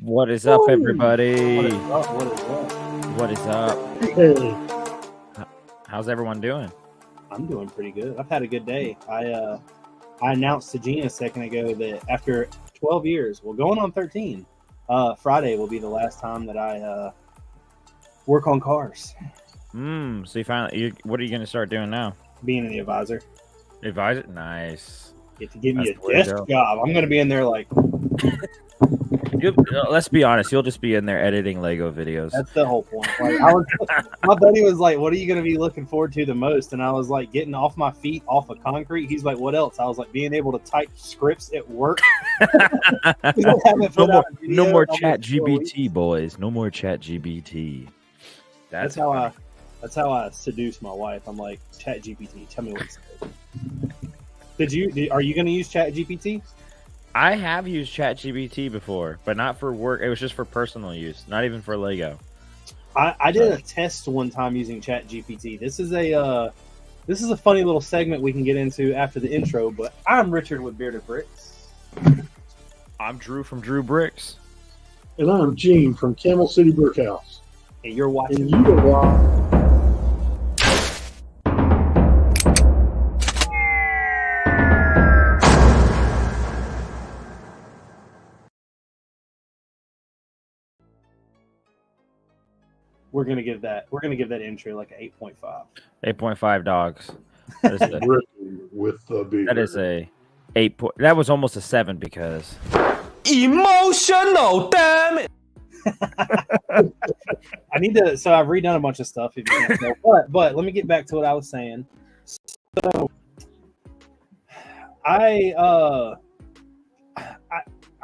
What is up, everybody? What is up? What is up? What is up? Hey. How's everyone doing? I'm doing pretty good. I've had a good day. I announced to Gina a second ago that after 12 years, well, going on 13, Friday will be the last time that I work on cars. So you finally, what are you going to start doing now? Being the advisor. Advisor? Nice. Get to give me That's the a way to desk go. job. I'm going to be in there like, Let's be honest, you'll just be in there editing Lego videos. that's the whole point. Like, my buddy was like, what are you going to be looking forward to the most? And I was like, getting off my feet off of concrete. He's like, what else? I was like, being able to type scripts at work. No more chat GBT, boys. No more chat GBT. That's how I seduce my wife. I'm like, chat GPT, tell me what to say. Are you going to use chat GPT? I have used ChatGPT before, but not for work. It was just for personal use, not even for Lego. I did a test one time using ChatGPT. This is a funny little segment we can get into after the intro. But I'm Richard with Bearded Bricks. I'm Drew from Drew Bricks, and I'm Gene from Camel City Brick House. And you're watching. And you are watching. We're gonna give that intro like an 8.5. 8.5 dogs. That is with the beard. That is a 8. That was almost a 7 because emotional. Damn it! I need to. So I've redone a bunch of stuff. If you can't know. But let me get back to what I was saying. So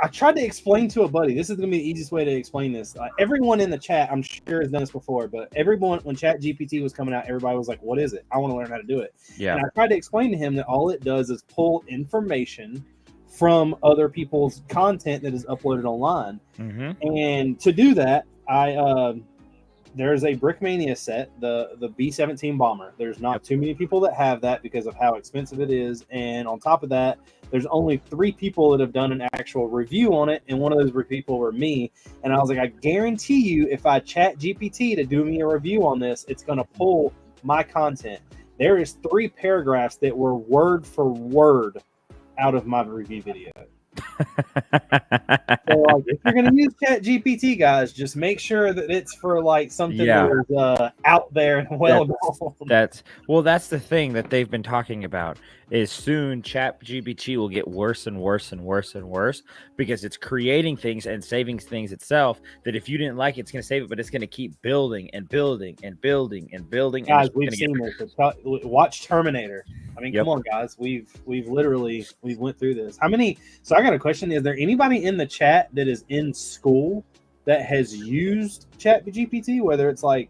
I tried to explain to a buddy. This is going to be the easiest way to explain this. Everyone in the chat, I'm sure, has done this before, but everyone, when ChatGPT was coming out, everybody was like, what is it? I want to learn how to do it. yeah. And I tried to explain to him that all it does is pull information from other people's content that is uploaded online. Mm-hmm. And to do that, there's a Brickmania set, the B-17 bomber. There's not too many people that have that because of how expensive it is. And on top of that, there's only 3 people that have done an actual review on it. And one of those people were me. And I was like, I guarantee you, if I chat GPT to do me a review on this, it's going to pull my content. There is 3 paragraphs that were word for word out of my review video. So, if you're going to use chat GPT, guys, just make sure that it's for like something that is out there and well known. That's the thing that they've been talking about is soon chat GPT will get worse and worse and worse and worse because it's creating things and saving things itself that if you didn't like it, it's going to save it, but it's going to keep building and building and building and building. Guys, we've seen this. Watch Terminator. I mean, come on, guys. We've went through this. So I got a question. Is there anybody in the chat that is in school that has used chat GPT? Whether it's like,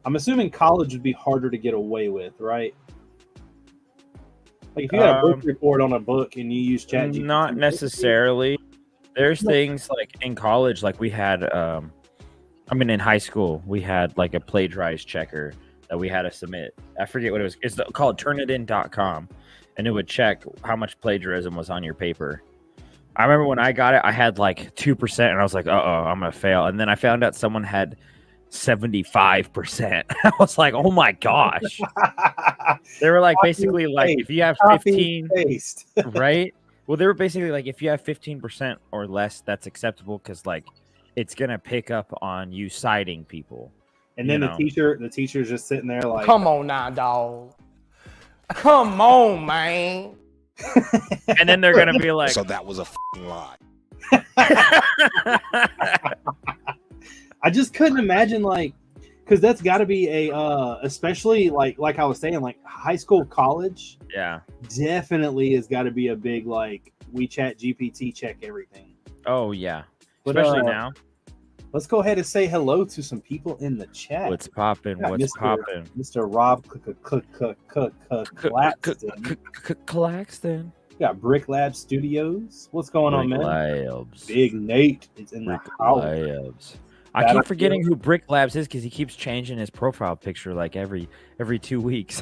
I'm assuming college would be harder to get away with, right? Like if you had a book report on a book and you use chat GPT. Not necessarily. There's things like in college, like we had, in high school, we had like a plagiarized checker that we had to submit. I forget what it was. It's called turnitin.com, and it would check how much plagiarism was on your paper. I remember when I got it, I had like 2%, and I was like, I'm going to fail. And then I found out someone had 75%. I was like, oh my gosh. They were like, basically like, if you have 15, right? Well, they were basically like, if you have 15% or less, that's acceptable because like it's going to pick up on you citing people. And then the teacher's just sitting there like, come on now, dog. Come on, man. And then they're gonna be like, so that was a lie. I just couldn't imagine, like, because that's got to be a especially like I was saying, like high school, college. Yeah, definitely has got to be a big like we chat GPT check everything. Oh yeah, especially now. Let's go ahead and say hello to some people in the chat. What's popping? What's popping? Mr. Rob Claxton. We got Brick Lab Studios. What's going on, man? Labs. Big Nate is in the house. Labs. I keep forgetting who Brick Labs is because he keeps changing his profile picture like every 2 weeks.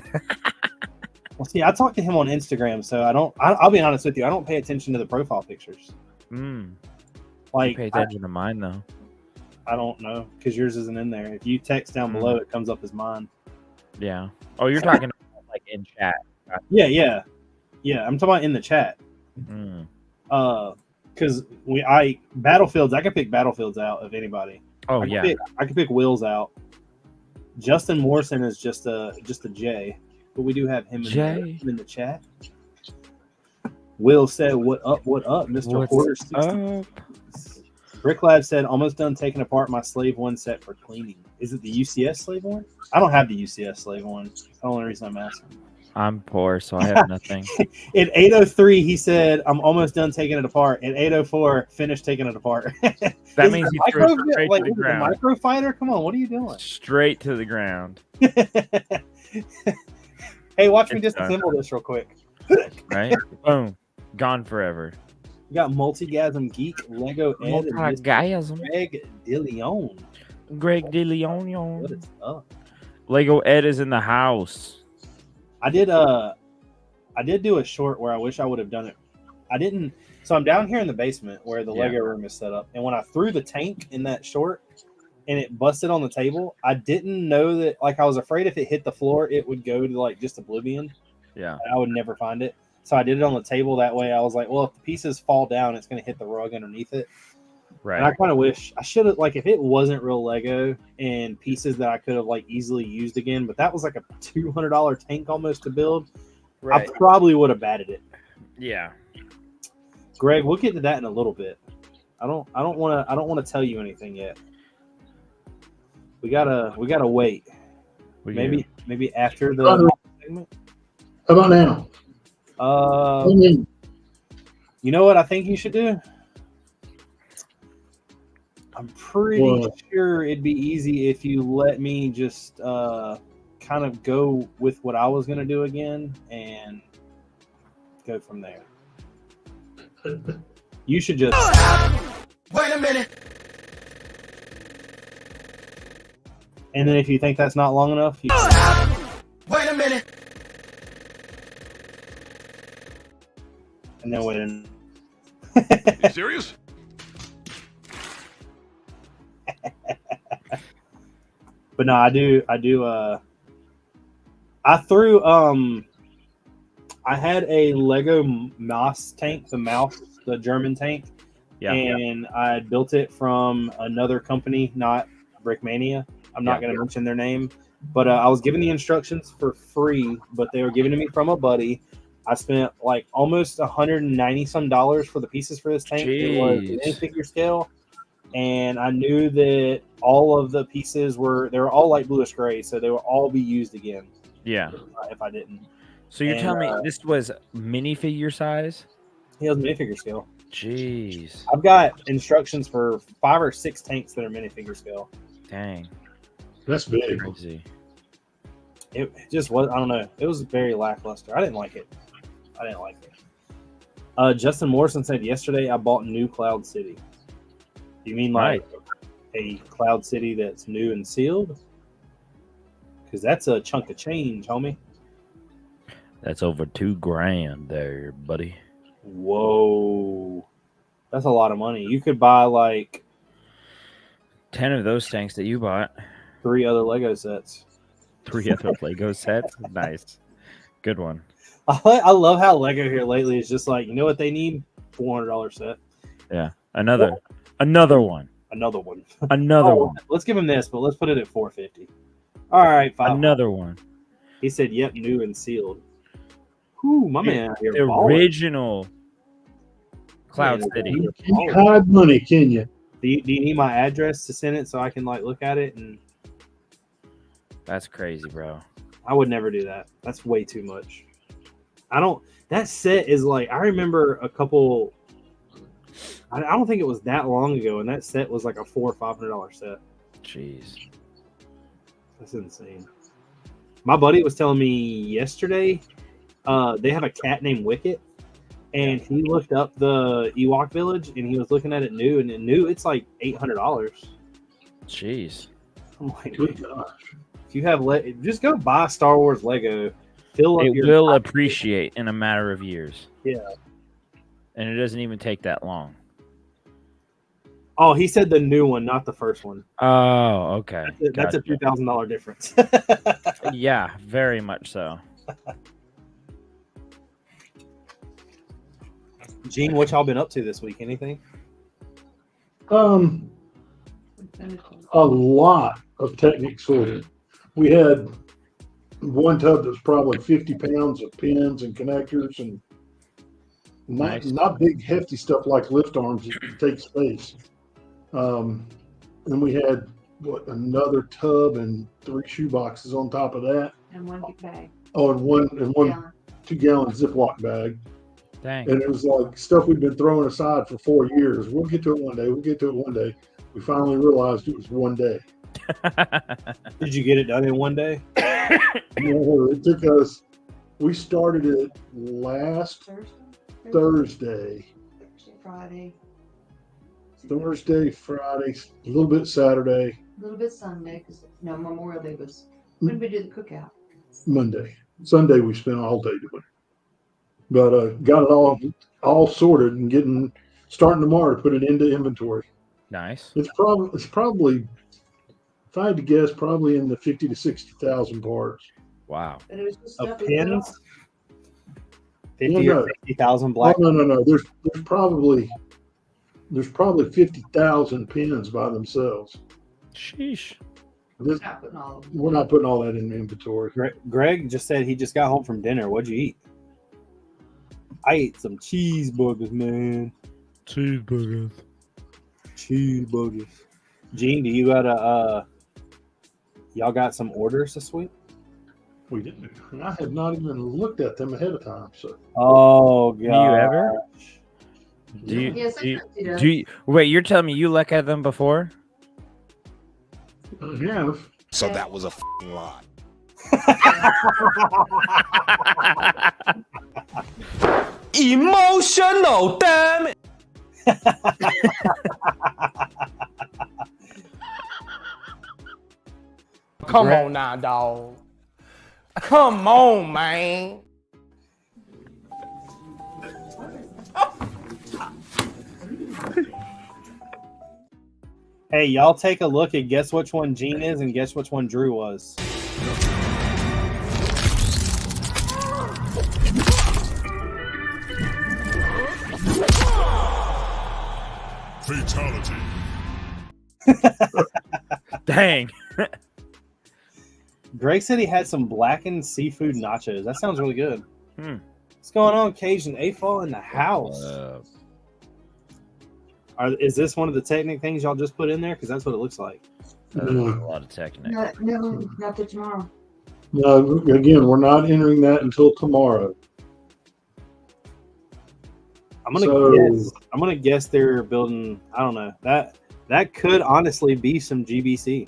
Well, see, I talk to him on Instagram, so I'll be honest with you. I don't pay attention to the profile pictures. Like, pay attention to mine though. I don't know because yours isn't in there. If you text down below, it comes up as mine. Yeah. Oh, you're talking about like in chat. Yeah. I'm talking about in the chat. Mm. Because I Battlefields, I can pick Battlefields out of anybody. Oh I can pick Wills out. Justin Morrison is just a J, but we do have him in the chat. Will said, "What up, Mr. Porter 60." Brick Lab said, "Almost done taking apart my Slave One set for cleaning. Is it the UCS Slave One? I don't have the UCS Slave One. That's the only reason I'm asking." I'm poor, so I have nothing. At 8:03, he said, "I'm almost done taking it apart." At 8:04, finished taking it apart. That means he threw it straight to the ground. Micro fighter? Come on, what are you doing? Straight to the ground. Hey, watch me disassemble this real quick. Right? Boom. Gone forever. We got Multigasm Geek, Lego Ed, and Multigasm. Greg DeLeon. Greg DeLeon. What is up? Lego Ed is in the house. I did do a short where I wish I would have done it. I didn't. So I'm down here in the basement where the Lego room is set up, and when I threw the tank in that short and it busted on the table, I didn't know that. Like, I was afraid if it hit the floor, it would go to like just oblivion. Yeah, I would never find it. So I did it on the table that way. I was like, well, if the pieces fall down, it's going to hit the rug underneath it. right. And I kind of wish I should have, like, if it wasn't real Lego and pieces that I could have like easily used again, but that was like a $200 tank almost to build. Right. I probably would have batted it. Yeah. Greg, we'll get to that in a little bit. I don't want to tell you anything yet. We gotta wait. Maybe after the segment. How about now? You know what I think you should do? I'm pretty sure it'd be easy if you let me just kind of go with what I was going to do again and go from there. You should just... Wait a minute. And then if you think that's not long enough, you... Wait a minute. And then wait a... Are you serious? But no, I do I threw I had a Lego mouse tank, the German tank. Yeah. And I built it from another company, not Brickmania. I'm not going to mention their name, but I was given the instructions for free, but they were given to me from a buddy. I spent like almost $190 some for the pieces for this tank. Jeez. It was an figure scale. And I knew that all of the pieces they were all light bluish gray, so they will all be used again. Yeah. If I didn't. So you're telling me this was minifigure size? It was minifigure scale. Jeez. I've got instructions for 5 or 6 tanks that are minifigure scale. Dang. That's big. Crazy. It just was, I don't know. It was very lackluster. I didn't like it. Justin Morrison said yesterday I bought new Cloud City. Do you mean like a Cloud City that's new and sealed? Because that's a chunk of change, homie. That's over $2,000 there, buddy. Whoa. That's a lot of money. You could buy like 10 of those tanks that you bought. 3 other Lego sets. 3 other Lego sets? Nice. Good one. I love how Lego here lately is just like, you know what they need? $400 set. Yeah. Another one. Another one. Another one. Let's give him this, but let's put it at $450. All right, $500. Another one. He said, "Yep, new and sealed." Whoo, my man! The original Cloud City. You can't hide money, can you? Do you need my address to send it so I can like look at it? And That's crazy, bro. I would never do that. That's way too much. That set is like, I remember a couple. I don't think it was that long ago, and that set was like a $400 or $500 set. Jeez. That's insane. My buddy was telling me yesterday they have a cat named Wicket, and he looked up the Ewok Village, and he was looking at it new, and it's like $800. Jeez. I'm like, Good gosh. if you have just go buy Star Wars Lego. Fill up It your will appreciate in a matter of years. Yeah. And it doesn't even take that long. Oh, he said the new one, not the first one. Oh, okay. That's a Gotcha. $2,000 difference. Yeah, very much so. Gene, what y'all been up to this week? Anything? A lot of Technic sorted. We had one tub that's probably 50 pounds of pins and connectors and Nice. not big hefty stuff like lift arms that take space. And we had another tub and 3 shoe boxes on top of that. And one bag. Oh, and one Gallon. 2-gallon Ziploc bag. Dang. And it was like stuff we'd been throwing aside for 4 years. We'll get to it one day. We'll get to it one day. We finally realized it was one day. Did you get it done in one day? It took us, we started it last Thursday, Friday. Friday, a little bit Saturday, A little bit Sunday, because Memorial Day was. When did we do the cookout? Monday. Sunday we spent all day doing it. But got it all sorted and starting tomorrow to put it into inventory. Nice. It's probably, if I had to guess, probably in the 50 to 60,000 parts. Wow. And it was just Of stuff we put pins? on. 50 No. or 50,000 black. Oh, no. There's probably 50,000 pins by themselves. Sheesh. Not putting all of them. We're not putting all that in inventory. Greg just said he just got home from dinner. What'd you eat? I ate some cheeseburgers, man. Cheeseburgers. Cheeseburgers. Gene, do you y'all got some orders this week? We didn't. I had not even looked at them ahead of time. So Oh, God. Do you ever? Do you, Yes, do you, he does. do you, wait, you're telling me you look at them before? I have. So that was a f***ing lie. Emotional, damn it. Come on now, dog. Come on, man. Hey, y'all take a look and guess which one Gene is and guess which one Drew was. Fatality. Dang. Greg said he had some blackened seafood nachos. That sounds really good. Hmm. What's going on, Cajun AFall in the house? Is this one of the Technic things y'all just put in there? Because that's what it looks like. That's a lot of technique. No, not till tomorrow. No, again, we're not entering that until tomorrow. I'm gonna guess they're building. I don't know, that could honestly be some GBC.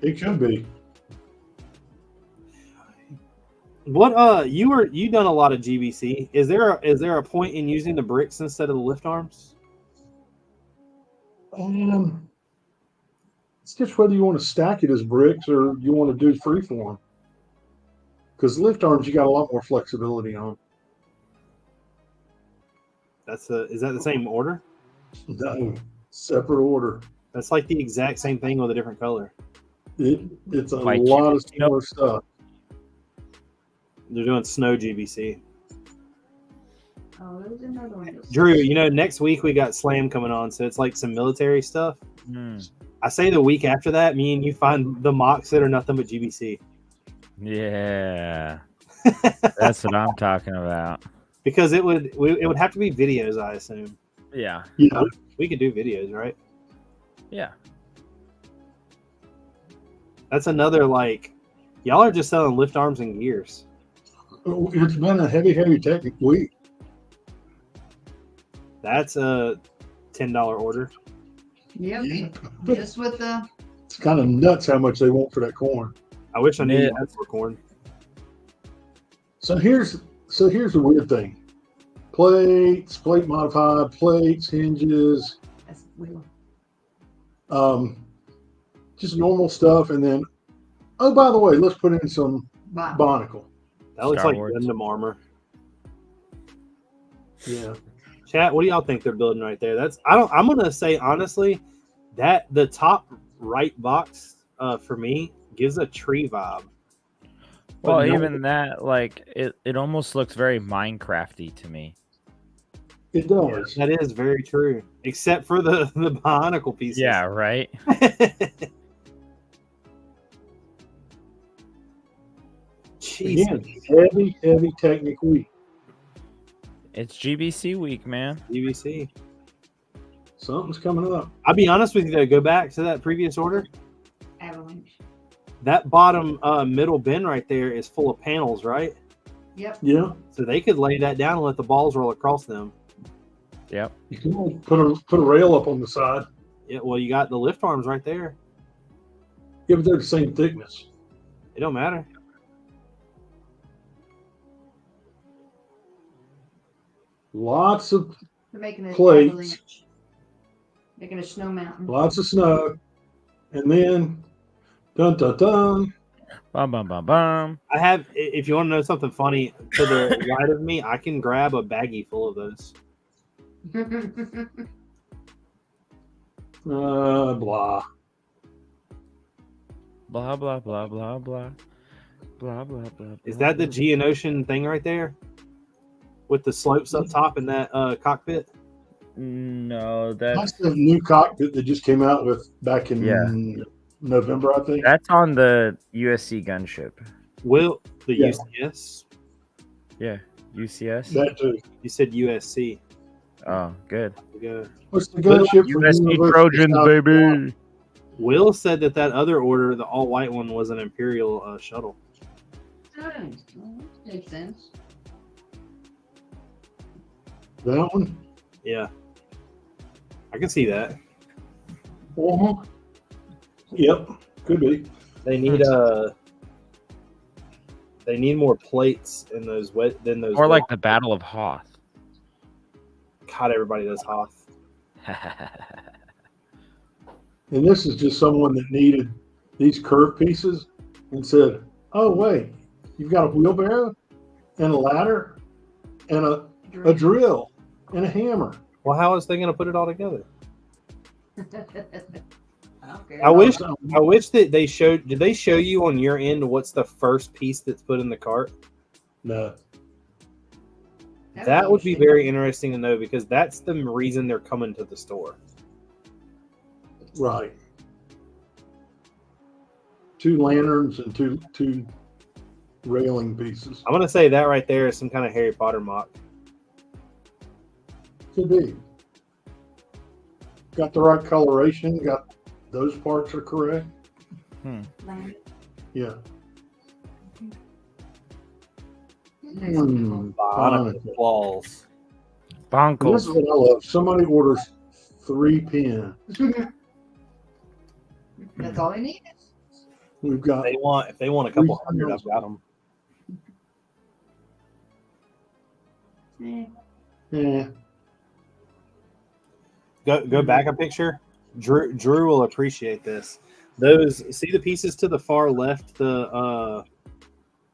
It could be. What you done a lot of GBC. Is there a point in using the bricks instead of the lift arms? It's just whether you want to stack it as bricks or you want to do freeform. Because lift arms, you got a lot more flexibility on. Is that the same order? No, separate order. That's like the exact same thing with a different color. It's a Like lot of GBC. similar stuff. They're doing snow GBC. Oh, there's another one. Drew, next week we got Slam coming on, so it's like some military stuff. Hmm. I say the week after that, me and you find the mocks that are nothing but GBC. Yeah. That's what I'm talking about. Because it would have to be videos, I assume. Yeah. Yeah, We could do videos, right? Yeah. That's another y'all are just selling lift arms and gears. it's been a heavy Technic week. That's a $10 order. Yep. Just with the. It's kind of nuts how much they want for that corn. I wish I knew Yeah. you had for corn. So here's the weird thing: plates, plate modified, plates, hinges, That's wheel. just normal stuff, and then by the way, let's put in some Bye. Bonicle. That looks Star like Wars. Gundam armor. Yeah, Chat, what do y'all think they're building right there? I'm gonna say honestly that the top right box for me gives a tree vibe. Well, no- even that, like it almost looks very Minecrafty to me. It does. That is very true, except for the bionicle pieces. Yeah, right. Jesus. Again, heavy Technic week. It's GBC week, man. UBC. Something's coming up. I'll be honest with you though. Go back to that previous order. Avalanche. That bottom middle bin right there is full of panels, right? Yep. Yeah. So they could lay that down and let the balls roll across them. Yep. You can put a rail up on the side. Yeah. Well, you got the lift arms right there. Yeah, but they're the same thickness. It don't matter. Lots of They're making an Plates. avalanche. Making a snow mountain. lots of snow. And then dun dun dun. Bum bum bum bum. I have. If you want to know something funny, to the right of me, I can grab a baggie full of those. Blah. Blah blah blah blah blah. Blah blah blah. Is that the Geonosian thing right there, with the slopes up top in that cockpit? No, That's the new cockpit that just came out with back in November, I think. that's on the USC gunship. Will the Yeah. UCS? Yeah, UCS. That too. You said USC. Oh, good. Go. What's the gunship for USC University of Trojans, South Carolina? baby. Will said that other order, the all white one, was an Imperial shuttle. Nice. Well, that makes sense. That one? Yeah, I can see that. Uh-huh. Yep, could be. They need more plates in those than those. Or like the Battle of Hoth. God, everybody does Hoth. And this is just someone that needed these curved pieces and said, oh, wait, you've got a wheelbarrow and a ladder and a drill and a hammer. Well, how is they going to put it all together? I don't care. I wish that they showed. Did they show you on your end what's the first piece that's put in the cart? No. That would be very interesting to know because that's the reason they're coming to the store. Right. 2 lanterns and two railing pieces. I'm gonna say that right there is some kind of Harry Potter mock. Could be. Got the right coloration. Got those parts are correct. Yeah. Bionicle claws. This is Bonkles. what I love. Somebody orders 3 pins. That's all I need. We've got If they want a couple hundred, I've got them. yeah. Go back a picture. Drew will appreciate this. Those see the pieces to the far left, the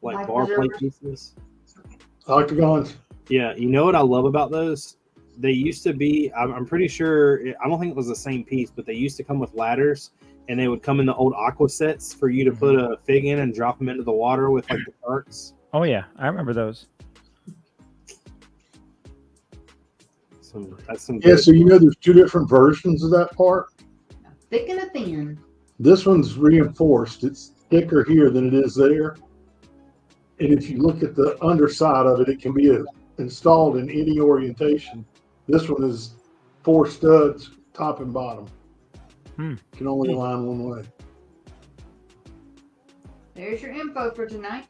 like Life bar plate preservers? pieces. Octagons. Yeah, you know what I love about those? They used to be. I'm pretty sure. I don't think it was the same piece, but they used to come with ladders, and they would come in the old aqua sets for you to put a fig in and drop them into the water with like the carts. Oh yeah, I remember those. So that's some. Yeah, good- so you know there's 2 different versions of that part. Thick and a thin. This one's reinforced. It's thicker here than it is there. And if you look at the underside of it, it can be installed in any orientation. This one is 4 studs, top and bottom. Can only align one way. There's your info for tonight.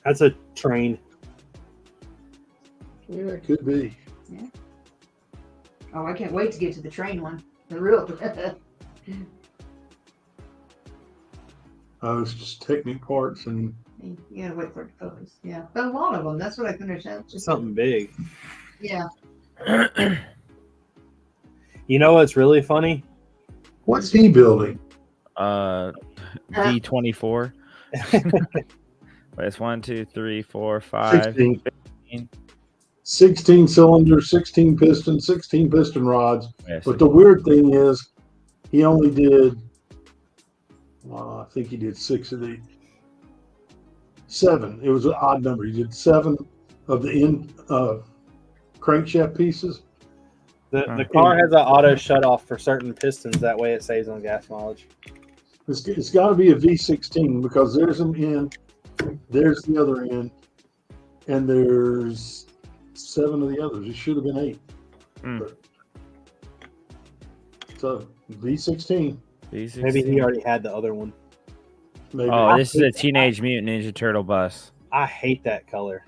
That's a train. Yeah, it could be. Oh, I can't wait to get to the train one. The real. Oh, it's just Technic parts and You gotta wait for it to focus. Yeah, but a lot of them. That's what I can understand. Just something big. Yeah. You know what's really funny? what's he building? D24. It's 1, 2, 3, 4, 5. 16. 15. 16 cylinders, 16 pistons, 16 piston rods. Yes. But the weird thing is, he only did, I think he did 6 of the 7. It was an odd number. He did 7 of the crankshaft pieces. The car has an auto shut off for certain pistons. That way it saves on gas mileage. It's got to be a V16 because there's an end, there's the other end, and there's 7 of the others. It should have been 8. But, so V16. Maybe he already had the other one. Maybe. Oh, this is a Teenage Mutant Ninja Turtle bus. I hate that color.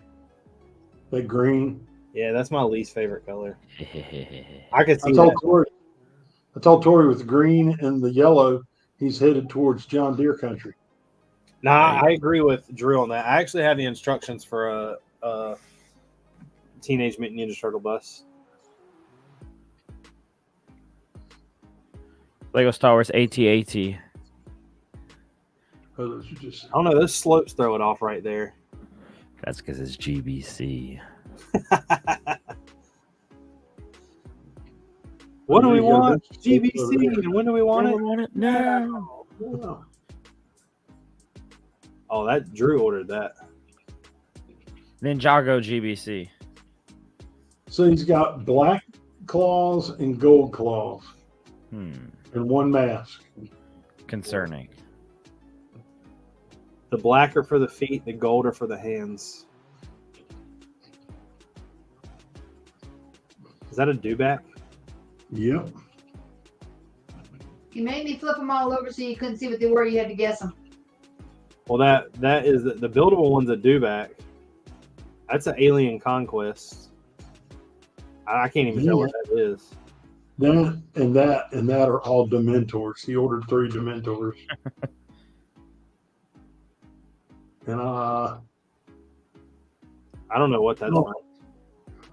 That green. Yeah, that's my least favorite color. I could see I told Tori with the green and the yellow, he's headed towards John Deere country. Nah, I agree with Drew on that. I actually have the instructions for a Teenage Mutant Ninja Turtle bus. Lego Star Wars AT-AT. Oh, those are just. I don't know. Those slopes throw it off right there. That's because it's GBC. What do we Yeah, want? that's- GBC. And when do we want it? No. Yeah. Oh, that Drew ordered that. Ninjago GBC. So he's got black claws and gold claws and one mask. Concerning. The black are for the feet, the gold are for the hands. Is that a dewback? Yep. You made me flip them all over so you couldn't see what they were. You had to guess them. Well, that is the buildable one's a dewback. That's an Alien Conquest. I can't even tell what that is. That and that are all Dementors. He ordered 3 Dementors. And I don't know what that's Oh.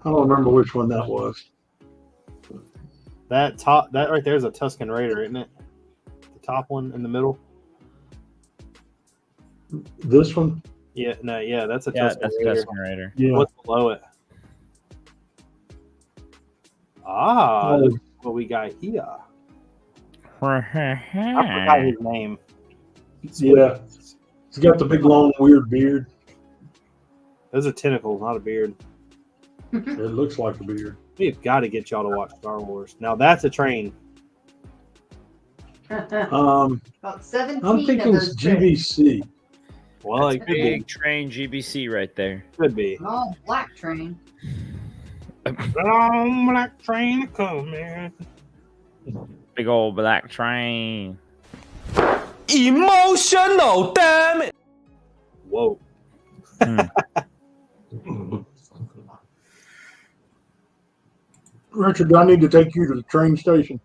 I don't remember which one that was. That right there is a Tusken Raider, isn't it? The top one in the middle. This one? Yeah, no, yeah, that's a Yeah, Tusken that's Raider. Tusken Raider. Yeah. What's below it? Ah, Oh. look what we got here. I forgot his name. Yeah. He's got the big long weird beard. Those are tentacles, not a beard. It looks like a beard. We've got to get y'all to watch Star Wars. Now that's a train. Um, About 17 I'm of thinking those it's trips. GBC. Well, it could be. Big train GBC right there. Could be. Oh, black train. Long black train coming. Big old black train. Emotional, damn it. Whoa. Richard, do I need to take you to the train station?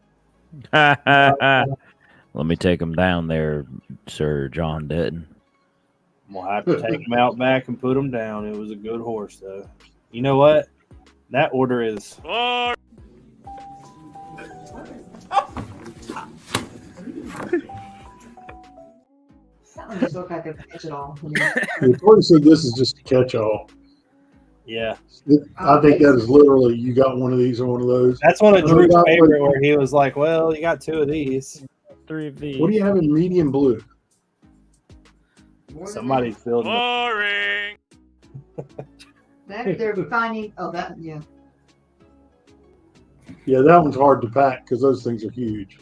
Let me take him down there, Sir John Denton. We'll have to take him out back and put him down. It was a good horse, though. You know what? That order is. That one just looked like a catch it all. Before said this is just a catch-all. Yeah. I think that is literally you got one of these or one of those. That's one of Oh, Drew's yeah, favorite where he was like, well, you got 2 of these. 3 of these. What do you have in medium blue? Somebody's building it. Boring. That they're finding. Oh, that yeah. Yeah, that one's hard to pack because those things are huge.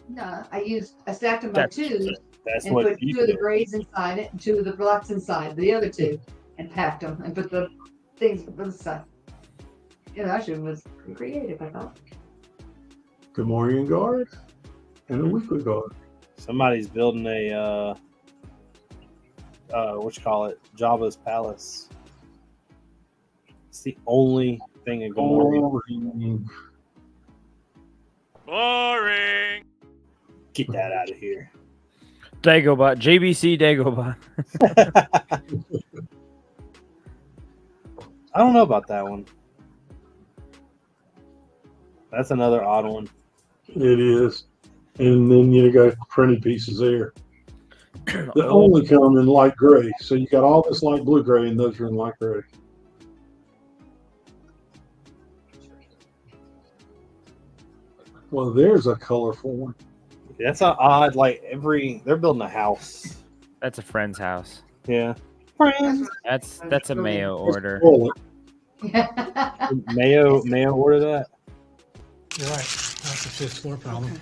No, I stacked them by twos That's and what put you 2 of the do. grays inside it and 2 of the blacks inside the other 2 and packed them and put the things on the side. It actually was creative, I thought. Gamorrean guard and a weekly guard. Somebody's building a, what you call it? Jabba's palace. It's the only thing in Gamorrean. Boring. Get that out of here. Dagobah. JBC Dagobah. I don't know about that one. That's another odd one. It is. And then you got printed pieces there. They only come in light gray. So you got all this light blue gray and those are in light gray. Well, there's a colorful one. That's an odd. Like they're building a house. That's a friend's house. Yeah. Friends. That's a Mayo order. Well, Mayo order that. You're right. That's a fifth floor problem.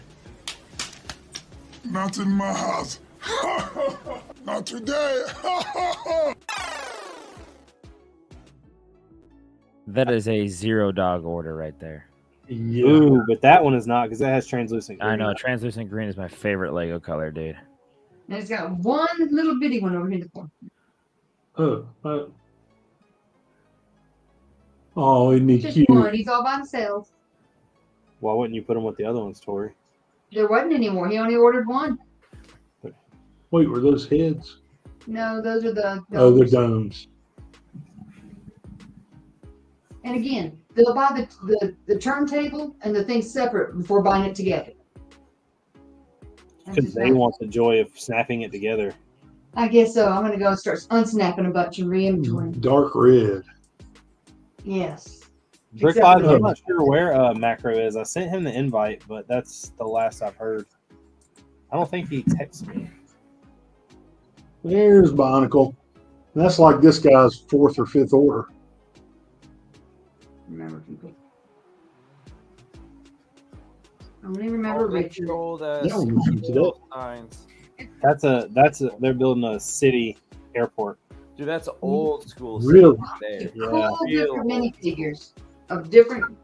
Not in my house. Not today. That is a zero dog order right there. yeah. Ooh, but that one is not because that has translucent green. I know translucent green is my favorite Lego color, dude. And it's got one little bitty one over here in the corner. Oh, isn't he Just cute? one. He's all by himself. Why wouldn't you put them with the other ones, Tori? There wasn't any more. He only ordered one. Wait, were those heads? No, those are the. Oh, the domes. domes. And again, they'll buy the turntable and the thing separate before buying it together. That's Because just they not- want the joy of snapping it together. I guess so. I'm gonna go and start unsnapping a bunch and re-inventorying. Dark red. Yes. Brick Except Live, for I'm not sure where Macro is. I sent him the invite, but that's the last I've heard. I don't think he texted me. There's Bionicle. That's like this guy's fourth or fifth order. Remember people. I only remember Richard. Old Yeah, I'm looking today. signs. They're building a city airport. Dude, that's old school. Really? There. Yeah. Cool Real different old. minifigures of different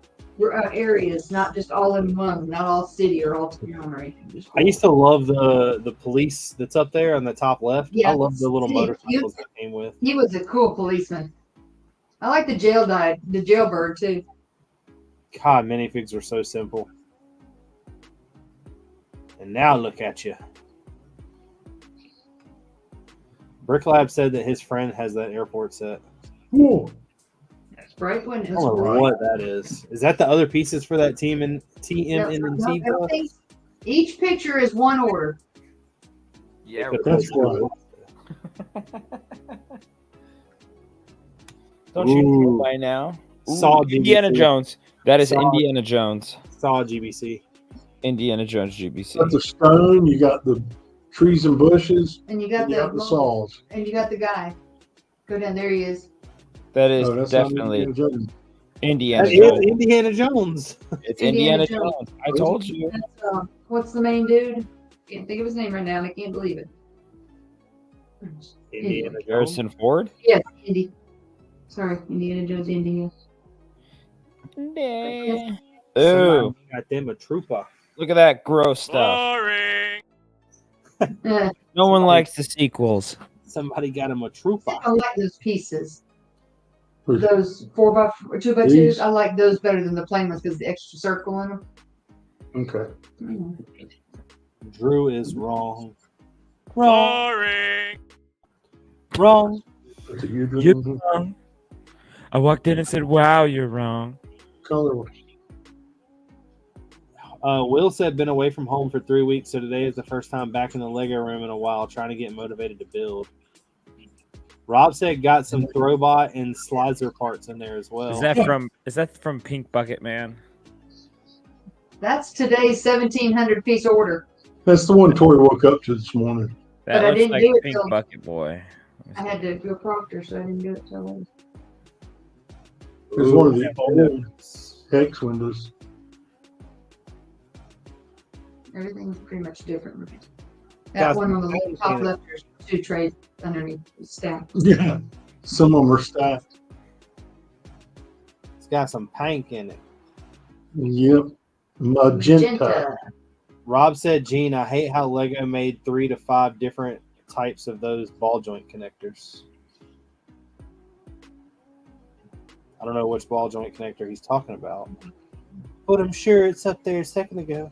areas, not just all in one, not all city or all town or anything. Just I used to love the police that's up there on the top left. Yeah. I love the little See, motorcycles that came with. He was a cool policeman. I like the jailbird too. God, minifigs were so simple. And now look at you. Brick Lab said that his friend has that airport set. Whoa. That's right one. I don't know what that is. Is that the other pieces for that team and TMNT bus? Each picture is one order. Yeah, That's right. don't you Ooh. know by now? Saw Indiana GBC. Jones. That is Saw- Indiana Jones. Saw GBC. Indiana Jones GBC. Got the stone, you got the trees and bushes, And you got and you got the the saws. and you got the guy. Go down there he is. That is Oh, that's not definitely Indiana Jones. Indiana That is Jones. Indiana Jones. It's Indiana Indiana Jones. Jones. I told you. That's, what's the main dude? Can't think of his name right now and I can't believe it. Indiana Jones. Harrison Ford. Yes, Indy. Sorry, Indiana Jones, India. Ooh, Somebody got them a trooper. look at that gross stuff. Boring. No one likes the sequels. Somebody got him a trooper. I like those pieces. Which- Those 4x2x2s. These? I like those better than the plain ones because the extra circle in them. Okay. Drew is wrong. Boring. Wrong. That's a good You're one. wrong. I walked in and said, "Wow, you're wrong." Color. Will said been away from home for 3 weeks, so today is the first time back in the Lego room in a while, trying to get motivated to build. Rob said got some Throwbot and Slicer parts in there as well. Is that from Pink Bucket Man? That's today's 1,700 piece order. That's the one Tori woke up to this morning. That But I looks didn't like do it Pink till- Bucket Boy. I had to go proctor, so I didn't do it till later. There's one of the old hex windows. Everything's pretty much different. That Guys, one on the top yeah. left, there's 2 trays underneath stacked. Yeah. Some of them are stacked. It's got some pink in it. Yep. Magenta. Rob said, Gene, I hate how Lego made 3 to 5 different types of those ball joint connectors. I don't know which ball joint connector he's talking about, but I'm sure it's up there a second ago.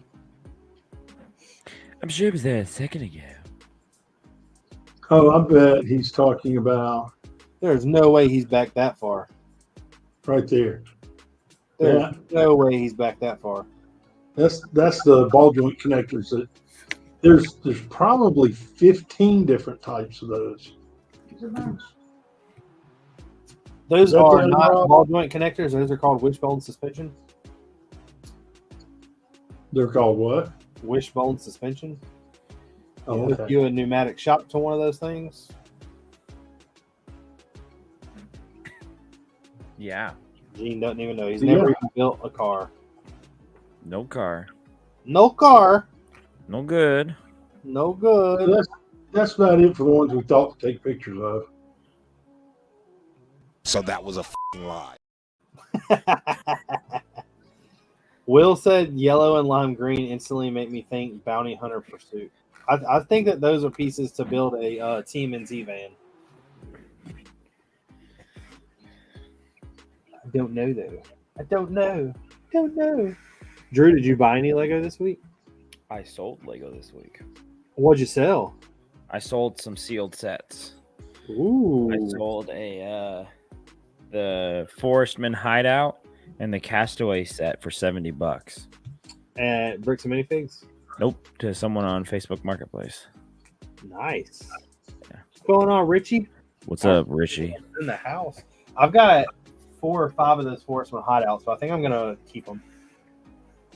I'm sure it was there a second ago. Oh, I bet he's talking about There's no way he's back that far. right there. There's Yeah. no way he's back that far. That's the ball joint connectors that there's probably 15 different types of those. There's a bunch. Those Is that are the not Rob? ball joint connectors. Those are called wishbone suspension. They're called what? Wishbone suspension. Oh, Hook okay. you a pneumatic shock to one of those things. Yeah. Gene doesn't even know. He's Yeah. never even built a car. No car. No car. No good. No good. That's about it for the ones we thought to take pictures of. So that was a f***ing lie. Will said yellow and lime green instantly make me think bounty hunter pursuit. I think that those are pieces to build a TMNT van. I don't know though. I don't know. Don't know. Drew, did you buy any Lego this week? I sold Lego this week. What'd you sell? I sold some sealed sets. Ooh. I sold the Forestman Hideout and the Castaway set for $70. At Bricks and Minifigs? Nope, to someone on Facebook Marketplace. Nice. Yeah. What's going on, Richie? What's up, Richie? In the house. I've got 4 or 5 of those Forestman hideouts, so I think I'm gonna keep them.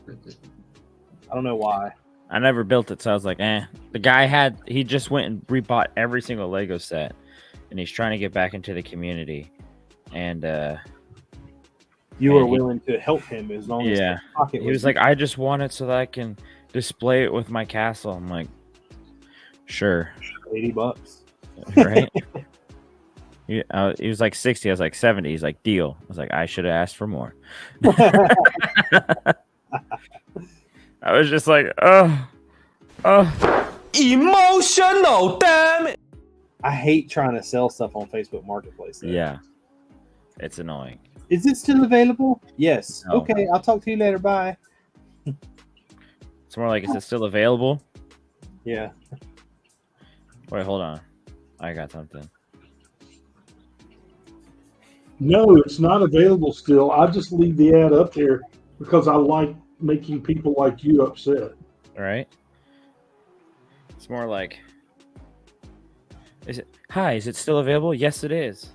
I don't know why. I never built it, so I was like, eh. The guy he just went and rebought every single Lego set, and he's trying to get back into the community. And You were willing to help him as long as yeah, his pocket he was like, I just want it so that I can display it with my castle. I'm like, sure, $80. right? He was like 60. I was like 70. He's like, deal. I was like, I should have asked for more. I was just like, Emotional, damn it. I hate trying to sell stuff on Facebook Marketplace. Though. yeah, it's annoying. Is it still available? Yes. No. Okay, I'll talk to you later. Bye. It's more like, is it still available? Yeah. Wait, hold on. I got something. No, it's not available still. I just leave the ad up there because I like making people like you upset. All right. It's more like, hi, is it still available? Yes, it is.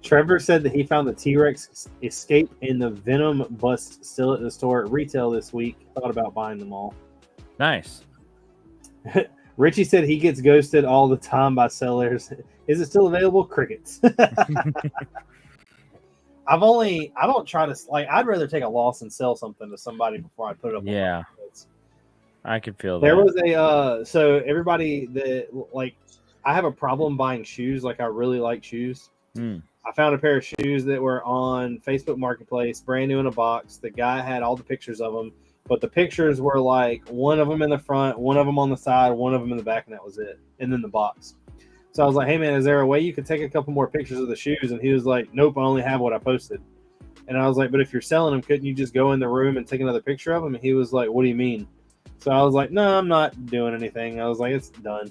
Trevor said that he found the T-Rex escape and the Venom bust still at the store at retail this week. Thought about buying them all. Nice. Richie said he gets ghosted all the time by sellers. Is it still available? Crickets. I don't try to, like, I'd rather take a loss and sell something to somebody before I put it up. Yeah. On marketplace. I could feel that. There was a, so everybody that, like, I have a problem buying shoes. Like, I really like shoes. I found a pair of shoes that were on Facebook Marketplace, brand new in a box. The guy had all the pictures of them, but the pictures were like one of them in the front, one of them on the side, one of them in the back, and that was it. And then the box. So I was like, hey, man, is there a way you could take a couple more pictures of the shoes? And he was like, nope, I only have what I posted. And I was like, but if you're selling them, couldn't you just go in the room and take another picture of them? And he was like, what do you mean? So I was like, no, I'm not doing anything. I was like, it's done.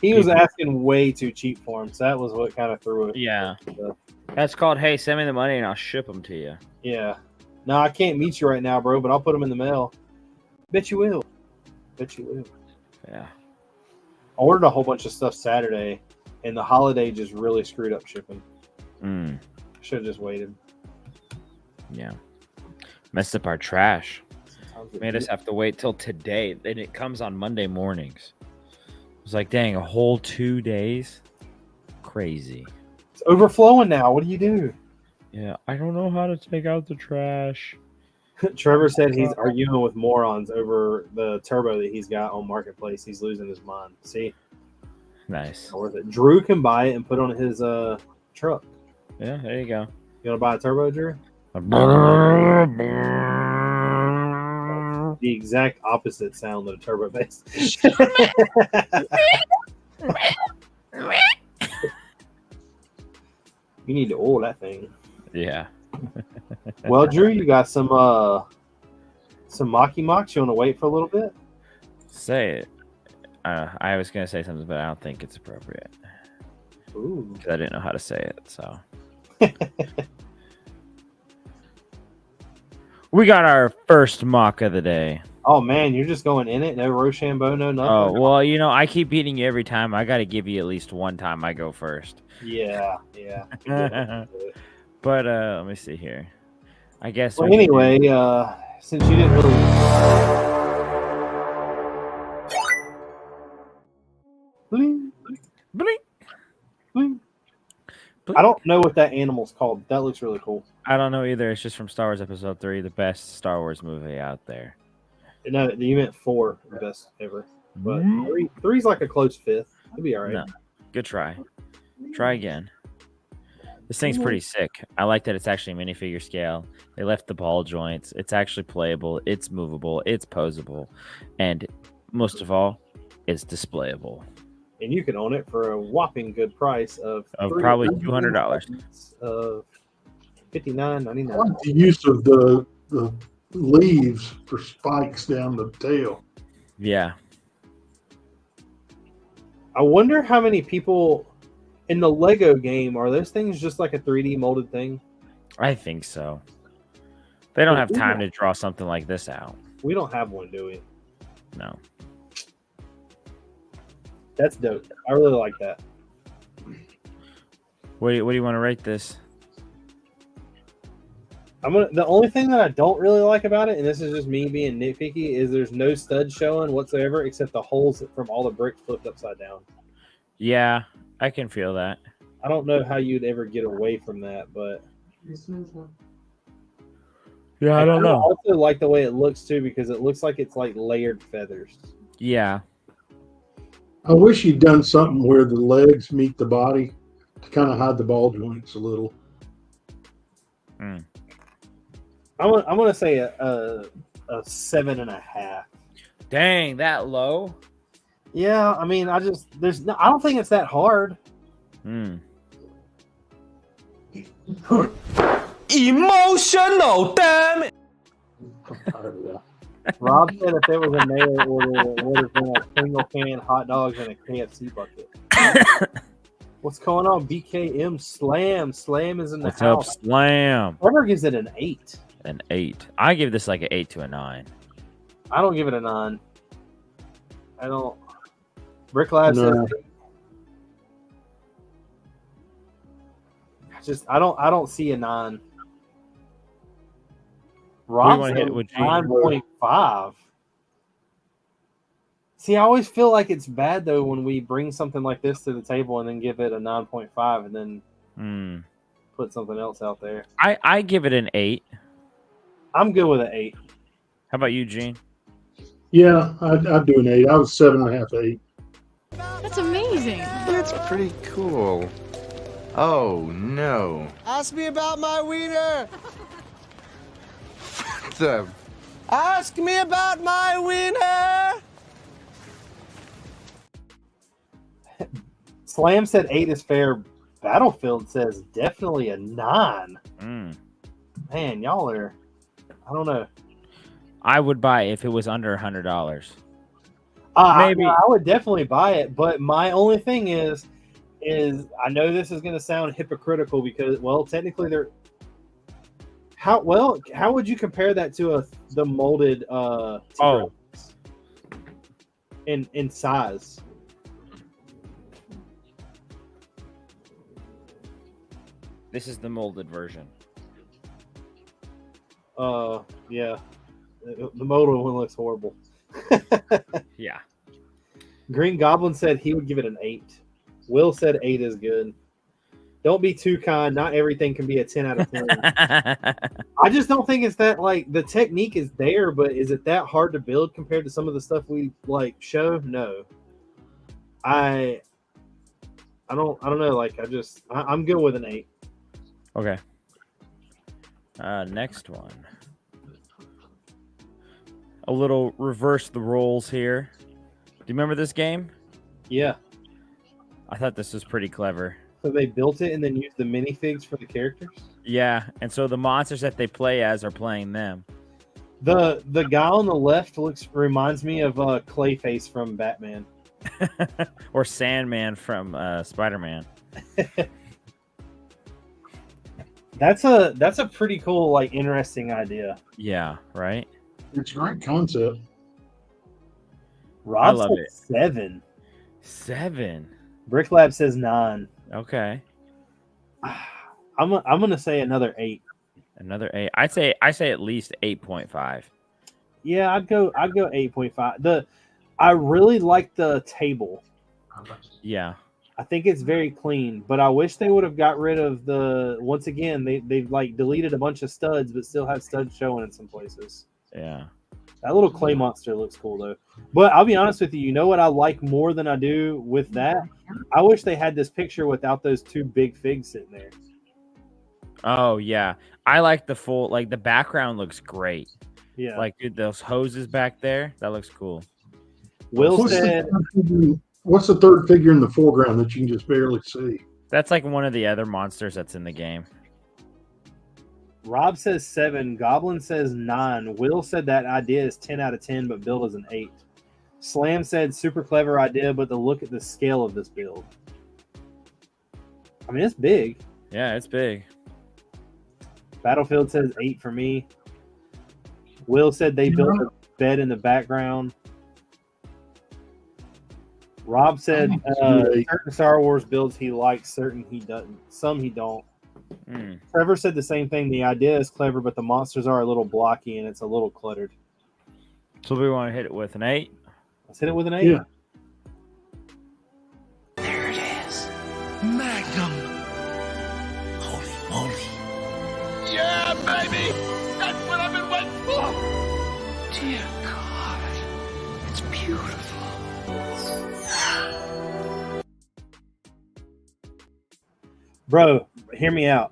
He was asking way too cheap for him, so that was what kind of threw it. Yeah. That's called, hey, send me the money and I'll ship them to you. Yeah. No, I can't meet you right now, bro, but I'll put them in the mail. Bet you will. Bet you will. Yeah. I ordered a whole bunch of stuff Saturday, and the holiday just really screwed up shipping. Should have just waited. Yeah. Messed up our trash. Sometimes it Made us do. have to wait till today. And it comes on Monday mornings. It was like, dang, a whole 2 days? Crazy. It's overflowing now. What do you do? Yeah, I don't know how to take out the trash. Trevor said he's arguing with morons over the turbo that he's got on Marketplace. He's losing his mind. See? Nice. Not worth it. Drew can buy it and put it on his truck. Yeah, there you go. You want to buy a turbo, Drew? The exact opposite sound of a turbo bass. You need to oil that thing. Yeah. Well, Drew, you got some Maki Mocks. You want to wait for a little bit? Say it. I was going to say something, but I don't think it's appropriate. Ooh. Because I didn't know how to say it, so. We got our first mock of the day. Oh man, you're just going in it. No Rochambeau, no nothing. Oh well, I keep beating you every time. I got to give you at least one time I go first. Yeah. But let me see here. I guess. Well, we can anyway, do- since you didn't really. Bling, Bling. bling. I don't know what that animal's called. That looks really cool. I don't know either. It's just from Star Wars Episode 3, the best Star Wars movie out there. No, you meant 4, the best ever. But three's like a close fifth. It'll be all right. No. Good try. Try again. This thing's pretty sick. I like that it's actually minifigure scale. They left the ball joints. It's actually playable. It's movable. It's posable. And most of all, it's displayable. And you can own it for a whopping good price of Probably $200. Of $59.99. I like the use of the leaves for spikes down the tail. Yeah. I wonder how many people in the Lego game are those things just like a 3D molded thing? I think so. They don't have time to draw something like this out. We don't have one, do we? No. That's dope. I really like that. What do you want to rate this? The only thing that I don't really like about it, and this is just me being nitpicky, is there's no stud showing whatsoever except the holes from all the bricks flipped upside down. Yeah, I can feel that. I don't know how you'd ever get away from that, but Yeah, I don't I know. also like the way it looks too because it looks like it's like layered feathers. Yeah. I wish you'd done something where the legs meet the body to kind of hide the ball joints a little. Mm. I'm gonna say a 7.5. Dang, that low? Yeah, I mean, I don't think it's that hard. Hmm. Emotional, damn it. Rob said if there was a mail order, it would have been a single can hot dogs and a KFC bucket. What's going on? BKM Slam. Slam is in the What's house. up, Slam? Trevor gives it an 8. An 8. I give this like an 8 to a 9. I don't give it a 9. I don't. Brick Lab says I don't see a 9. Rob wanna said hit with G? 9.5. See, I always feel like it's bad though when we bring something like this to the table and then give it a 9.5 and then put something else out there. I give it an 8. I'm good with an 8. How about you, Gene? Yeah, I'd do an 8. I was 7.5, 8. That's amazing. That's pretty cool. Oh, no. Ask me about my wiener. The... Ask me about my wiener. Slam said 8 is fair. Battlefield says definitely a 9. Man, y'all are. I don't know. I would buy it if it was under $100. Maybe I would definitely buy it, but my only thing is I know this is going to sound hypocritical because, well, technically they're. How would you compare that to the molded T-Rex in size? This is the molded version. Yeah. The molded one looks horrible. Yeah. Green Goblin said he would give it an 8. Will said 8 is good. Don't be too kind. Not everything can be a 10 out of 10. I just don't think it's that, like, the technique is there, but is it that hard to build compared to some of the stuff we like show? No. I don't know. Like, I'm good with an 8. Okay. Next one. A little reverse the roles here. Do you remember this game? Yeah. I thought this was pretty clever. So they built it and then used the minifigs for the characters? Yeah, and so the monsters that they play as are playing them. The guy on the left reminds me of Clayface from Batman. Or Sandman from Spider-Man. That's a pretty cool, like, interesting idea. Yeah, right? It's a great concept. Rob love said it. 7. 7. Brick Lab says 9. Okay. I'm gonna say another 8. Another 8. I say at least 8.5. Yeah, I'd go 8.5. I really like the table. Yeah. I think it's very clean, but I wish they would have got rid of the. Once again, they've like deleted a bunch of studs, but still have studs showing in some places. Yeah. That little clay monster looks cool though. But I'll be honest with you. You know what I like more than I do with that? I wish they had this picture without those 2 big figs sitting there. Oh yeah. I like the full. Like the background looks great. Yeah. Like dude, those hoses back there. That looks cool. Will said. What's the third figure in the foreground that you can just barely see? That's like one of the other monsters that's in the game. Rob says 7. Goblin says 9. Will said that idea is 10 out of 10, but build is an 8. Slam said super clever idea, but look at the scale of this build. I mean, it's big. Yeah, it's big. Battlefield says 8 for me. Will said they built a bed in the background. Rob said certain Star Wars builds he likes, certain he doesn't. Some he don't. Trevor said the same thing. The idea is clever, but the monsters are a little blocky and it's a little cluttered. So we want to hit it with an 8. Let's hit it with an 8. Yeah. There it is. Magnum. Holy moly. Yeah, baby! That's what I've been waiting for! Dear God. It's beautiful. Bro, hear me out.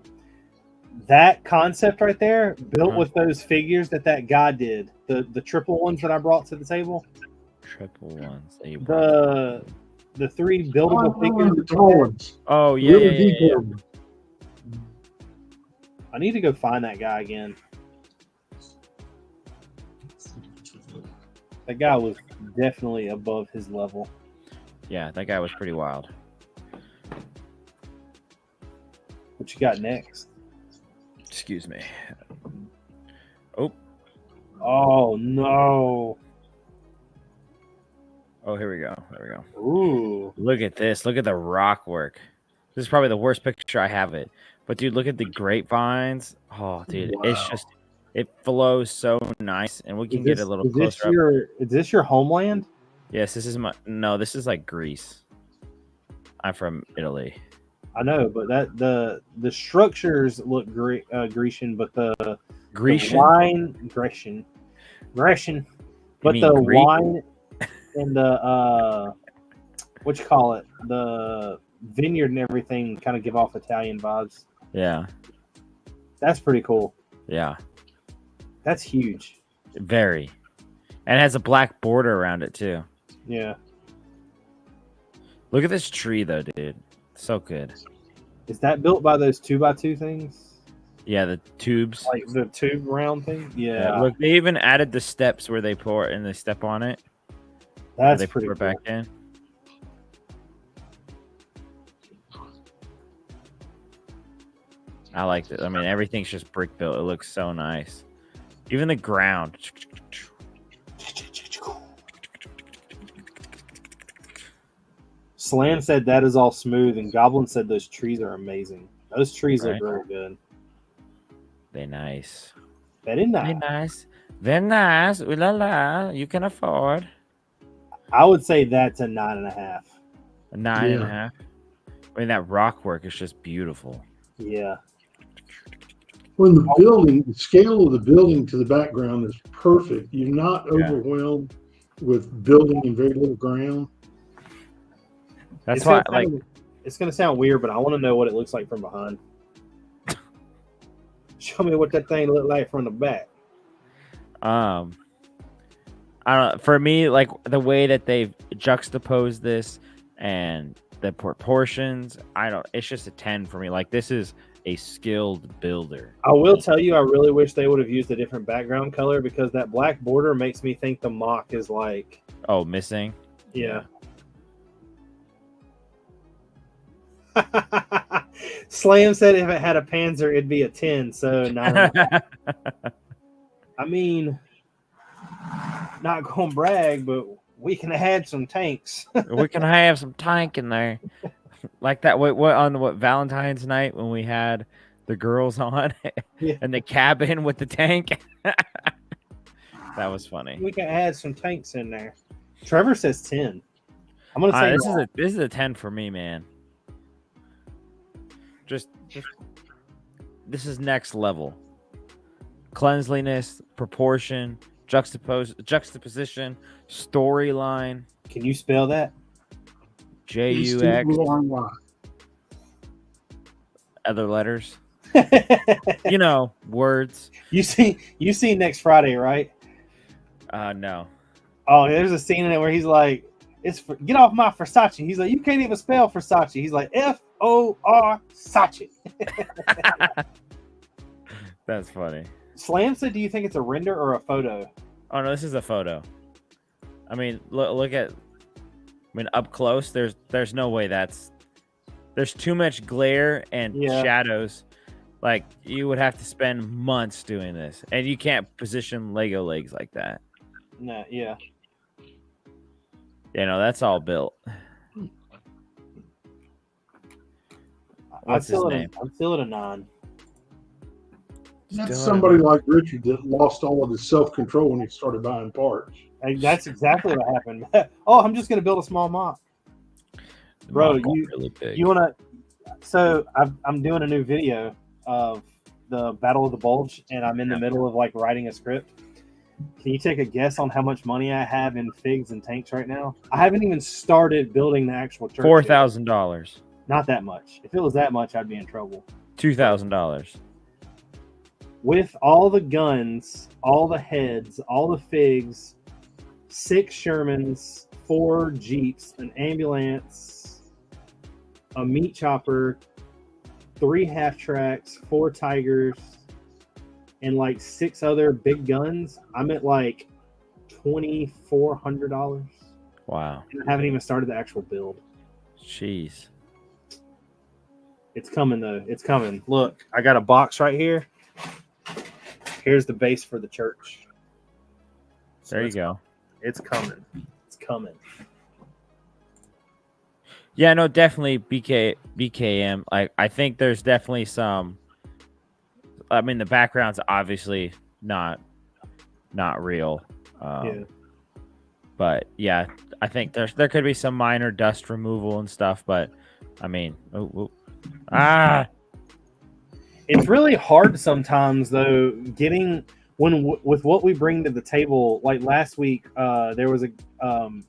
That concept right there, built with those figures that guy did, the triple ones that I brought to the table. Triple ones. The 3 buildable figures. The tall ones. Oh yeah, Really yeah. I need to go find that guy again. That guy was definitely above his level. Yeah, that guy was pretty wild. What you got next? Excuse me. Oh. Oh no. Oh, here we go. There we go. Ooh. Look at this. Look at the rock work. This is probably the worst picture I have it. But dude, look at the grapevines. Oh, dude, Wow. it's just it flows so nice, and we can get a little closer up. Is this your homeland? Yes, this is my. No, this is like Greece. I'm from Italy. I know, but the structures look Grecian, but the Grecian wine Grecian, but the Greek? wine and the what you call it, the vineyard and everything kind of give off Italian vibes. Yeah, that's pretty cool. Yeah, that's huge. Very, and it has a black border around it too. Yeah. Look at this tree though, dude. So good. Is that built by those 2x2 things? Yeah, the tubes. Like the tube round thing? Yeah. Look, they even added the steps where they pour it and they step on it. That's they pretty pour it cool. back in. I like it. I mean, everything's just brick built. It looks so nice. Even the ground. Slam said that is all smooth, and Goblin said those trees are amazing. Those trees look really good. They're nice. Very nice. They're nice. They're nice. Ooh la la. You can afford. I would say that's a 9.5. A 9.5. I mean, that rock work is just beautiful. Yeah. When the building, the scale of the building to the background is perfect. You're not overwhelmed with building in very little ground. That's why, like, it's gonna sound weird, but I want to know what it looks like from behind. Show me what that thing looked like from the back. I don't know. For me, like the way that they've juxtaposed this and the proportions, it's just a 10 for me. Like, this is a skilled builder. I will tell you, I really wish they would have used a different background color, because that black border makes me think the mock is like, oh, missing. Yeah. Slam said if it had a Panzer, it'd be a 10. So 9.5. I mean, not gonna brag, but We can add some tanks. We can have some tank in there, like that. What on what Valentine's night when we had the girls on Yeah. and the cabin with the tank. That was funny. We can add some tanks in there. Trevor says 10. I'm gonna say this is a 10 for me, man. Just this is next level. Cleanliness, proportion, juxtaposition, storyline. Can you spell that? JUX. Other letters. You know, words. You see next Friday, right? No. Oh, there's a scene in it where he's like, get off my Versace. He's like, you can't even spell Versace. He's like, F-O-R Sachi. That's funny. Slam said, do you think it's a render or a photo? Oh no, this is a photo. I mean, look at. I mean, up close, there's no way there's too much glare and shadows. Like you would have to spend months doing this, and you can't position Lego legs like that. No, yeah. You know, that's all built. What's his name? I'm still at a 9. That's somebody like Richard that lost all of his self-control when he started buying parts. That's exactly what happened. Oh, I'm just gonna build a small mock. Bro, you wanna? So I'm doing a new video of the Battle of the Bulge, and I'm in the middle of like writing a script. Can you take a guess on how much money I have in figs and tanks right now? I haven't even started building the actual church. $4,000. Not that much. If it was that much, I'd be in trouble. $2,000. With all the guns, all the heads, all the figs, 6 Shermans, 4 Jeeps, an ambulance, a meat chopper, 3 half-tracks, 4 Tigers, and like 6 other big guns, I'm at like $2,400. Wow. And I haven't even started the actual build. Jeez. It's coming though. It's coming. Look, I got a box right here. Here's the base for the church. So there you go. It's coming. It's coming. Yeah, no, definitely BKM. I think there's definitely some. I mean, the background's obviously not real. Yeah. But yeah, I think there could be some minor dust removal and stuff. But I mean, it's really hard sometimes though getting with what we bring to the table. Like last week, there was a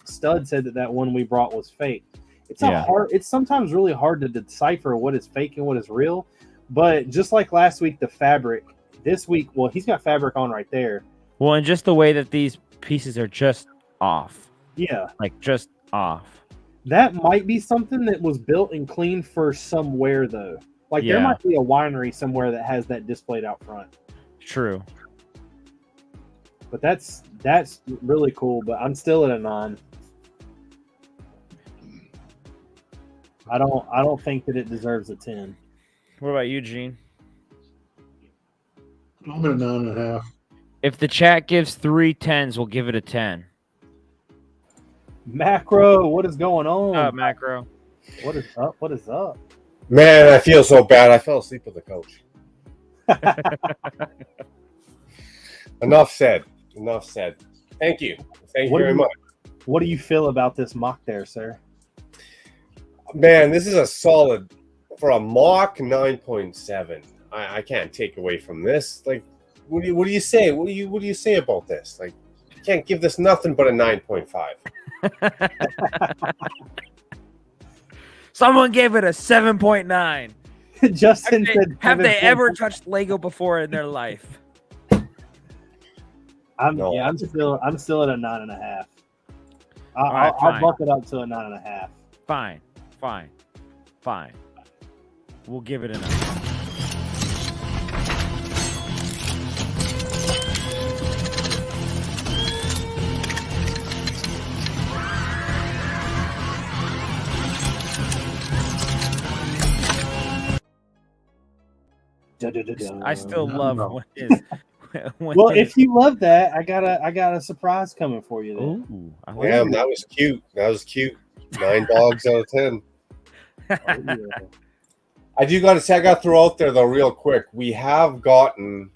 Stud said that one we brought was fake. It's sometimes really hard to decipher what is fake and what is real. But just like last week, the fabric. This week, well, he's got fabric on right there. Well, and just the way that these pieces are just off. Yeah, like just off. That might be something that was built and cleaned for somewhere though. Like there might be a winery somewhere that has that displayed out front. True. But that's really cool. But I'm still at a 9. I don't think that it deserves a 10. What about you, Gene? I'm at a 9.5. If the chat gives 3 10s, we'll give it a 10. Macro, what is going on? Macro. What is up? What is up? Man, I feel so bad. I fell asleep with the coach. Enough said. Enough said. Thank you. Thank you very much. What do you feel about this mock there, sir? Man, this is a solid, for a mock, 9.7. I can't take away from this. Like, what do you say? What do you say about this? Like, you can't give this nothing but a 9.5. Someone gave it a 7.9. Justin said, have they ever touched Lego before in their life? I'm still at a 9.5. I'll bump it up to a 9.5. Fine. We'll give it a 9. I still love Well, if you love that, I got a surprise coming for you. Then. Ooh, Damn, that was cute. That was cute. 9 dogs out of 10. Oh, yeah. I do got to say, I got to throw out there though, real quick. We have gotten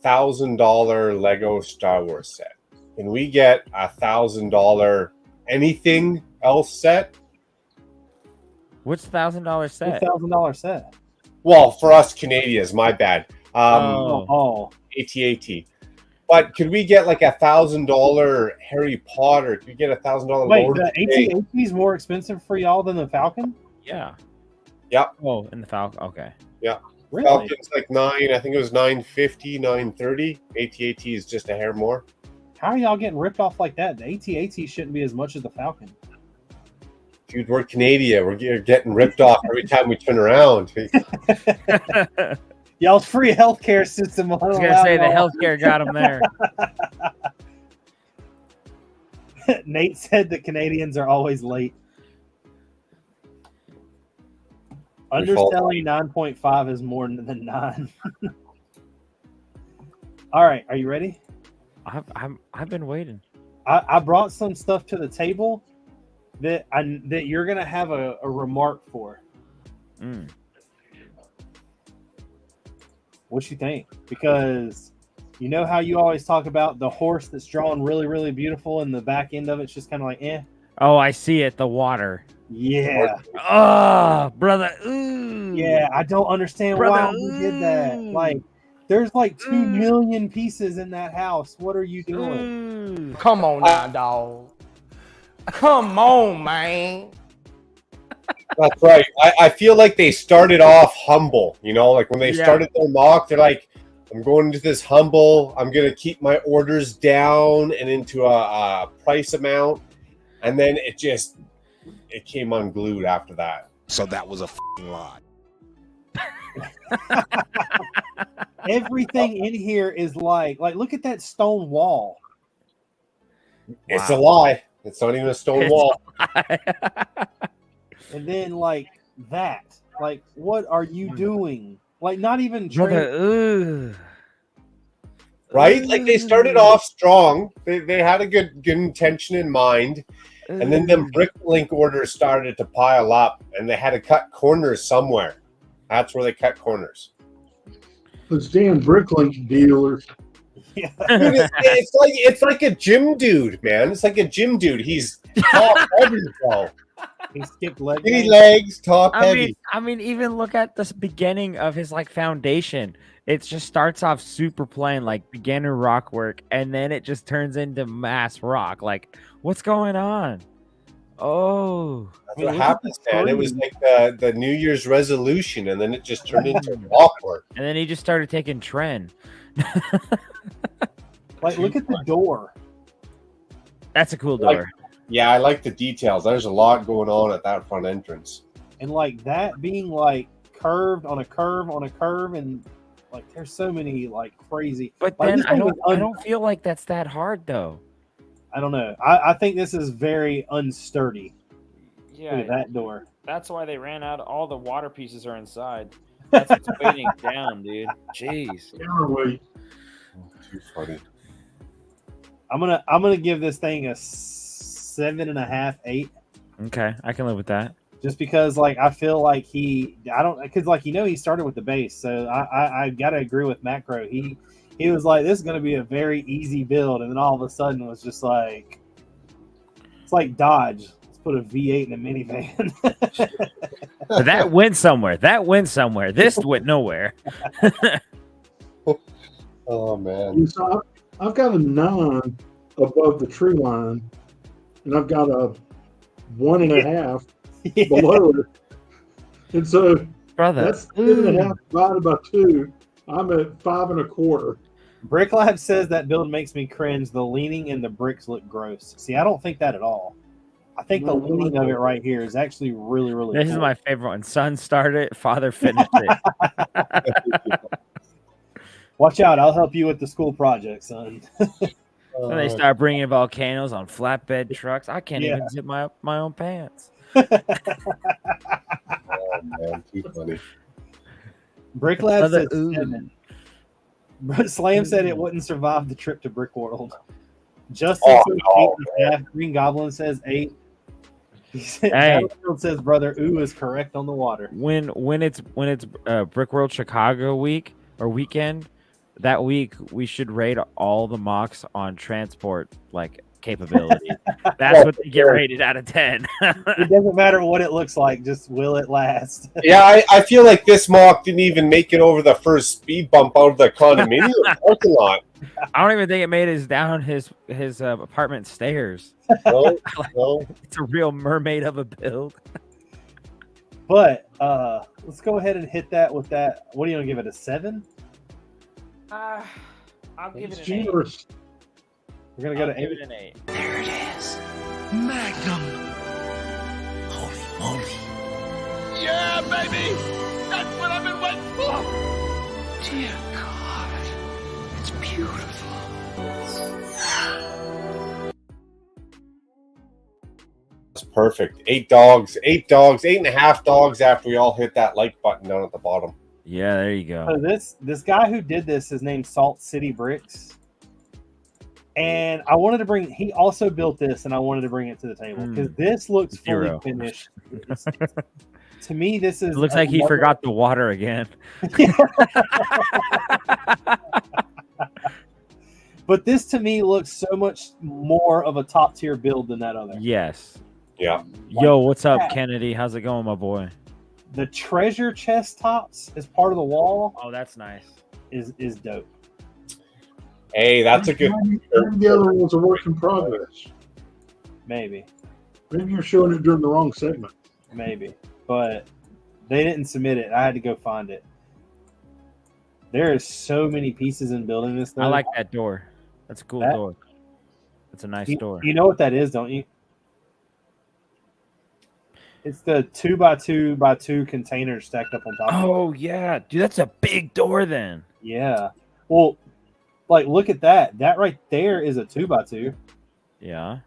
$1,000 Lego Star Wars set. Can we get $1,000 anything else set? What's $1,000 set? $1,000 set. Well, for us Canadians, my bad. AT-AT. But could we get like $1,000 Harry Potter? Could we get $1,000? Wait, Lord the of the Rings? AT-AT is more expensive for y'all than the Falcon? Yeah. Yep. Oh, in the Falcon. Okay. Yeah. Really? Falcon's like 9. I think it was 950, 930. AT-AT is just a hair more. How are y'all getting ripped off like that? The AT-AT shouldn't be as much as the Falcon. Dude, we're Canadian. We're getting ripped off every time we turn around. Y'all's free healthcare system. I was gonna say the healthcare got them there. Nate said the Canadians are always late. Underselling 9.5 is more than 9. All right, are you ready? I've been waiting. I brought some stuff to the table that you're gonna have a remark for. What you think? Because you know how you always talk about the horse that's drawn really, really beautiful, and the back end of it's just kind of like, eh. Oh, I see it. The water. Yeah. Oh, brother. Ooh. Yeah, I don't understand why you did that. Like, there's like 2 million pieces in that house. What are you doing? Come on now, dog. Come on, man. That's right. I feel like they started off humble, you know, like when they started their mock, they're like, I'm going into this humble, I'm going to keep my orders down and into a price amount. And then it came unglued after that. So that was a f***ing lie. Everything in here is like look at that stone wall. It's a lie. It's not even a stone wall. And then like that. Like, what are you doing? Like, not even right? Like they started off strong. They had a good intention in mind. And then them Bricklink orders started to pile up and they had to cut corners somewhere. That's where they cut corners. Those damn Bricklink dealers. Yeah. Dude, it's like a gym dude, man. It's like a gym dude. He's top heavy, bro. He skipped legs. Skinny legs, top heavy. I mean, even look at the beginning of his like foundation. It just starts off super plain, like beginner rock work, and then it just turns into mass rock. Like, what's going on? Oh, that's what happens, man. It was like the New Year's resolution, and then it just turned into rock work. And then he just started taking trend. Like, look at the door. That's a cool door. Yeah, I like the details. There's a lot going on at that front entrance. And like that being like curved on a curve on a curve, and like there's so many like crazy. But like, then I don't feel like that's that hard though. I don't know. I think this is very unsturdy. Yeah, look at that door. That's why they ran out. All the water pieces are inside. That's what's weighting down, dude. Jeez. Too funny. I'm gonna give this thing a 7.5, 8. Okay, I can live with that. Just because, like, I feel like he started with the base, so I gotta agree with Macro. He was like, this is gonna be a very easy build, and then all of a sudden it was just like, it's like Dodge. Let's put a V8 in a minivan. But that went somewhere. This went nowhere. Oh man! So I've got a 9 above the tree line, and I've got a 1.5 below it. And so, brother, that's 7.5 divided by 2. I'm at 5.25. Brick Lab says that build makes me cringe. The leaning and the bricks look gross. See, I don't think that at all. I think the leaning of it right here is actually really, really This cool. is my favorite one. Son started it, father finished it. Watch out. I'll help you with the school project, son. And they start bringing volcanoes on flatbed trucks. I can't even zip my own pants. Oh man, too funny. Brick Lab says 7. Slam said it wouldn't survive the trip to Brick World. Justin says 8.5. Green Goblin says 8. Hey. Battlefield says brother ooh is correct on the water. When it's Brick World Chicago week or weekend, that week we should rate all the mocks on transport like capability. That's what they get rated out of 10. It doesn't matter what it looks like, just will it last? Yeah, I feel like this mock didn't even make it over the first speed bump out of the condominium parking lot. I don't even think it made it down his apartment stairs. No, no. It's a real mermaid of a build. But let's go ahead and hit that with that. What are you gonna give it, a 7? I'll give It's it an 8. generous. We're gonna go to 8. Give it an 8. There it is. Magnum. Holy moly. Yeah, baby! That's what I've been waiting for! Dear God. It's beautiful. That's perfect. 8 dogs, 8.5 dogs after we all hit that like button down at the bottom. Yeah, there you go. So this guy who did this is named Salt City Bricks. And I wanted to bring, he also built this, and I wanted to bring it to the table because this looks fully 0. finished. To me, this is. It looks like he forgot the water again. But this to me looks so much more of a top tier build than that other. Yes. Yeah. Yo, what's up, Kennedy? How's it going, my boy? The treasure chest tops as part of the wall Oh, that's nice. is dope. Hey, that's a good. Maybe the other one was a work in progress. Maybe. Maybe you're showing it during the wrong segment. Maybe. But they didn't submit it. I had to go find it. There is so many pieces in building this thing. I like that door. That's a cool That- door. That's a nice door. You know what that is, don't you? It's the 2x2x2 containers stacked up on top. of it. Oh yeah, dude, that's a big door then. Yeah. Well, like look at that. That right there is a 2x2. Yeah.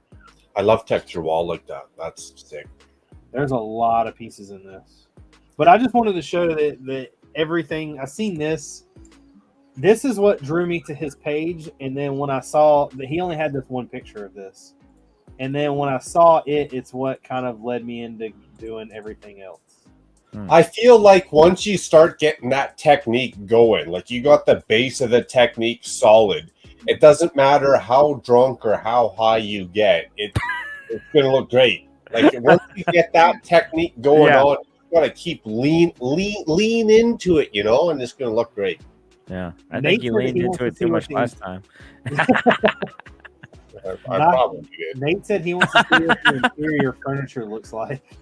I love texture wall like that. That's sick. There's a lot of pieces in this. But I just wanted to show that everything I seen this. This is what drew me to his page, and then when I saw that he only had this one picture of this, and then when I saw it, it's what kind of led me into doing everything else. I feel like once you start getting that technique going, like you got the base of the technique solid, it doesn't matter how drunk or how high you get, it's gonna look great. Like once you get that technique going on, you gotta keep lean into it, you know, and it's gonna look great. Yeah, I think you leaned into it too much last time. I probably did. Nate said he wants to see what the interior furniture looks like.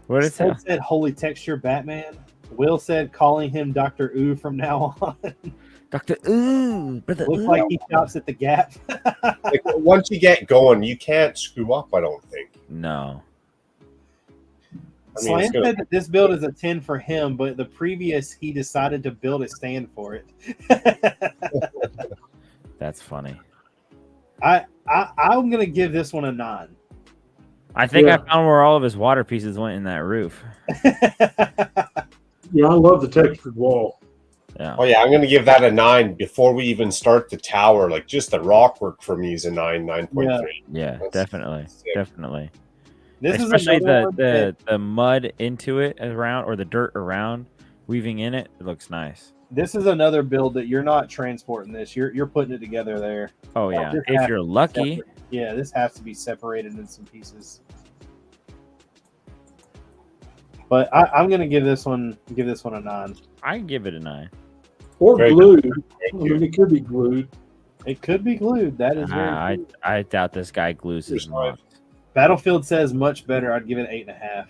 What is Ted that? said holy texture Batman. Will said calling him Dr. Ooh from now on. Dr. Ooh, brother. Looks Ooh. like he shops at the Gap. Like once you get going, you can't screw up, I don't think. No. I mean, it's Slam gonna- said that this build is a 10 for him, but the previous he decided to build a stand for it. That's funny. I'm gonna give this one a 9. I think Yeah. I found where all of his water pieces went in that roof. Yeah, I love the textured wall. Yeah. Oh yeah, I'm gonna give that a 9 before we even start the tower. Like just the rock work for me is a 9.3. Yeah, That's definitely. sick. Definitely. This Especially is another one the mud into it around, or the dirt around, weaving in it. It looks nice. This is another build that you're not transporting this. You're putting it together there. Oh yeah, This if has you're to be lucky. separate. Yeah, this has to be separated in some pieces. But I'm gonna give this one a 9. I can give it a 9. Or Very glued. I mean, it could be glued. It could be glued. That is very true. I doubt this guy glues his mug. Battlefield says much better. I'd give it 8.5.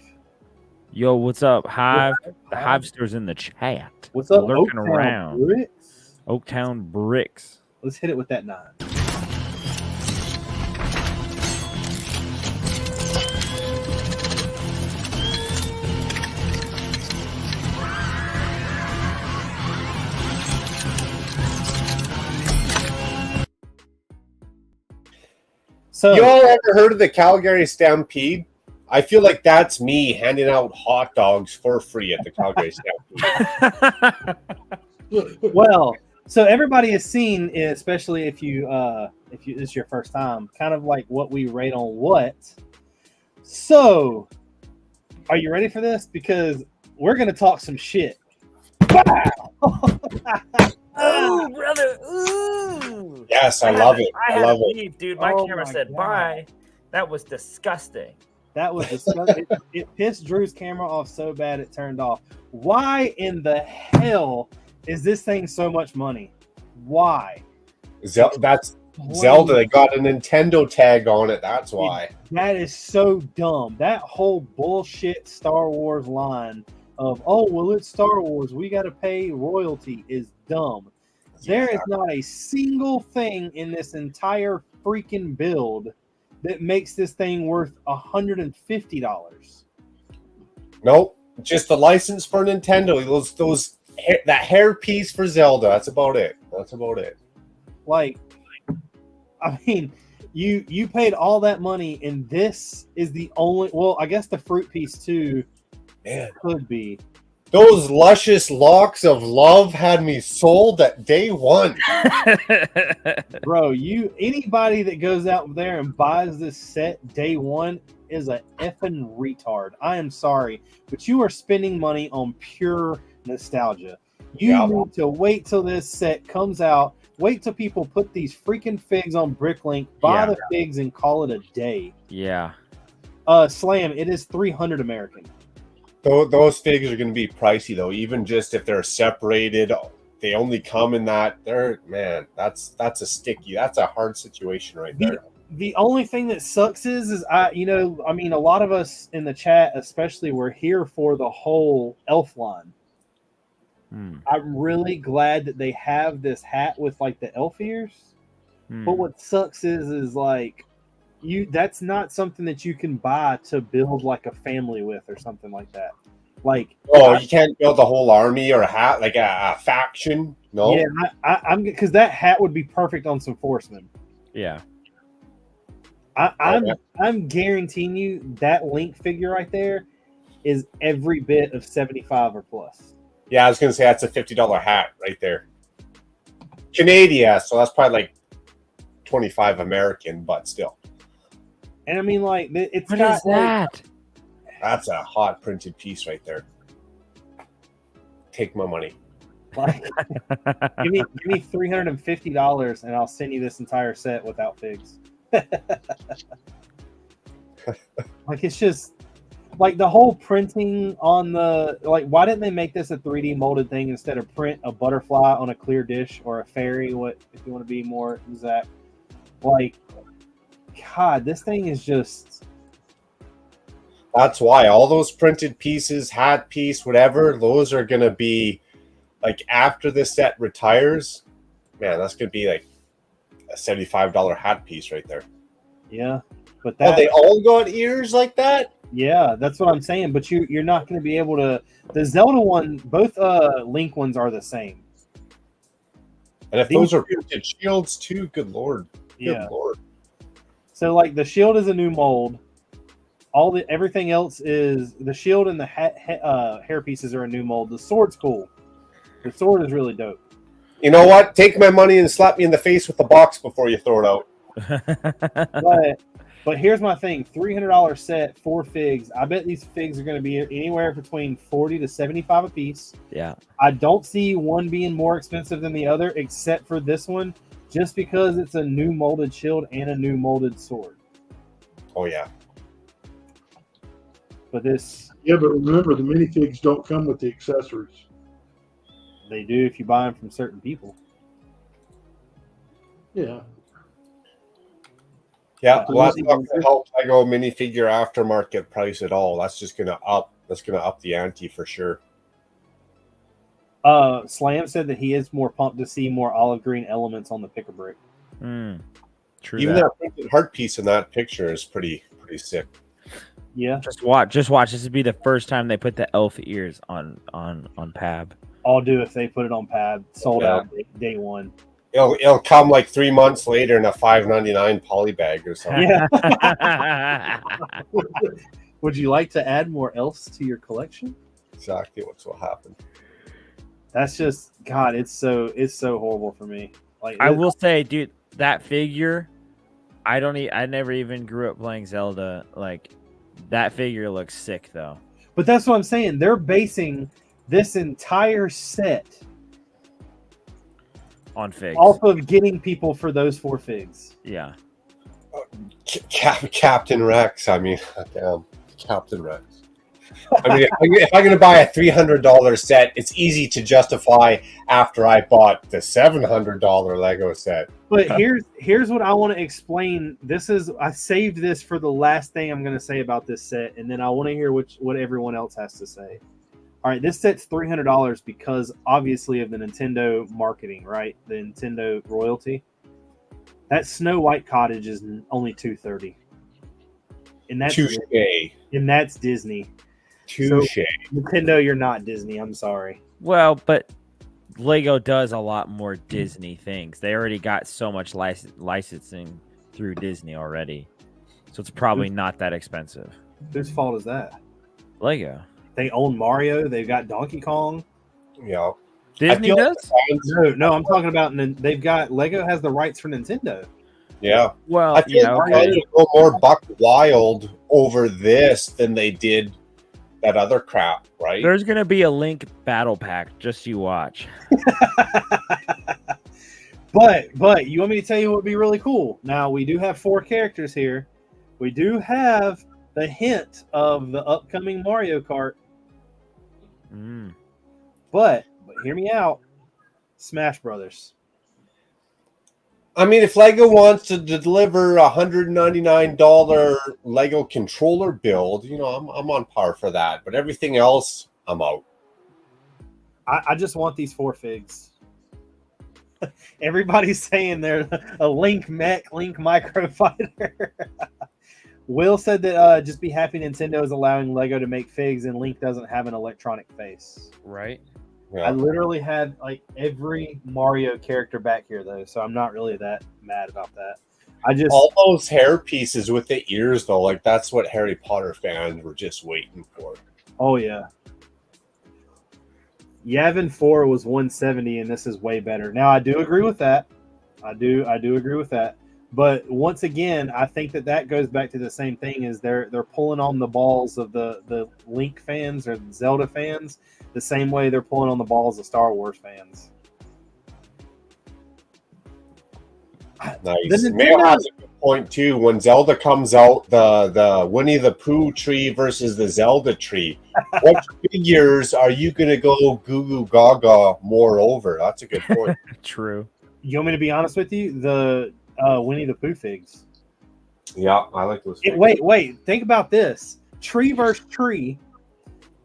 Yo, what's up, Hive? The Hivster's in the chat. What's up, Lurking Oaktown around. Bricks? Oaktown Bricks. Let's hit it with that 9. So Y'all ever heard of the Calgary Stampede? I feel like that's me handing out hot dogs for free at the Calgary Stampede. well, So everybody has seen, especially if this is your first time, kind of like what we rate on what. So, are you ready for this? Because we're gonna talk some shit. Oh, brother! Ooh. Yes, I love it. I I had love to it. leave, dude. My Oh camera my said God. bye. That was disgusting. That was disgusting. It pissed Drew's camera off so bad it turned off. Why in the hell is this thing so much money? Why? That's Zelda. They got a Nintendo tag on it. That's why. That is so dumb. That whole bullshit Star Wars line of, oh, well, it's Star Wars, we got to pay royalty is dumb. There is not a single thing in this entire freaking build that makes this thing worth $150. Nope, just the license for Nintendo. That hair piece for Zelda. That's about it. Like, I mean, you paid all that money, and this is the only. Well, I guess the fruit piece too. Man, could be. Those luscious locks of love had me sold at day one. Bro, anybody that goes out there and buys this set day one is a effing retard. I am sorry, but you are spending money on pure nostalgia. You need to wait till this set comes out. Wait till people put these freaking figs on Bricklink, buy the figs, and call it a day. Yeah. Slam, it is 300 American. Those figs are going to be pricey though. Even just if they're separated, they only come in that. That's a hard situation right there. The only thing that sucks is a lot of us in the chat, especially, were here for the whole elf line. I'm really glad that they have this hat with like the elf ears. But what sucks is like that's not something that you can buy to build like a family with or something like that. Like, you can't build a whole army or a hat like a faction. No. Yeah, I'm because that hat would be perfect on some Forcemen. Yeah. I'm guaranteeing you that Link figure right there is every bit of 75 or plus. Yeah, I was gonna say that's a $50 hat right there. Canadian, so that's probably like 25 American, but still. And I mean, like, it's what got is that? That's a hot printed piece right there. Take my money. Like, give me $350 and I'll send you this entire set without figs. Like, it's just like the whole printing on the why didn't they make this a 3D molded thing instead of print a butterfly on a clear dish or a fairy? What if you want to be more exact? Like, God, this thing is just. That's why all those printed pieces, hat piece, whatever, those are gonna be like after the set retires. Man, that's gonna be like a $75 hat piece right there. Yeah, but they all got ears like that. Yeah, that's what I'm saying. But you're not going to be able to. The Zelda one, both Link ones are the same. And if those are printed shields too, good lord. Good lord. So like the shield is a new mold. Everything else is the shield and the hair pieces are a new mold. The sword's cool. The sword is really dope. You know what? Take my money and slap me in the face with the box before you throw it out. But here's my thing: $300 set, 4 figs. I bet these figs are going to be anywhere between 40 to 75 a piece. Yeah. I don't see one being more expensive than the other, except for this one, just because it's a new molded shield and a new molded sword. Oh yeah. But this. Yeah, but remember, the minifigs don't come with the accessories. They do if you buy them from certain people. Yeah. Yeah, well, that's not going to help Lego minifigure aftermarket price at all. That's just going to up. That's going to up the ante for sure. Slam said that he is more pumped to see more olive green elements on the pick-a-brick. True. Even that printed heart piece in that picture is pretty sick. Yeah. Just watch. This would be the first time they put the elf ears on Pab. I'll do if they put it on Pab. Sold out day one. It'll come like 3 months later in a $5.99 poly bag or something. Yeah. Would you like to add more elves to your collection? Exactly what's will happen. That's just God. It's so horrible for me. Like I will say, dude, that figure. I never even grew up playing Zelda. Like, that figure looks sick though. But that's what I'm saying. They're basing this entire set on figs, off of getting people for those 4 figs. Yeah. Captain Rex. I mean, damn, Captain Rex. I mean, if I'm going to buy a $300 set, it's easy to justify after I bought the $700 Lego set. But here's what I want to explain. I saved this for the last thing I'm going to say about this set, and then I want to hear what everyone else has to say. All right, this set's $300 because obviously of the Nintendo marketing, right? The Nintendo royalty. That Snow White cottage is only $230, and that's Touché. And that's Disney. Touche. So, Nintendo, you're not Disney. I'm sorry. Well, but Lego does a lot more Disney things. They already got so much licensing through Disney already, so it's probably not that expensive. Whose fault is that? Lego. They own Mario. They've got Donkey Kong. Yeah. Disney does? No, I'm talking about they've got Lego has the rights for Nintendo. Yeah. Well, I feel like they go more buck wild over this than they did that other crap, right? There's gonna be a Link battle pack. Just you watch. But you want me to tell you what would be really cool? Now we do have 4 characters here. We do have the hint of the upcoming Mario Kart. But hear me out. Smash Brothers. I mean, if Lego wants to deliver a $199 Lego controller build, I'm on par for that. But everything else, I'm out. I just want these 4 figs. Everybody's saying they're a Link Mech, Link Micro Fighter. Will said that just be happy Nintendo is allowing Lego to make figs and Link doesn't have an electronic face. Right. Yeah. I literally had like every Mario character back here though, so I'm not really that mad about that. All those hair pieces with the ears though, like that's what Harry Potter fans were just waiting for. Oh yeah. Yavin 4 was 170 and this is way better. Now I do agree with that. I do agree with that. But once again, I think that goes back to the same thing is they're pulling on the balls of the Link fans or Zelda fans the same way they're pulling on the balls of Star Wars fans. Nice. Mayo has a good point too. When Zelda comes out, the Winnie the Pooh tree versus the Zelda tree, what figures are you going to go goo goo gaga more over? That's a good point. True. You want me to be honest with you? The Winnie the Pooh figs. Yeah, I like those. Wait. Think about this. Tree versus tree.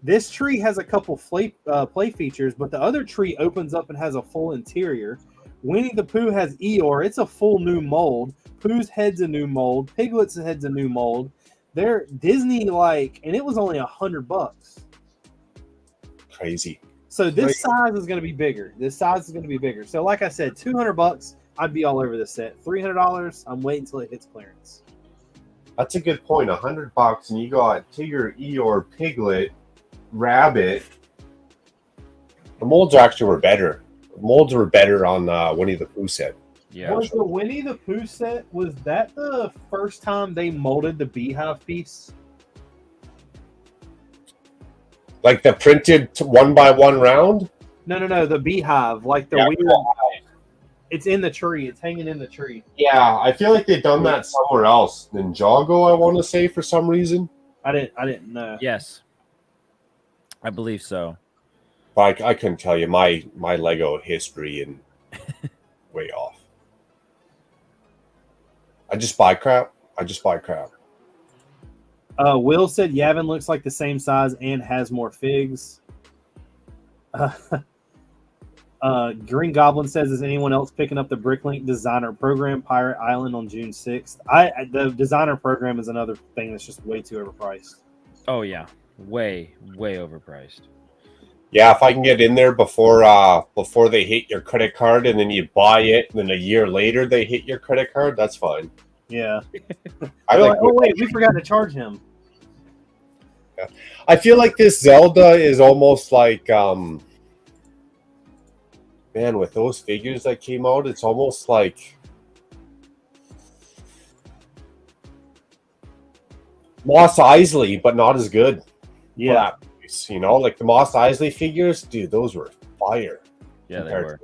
This tree has a couple play features, but the other tree opens up and has a full interior. Winnie the Pooh has Eeyore. It's a full new mold. Pooh's head's a new mold. Piglet's head's a new mold. They're Disney-like, and it was only $100. Crazy. So this size is going to be bigger. So like I said, $200, I'd be all over this set. $300, I'm waiting until it hits clearance. That's a good point. $100, and you got Tigger, Eeyore, Piglet, Rabbit. The molds were better. The molds were better on Winnie the Pooh set. Yeah. Was the Winnie the Pooh set, was that the first time they molded the beehive piece? Like the printed 1x1 round? No, the beehive. Like the weird. It's in the tree. It's hanging in the tree. Yeah, I feel like they've done that somewhere else. Ninjago, I want to say, for some reason. I didn't know. Yes. I believe so. But I couldn't tell you my Lego history and way off. I just buy crap. Will said Yavin looks like the same size and has more figs. Green Goblin says, is anyone else picking up the Bricklink designer program Pirate Island on June 6th? The designer program is another thing that's just way too overpriced. Oh yeah, way overpriced. Yeah, if I can get in there before they hit your credit card, and then you buy it, and then a year later they hit your credit card, that's fine. Yeah. Wait, we forgot to charge him. I feel like this Zelda is almost like man, with those figures that came out, it's almost like Moss Eisley, but not as good. Yeah. You know, like the Moss Eisley figures, dude, those were fire. Yeah, they were.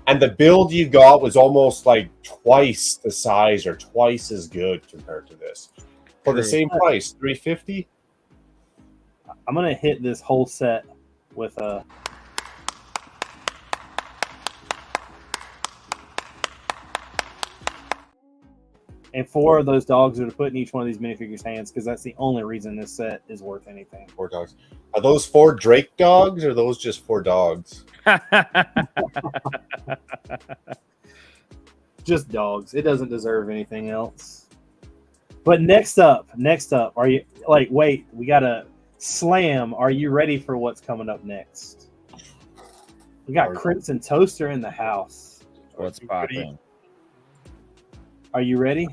And the build you got was almost like twice the size or twice as good compared to this. For the same price, $350. I'm gonna hit this whole set with a. And 4 of those dogs are to put in each one of these minifigures' hands because that's the only reason this set is worth anything. 4 dogs. Are those 4 Drake dogs or are those just 4 dogs? Just dogs. It doesn't deserve anything else. But next up, are you like, wait, we gotta slam. Are you ready for what's coming up next? We got Crimson Toaster in the house. What's popping? Are you ready?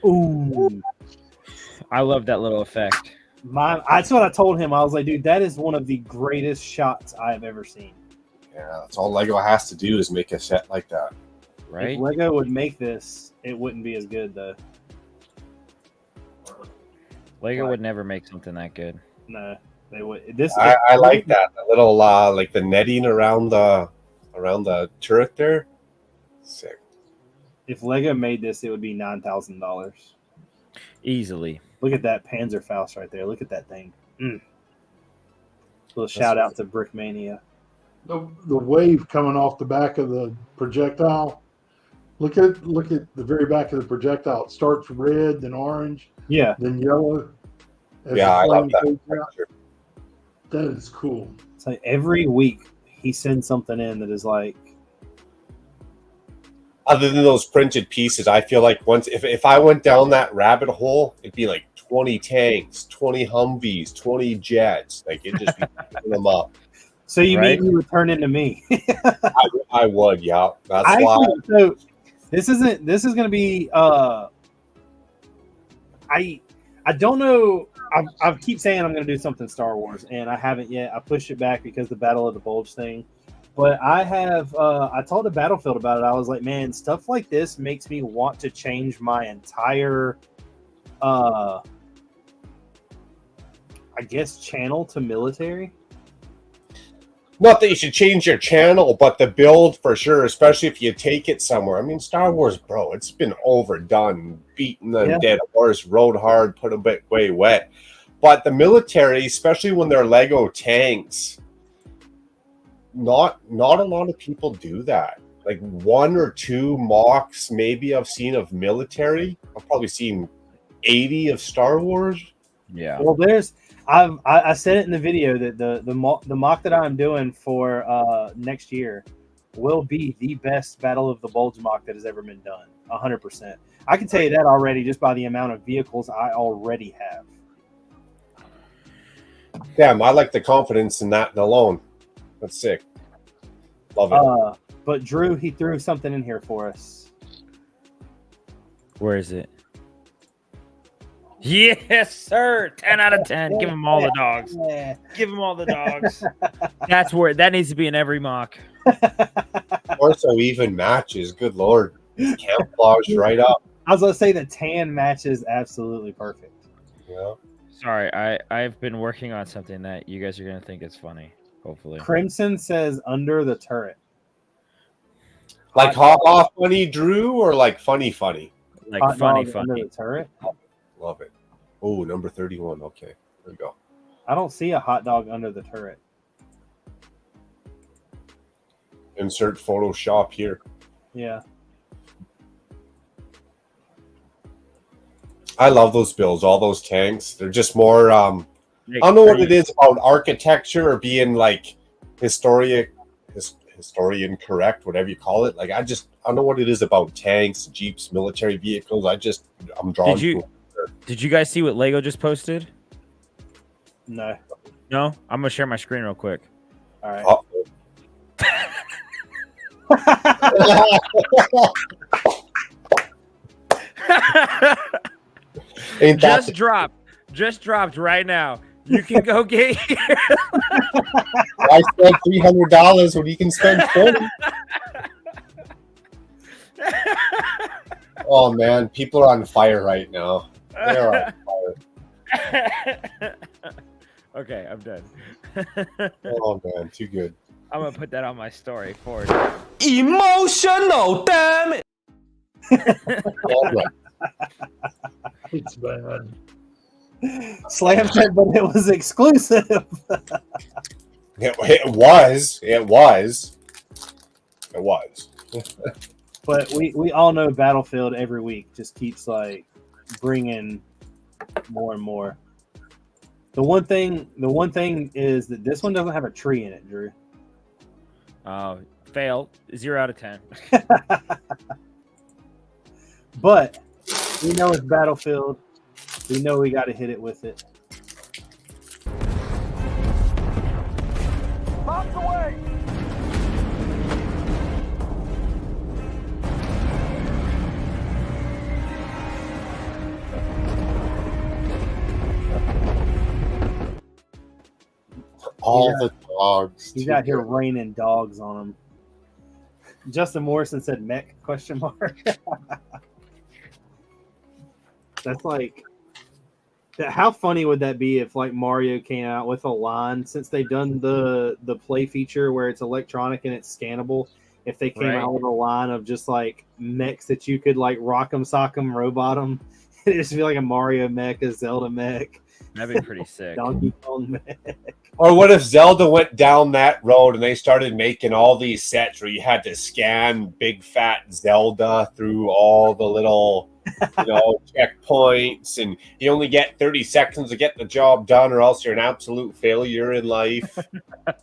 Ooh. I love that little effect. That's what I told him. I was like, dude, that is one of the greatest shots I've ever seen. Yeah, that's all Lego has to do is make a set like that. Right? If Lego would make this, it wouldn't be as good, though. Lego would never make something that good. No, they would. I like that. The little like the netting around the turret there. Sick. If Lego made this, it would be $9,000 easily. Look at that Panzerfaust right there. Look at that thing. Little shout out to Brickmania. The wave coming off the back of the projectile. Look at the very back of the projectile. It starts red, then orange, then yellow. Yeah, I love that. That is cool. It's like every week he sends something in that is like. Other than those printed pieces, I feel like if I went down that rabbit hole, it'd be like 20 tanks, 20 Humvees, 20 jets. Like it'd just be picking them up. So you mean you would turn into me? I would, yeah. That's why. So this is going to be. I don't know. I keep saying I'm going to do something Star Wars, and I haven't yet. I pushed it back because the Battle of the Bulge thing. But I have, I told the Battlefield about it. I was like, man, stuff like this makes me want to change my entire, I guess, channel to military. Not that you should change your channel, but the build for sure, especially if you take it somewhere. I mean, Star Wars, bro, it's been overdone, beaten the dead horse, rode hard, put a bit way wet. But the military, especially when they're Lego tanks, not a lot of people do that. Like 1 or 2 mocks maybe I've seen of military. I've probably seen 80 of Star Wars. Yeah. Well, I said it in the video that the mock that I'm doing for next year will be the best Battle of the Bulge mock that has ever been done. 100%. I can tell you that already just by the amount of vehicles I already have. Damn, I like the confidence in that alone. That's sick. Love it. But Drew, he threw something in here for us. Where is it? Yes, sir. 10 out of 10. Give them all the dogs. Give them all the dogs. That needs to be in every mock. Torso even matches. Good Lord. Camouflage right up. I was going to say the tan matches absolutely perfect. Yeah. Sorry, I've been working on something that you guys are going to think is funny. Hopefully. Crimson says under the turret. Like hot funny Drew or like funny? Like hot funny. Under the turret. Love it. Oh, number 31. Okay. There we go. I don't see a hot dog under the turret. Insert Photoshop here. Yeah. I love those builds, all those tanks. They're just more I don't know what it is about architecture or being like historian correct, whatever you call it. Like I don't know what it is about tanks, jeeps, military vehicles. I'm drawn to it. Did you guys see what Lego just posted? No. No? I'm gonna share my screen real quick. All right. Just dropped right now. You can go get here. Why spend $300 when you can spend $20? Oh man, people are on fire right now. They're on fire. Okay, I'm done. Oh man, too good. I'm gonna put that on my story for Emotional, damn it. All right. It's bad. Slam said, but it was exclusive. It was. But we all know Battlefield every week just keeps like bringing more and more. The one thing is that this one doesn't have a tree in it, Drew. Fail. 0 out of 10. But we know it's Battlefield. We know we got to hit it with it. Pops away! All the dogs. He's out here raining dogs on him. Justin Morrison said mech ? That's like how funny would that be if like Mario came out with a line, since they've done the play feature where it's electronic and it's scannable, if they came out with a line of just like mechs that you could like rock 'em, sock 'em, robot 'em, it'd just be like a Mario mech, a Zelda mech. That'd be pretty sick. Donkey Kong mech. Or what if Zelda went down that road and they started making all these sets where you had to scan big fat Zelda through all the little, checkpoints, and you only get 30 seconds to get the job done, or else you're an absolute failure in life.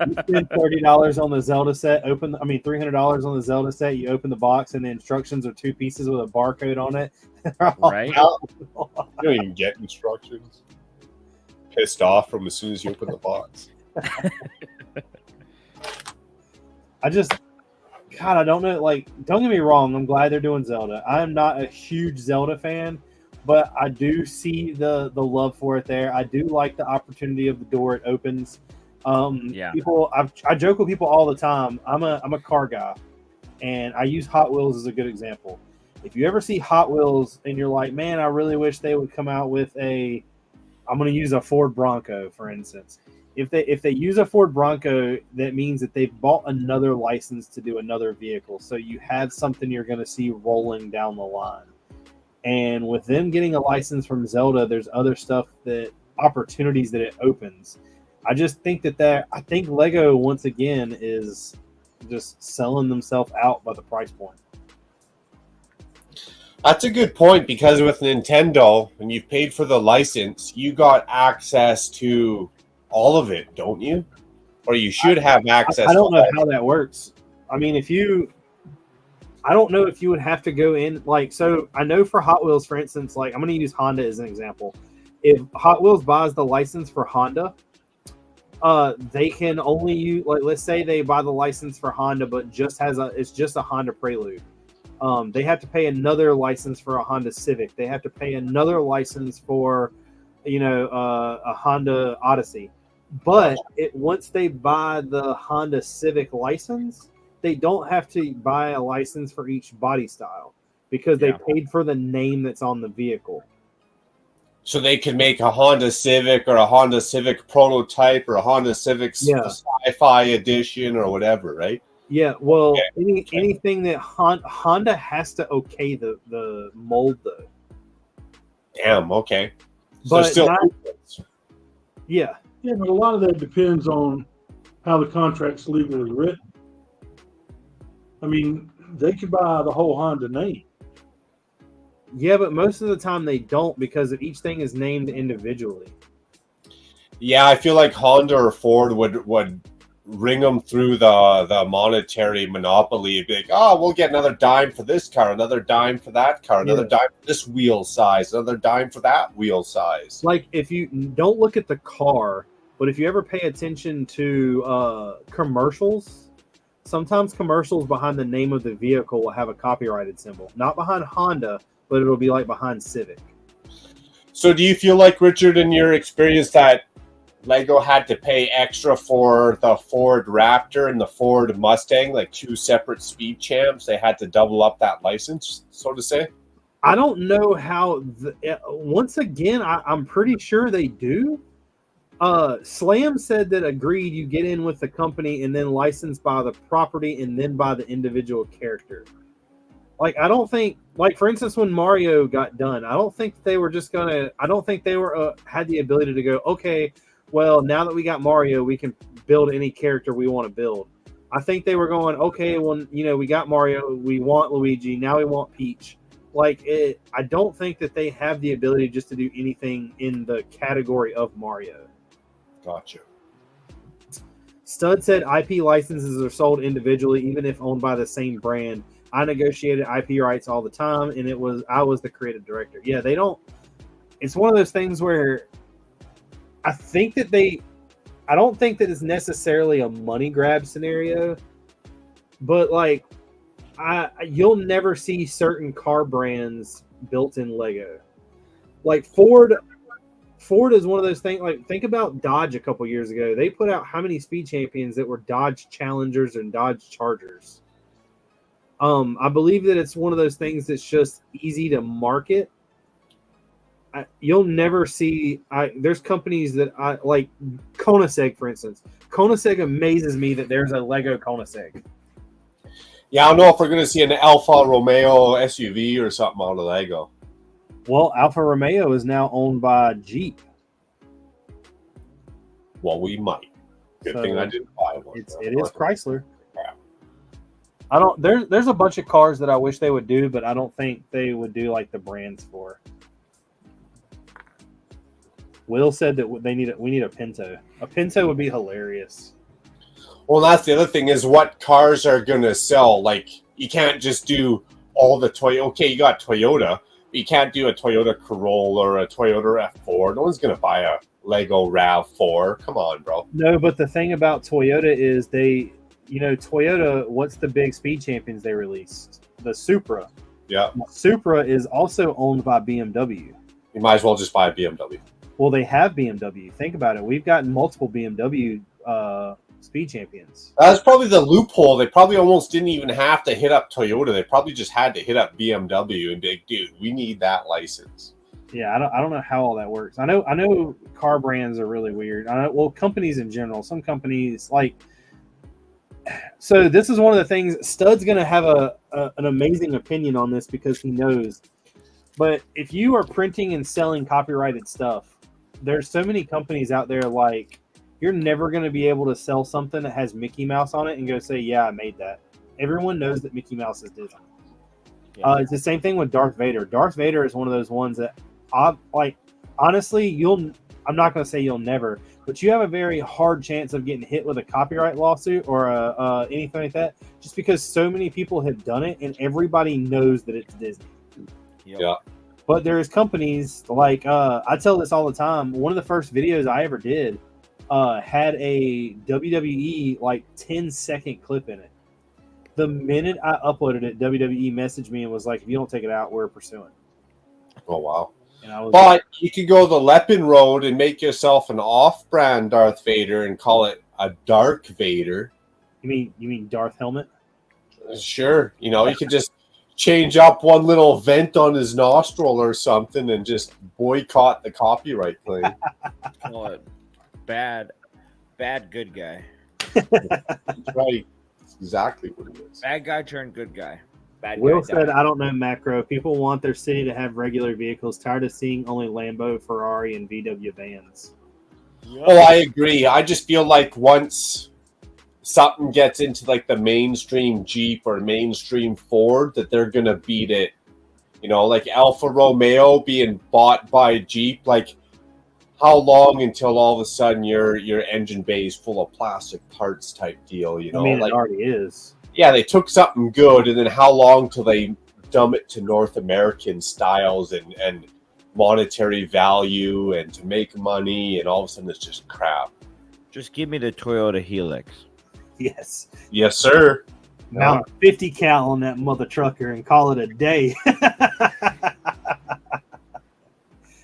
You spend $30 on the Zelda set. $300 on the Zelda set. You open the box, and the instructions are 2 pieces with a barcode on it. Right? You don't even get instructions. Pissed off from as soon as you open the box. I don't know. Like, don't get me wrong. I'm glad they're doing Zelda. I'm not a huge Zelda fan, but I do see the love for it there. I do like the opportunity of the door it opens. People, I joke with people all the time. I'm a car guy, and I use Hot Wheels as a good example. If you ever see Hot Wheels and you're like, man, I really wish they would come out with I'm going to use a Ford Bronco, for instance. If they use a Ford Bronco, that means that they've bought another license to do another vehicle. So you have something you're going to see rolling down the line. And with them getting a license from Zelda, there's other stuff opportunities that it opens. I just think I think Lego, once again, is just selling themselves out by the price point. That's a good point, because with Nintendo, when you've paid for the license, you got access to all of it, don't you? Or you should have access. I don't know how that works. I mean, I don't know if you would have to go in, so I know for Hot Wheels, for instance, I'm going to use Honda as an example. If Hot Wheels buys the license for Honda, they can only use, let's say they buy the license for Honda, but it's just a Honda Prelude. They have to pay another license for a Honda Civic. They have to pay another license for, a Honda Odyssey. But once they buy the Honda Civic license, they don't have to buy a license for each body style, because they paid for the name that's on the vehicle. So they can make a Honda Civic or a Honda Civic prototype or a Honda Civic Sci-Fi edition or whatever, right? Yeah, well, anything that Honda has to okay the mold, though. Damn, okay. But so still, yeah, but a lot of that depends on how the contract's legally written. I mean, they could buy the whole Honda name. Yeah, but most of the time they don't, because each thing is named individually. Yeah, I feel like Honda or Ford would ring them through the monetary monopoly. Be like, we'll get another dime for this car, another dime for that car, another dime for this wheel size, another dime for that wheel size. Like, if you don't look at the car, but if you ever pay attention to commercials, sometimes commercials behind the name of the vehicle will have a copyrighted symbol. Not behind Honda, but it'll be like behind Civic. So do you feel like, Richard, in your experience, that Lego had to pay extra for the Ford Raptor and the Ford Mustang, like 2 separate speed champs. They had to double up that license, so to say. I don't know how. Once again, I'm pretty sure they do. Slam said that agreed you get in with the company and then licensed by the property and then by the individual character. Like, I don't think, like, for instance, when Mario got done, I don't think they were just gonna. I don't think they were had the ability to go, okay, well, now that we got Mario, we can build any character we want to build. I think they were going, okay, well, you know, we got Mario, we want Luigi, now we want Peach. Like, I don't think that they have the ability just to do anything in the category of Mario. Gotcha. Stud said IP licenses are sold individually, even if owned by the same brand. I negotiated IP rights all the time, and I was the creative director. Yeah, they don't. It's one of those things where I think that I don't think that it's necessarily a money grab scenario, but like, you'll never see certain car brands built in Lego. Like Ford is one of those things. Like, think about Dodge a couple years ago. They put out how many speed champions that were Dodge Challengers and Dodge Chargers. I believe that it's one of those things that's just easy to market. You'll never see. There's companies that I like, Koenigsegg, for instance. Koenigsegg amazes me that there's a Lego Koenigsegg. Yeah, I don't know if we're going to see an Alfa Romeo SUV or something out of Lego. Well, Alfa Romeo is now owned by Jeep. Well, we might. Good thing I didn't buy one. It is Chrysler. I don't. There's a bunch of cars that I wish they would do, but I don't think they would do like the brands for. Will said that we need a Pinto. A Pinto would be hilarious. Well, that's the other thing is what cars are going to sell. Like, you can't just do all the Toyota. Okay, you got Toyota, but you can't do a Toyota Corolla or a Toyota RAV4. No one's going to buy a Lego RAV4. Come on, bro. No, but the thing about Toyota is Toyota, what's the big speed champions they released? The Supra. Yeah. Supra is also owned by BMW. You might as well just buy a BMW. Well, they have BMW. Think about it. We've gotten multiple BMW speed champions. That's probably the loophole. They probably almost didn't even have to hit up Toyota. They probably just had to hit up BMW and be like, dude, we need that license. Yeah, I don't know how all that works. I know car brands are really weird. Companies in general. Some companies like. So this is one of the things. Stud's going to have an amazing opinion on this because he knows. But if you are printing and selling copyrighted stuff, there's so many companies out there, like, you're never going to be able to sell something that has Mickey Mouse on it and go say, yeah, I made that. Everyone knows that Mickey Mouse is Disney. Yeah. It's the same thing with Darth Vader. Darth Vader is one of those ones that, honestly, I'm not going to say you'll never, but you have a very hard chance of getting hit with a copyright lawsuit or anything like that, just because so many people have done it and everybody knows that it's Disney. Yeah. But there's companies like, I tell this all the time. One of the first videos I ever did had a WWE 10-second clip in it. The minute I uploaded it, WWE messaged me and was like, if you don't take it out, we're pursuing. Oh, wow. But you could go the Lepin road and make yourself an off-brand Darth Vader and call it a Dark Vader. You mean Darth Helmet? Sure. You could just change up one little vent on his nostril or something and just boycott the copyright claim. Call it bad good guy. That's right. That's exactly what it is. Bad guy turned good guy. Will said, I don't know, Macro. People want their city to have regular vehicles. Tired of seeing only Lambo, Ferrari, and VW vans. Oh, I agree. I just feel like once something gets into like the mainstream Jeep or mainstream Ford, that they're going to beat it. Like Alfa Romeo being bought by Jeep. Like, how long until all of a sudden your engine bay is full of plastic parts type deal? It already is. Yeah, they took something good, and then how long till they dumb it to North American styles and monetary value and to make money, and all of a sudden it's just crap. Just give me the Toyota Helix. Yes. Yes, sir. Mount 50 cal on that mother trucker and call it a day.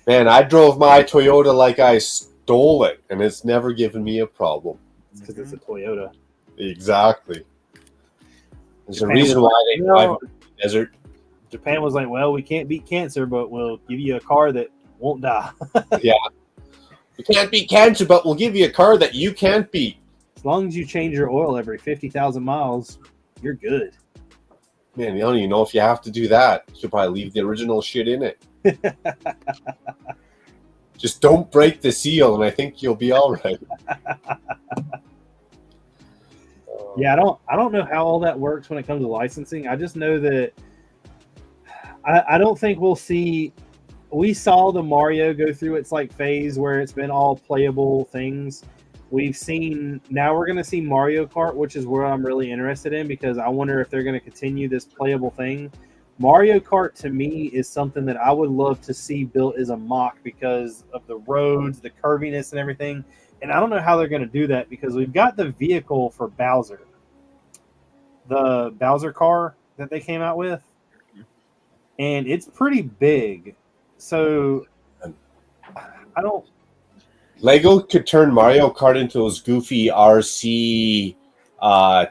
Man, I drove my Toyota like I stole it, and it's never given me a problem. It's because it's a Toyota. Exactly. There's Japan a reason was why like, they "No." drive in the desert. Japan was like, well, we can't beat cancer, but we'll give you a car that won't die. Yeah. We can't beat cancer, but we'll give you a car that you can't beat. As long as you change your oil every 50,000 miles, you're good. Man, you don't even know if you have to do that. You should probably leave the original shit in it. Just don't break the seal, and I think you'll be all right. Yeah, I don't know how all that works when it comes to licensing. I just know that I don't think we'll see. We saw the Mario go through its like phase where it's been all playable things. We've seen, now we're going to see Mario Kart, which is where I'm really interested in, because I wonder if they're going to continue this playable thing. Mario Kart to me is something that I would love to see built as a mock because of the roads, the curviness and everything. And I don't know how they're going to do that because we've got the vehicle for Bowser. The Bowser car that they came out with. And it's pretty big. So I don't. Lego could turn Mario Kart into those goofy RC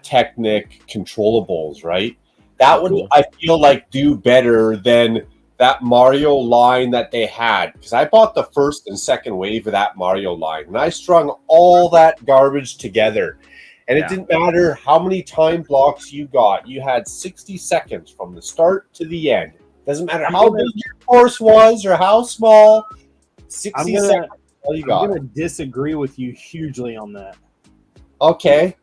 Technic controllables, right? That would, I feel like, do better than that Mario line that they had. Because I bought the first and second wave of that Mario line, and I strung all that garbage together. And it didn't matter how many time blocks you got. You had 60 seconds from the start to the end. Doesn't matter how big your course was or how small. 60 seconds. I'm going to disagree with you hugely on that. Okay.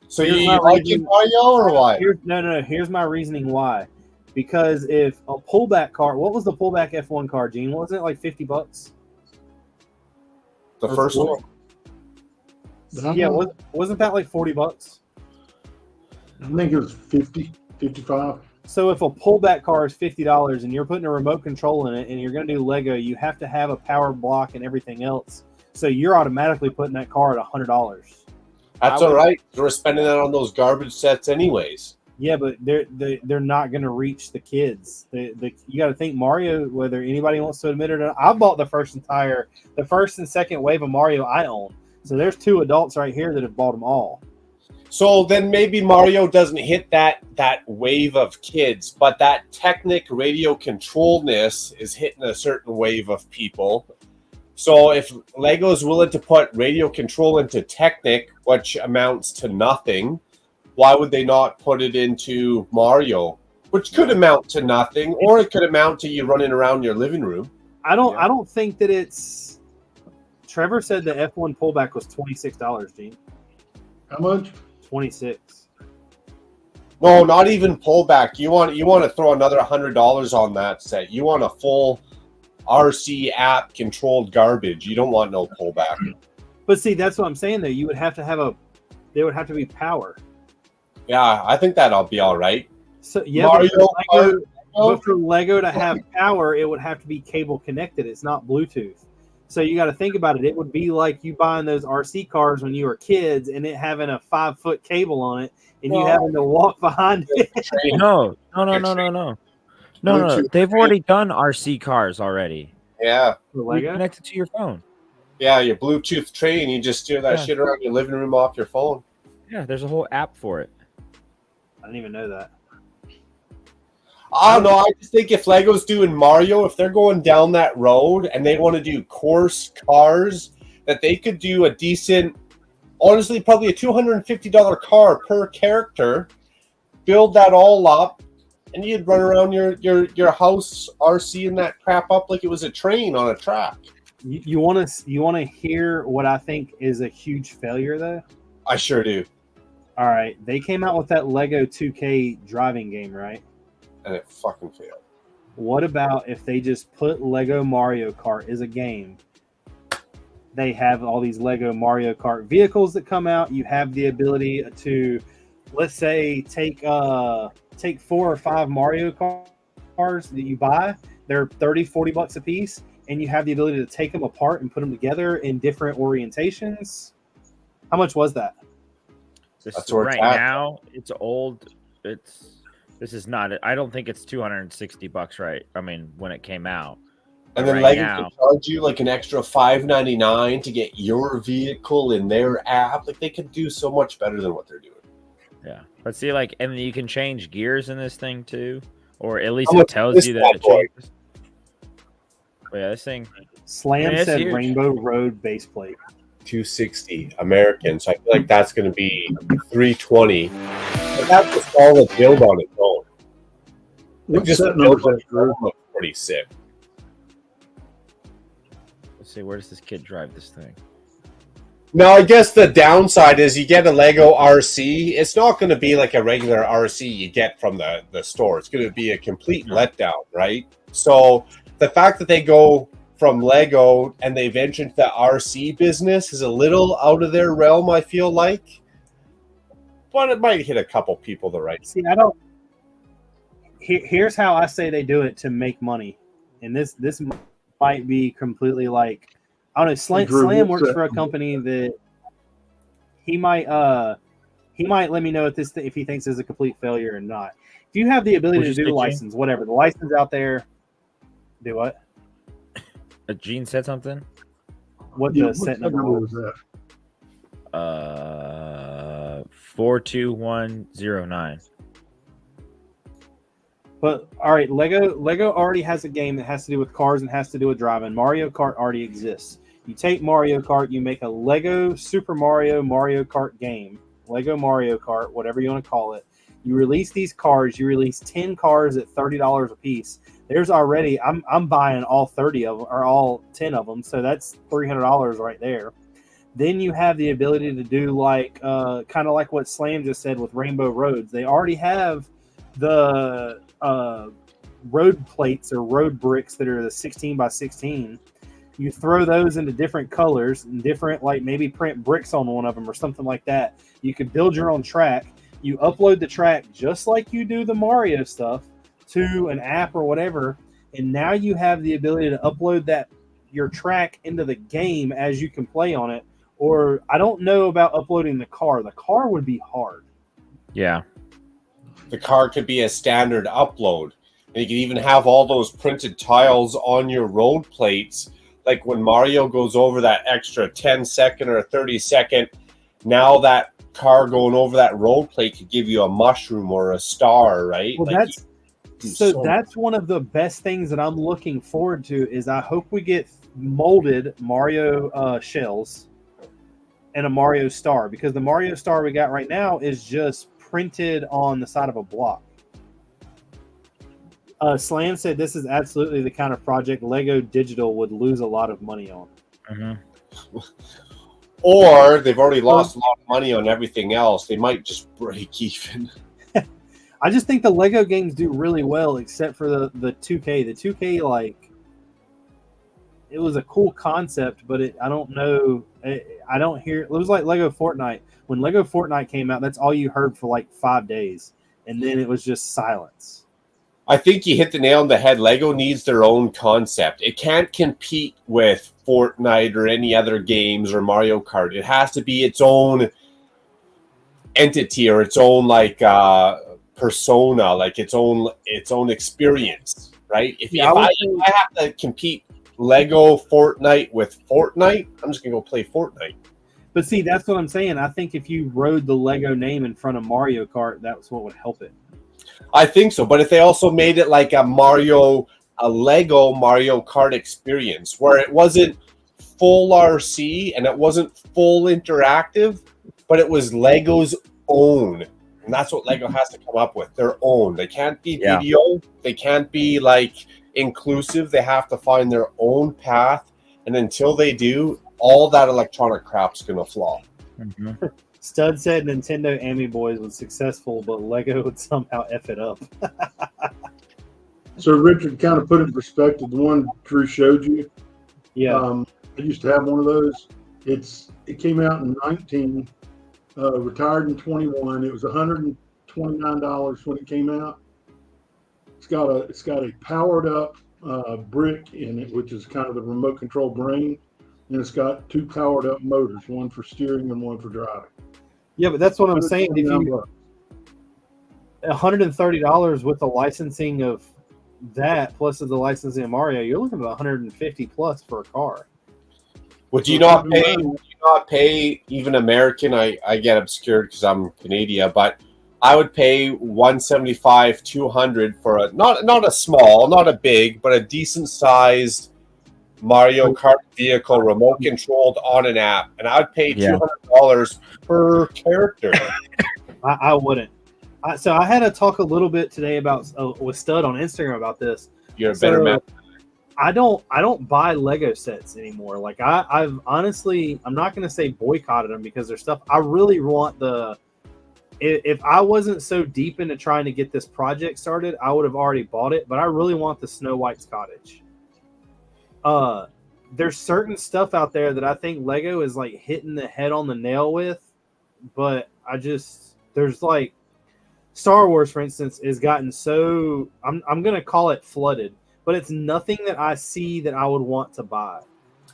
So you like it, Mario, or what? No. Here's my reasoning why. Because if a pullback car, what was the pullback F1 car, Gene? Wasn't it like $50? The first one? Yeah, wasn't that like $40? I think it was 50, 55. So if a pullback car is $50 and you're putting a remote control in it and you're going to do Lego, you have to have a power block and everything else. So you're automatically putting that car at $100. That's all right. We're spending that on those garbage sets anyways. Yeah, but they're not going to reach the kids. You got to think Mario, whether anybody wants to admit it or not. I bought the first and second wave of Mario I own. So there's two adults right here that have bought them all. So then maybe Mario doesn't hit that wave of kids, but that Technic radio controlledness is hitting a certain wave of people. So if Lego's willing to put radio control into Technic, which amounts to nothing, why would they not put it into Mario, which could amount to nothing, or it could amount to you running around your living room? I don't think that it's. Trevor said the F1 pullback was $26, Gene. How much? 26. No, not even pullback. You want to throw another $100 on that set. You want a full RC app controlled garbage. You don't want no pullback. But see, that's what I'm saying though. You would have to have there would have to be power. Yeah, I think that'll be all right. So yeah, but for Lego to have power, it would have to be cable connected. It's not Bluetooth. So you got to think about it. It would be like you buying those RC cars when you were kids and it having a 5-foot cable on it and you having to walk behind it. No. They've already done RC cars already. Yeah. You connect it to your phone. Yeah, your Bluetooth train. You just steer that shit around your living room off your phone. Yeah, there's a whole app for it. I didn't even know that. I don't know. I just think if Lego's doing Mario, if they're going down that road and they want to do course cars, that they could do a decent, honestly, probably a $250 car per character, build that all up, and you'd run around your house RC and that crap up like it was a train on a track. You want to hear what I think is a huge failure though? I sure do. All right, they came out with that Lego 2K driving game, right? And it fucking failed. What about if they just put Lego Mario Kart as a game? They have all these Lego Mario Kart vehicles that come out. You have the ability to, let's say, take 4 or 5 Mario cars that you buy. They're $30-$40 a piece, and you have the ability to take them apart and put them together in different orientations. How much was that? That's right now. It's old. This is not. I don't think it's $260, right? I mean, when it came out, And then right Lego now, can charge you like an extra $5.99 to get your vehicle in their app. Like they could do so much better than what they're doing. yeah. But see, like, and you can change gears in this thing too, or at least How it much tells is you this that bad it boy? changes. But yeah, this thing. Slam it's said huge. Rainbow Road base plate. 260 American. So I feel like that's going to be 320. But that's a solid build on its own. Like What just the set build numbers on that its own Drew? looks pretty sick. Let's see, where does this kid drive this thing? Now, I guess the downside is you get a Lego RC. It's not going to be like a regular RC you get from the store. It's going to be a complete letdown, right? So the fact that they go from Lego and they venture into the RC business is a little out of their realm, I feel like. But it might hit a couple people the right. See, I don't. Here's how I say they do it to make money, and this might be completely like, I don't know. Slam works for a company that he might let me know if he thinks is a complete failure or not. If you have the ability to do the license, whatever the license out there, do what? Gene said something. What the set number was that? 42109. But all right, Lego already has a game that has to do with cars and has to do with driving. Mario Kart already exists. You take Mario Kart, you make a Lego Super Mario Kart game, Lego Mario Kart, whatever you want to call it. You release these cars. You release 10 cars at $30 a piece. There's already I'm buying all 30 of them or all 10 of them, so that's $300 right there. Then you have the ability to do like kind of like what Slam just said with Rainbow Roads. They already have the road plates or road bricks that are the 16 by 16. You throw those into different colors and different, like maybe print bricks on one of them or something like that. You could build your own track. You upload the track just like you do the Mario stuff to an app or whatever, and now you have the ability to upload your track into the game as you can play on it. Or I don't know about uploading the car. The car would be hard. Yeah. The car could be a standard upload. And you can even have all those printed tiles on your road plates. Like when Mario goes over that extra 10-second or 30-second, now that car going over that road plate could give you a mushroom or a star, right? Well, like that's one of the best things that I'm looking forward to is I hope we get molded Mario shells and a Mario star, because the Mario star we got right now is just printed on the side of a block. Slam said this is absolutely the kind of project Lego Digital would lose a lot of money on. Mm-hmm. Or they've already lost a lot of money on everything else. They might just break even. I just think the Lego games do really well, except for the 2K. The 2K, like, it was a cool concept, but I don't know. I don't hear. It was like Lego Fortnite. When Lego Fortnite came out, that's all you heard for like 5 days, and then it was just silence. I think you hit the nail on the head. Lego needs their own concept. It can't compete with Fortnite or any other games or Mario Kart. It has to be its own entity or its own like persona, like its own experience, right? If I have to compete Lego Fortnite with Fortnite, I'm just gonna go play Fortnite. But see, that's what I'm saying. I think if you rode the Lego name in front of Mario Kart, that's what would help it. I think so, but if they also made it like a Lego Mario Kart experience where it wasn't full RC and it wasn't full interactive, but it was Lego's own. And that's what Lego has to come up with, their own. They can't be video. They can't be like inclusive. They have to find their own path. And until they do, all that electronic crap's going to flop. Mm-hmm. Stud said Nintendo Amy Boys was successful, but Lego would somehow F it up. So Richard, kind of put in perspective, the one Drew showed you. Yeah. I used to have one of those. It came out in 19, retired in 21. It was $129 when it came out. It's got a powered up brick in it, which is kind of the remote control brain, and it's got 2 powered up motors, one for steering and one for driving. Yeah, but that's what I'm saying. If you $130 with the licensing of that plus of the licensing of Mario, you're looking at 150 plus for a car. Would you not pay? Would you not pay even American? I get obscured because I'm Canadian, but I would pay 175, 200 for a not a small, not a big, but a decent sized Mario Kart vehicle, remote controlled on an app, and I'd pay $200 per character. I wouldn't. So I had to talk a little bit today about with Stud on Instagram about this. You're a better man. I don't buy Lego sets anymore. Like I've honestly, I'm not going to say boycotted them because there's stuff I really want. If I wasn't so deep into trying to get this project started, I would have already bought it. But I really want the Snow White's cottage. There's certain stuff out there that I think Lego is like hitting the head on the nail with, but there's like Star Wars, for instance, has gotten so I'm gonna call it flooded, but it's nothing that I see that I would want to buy.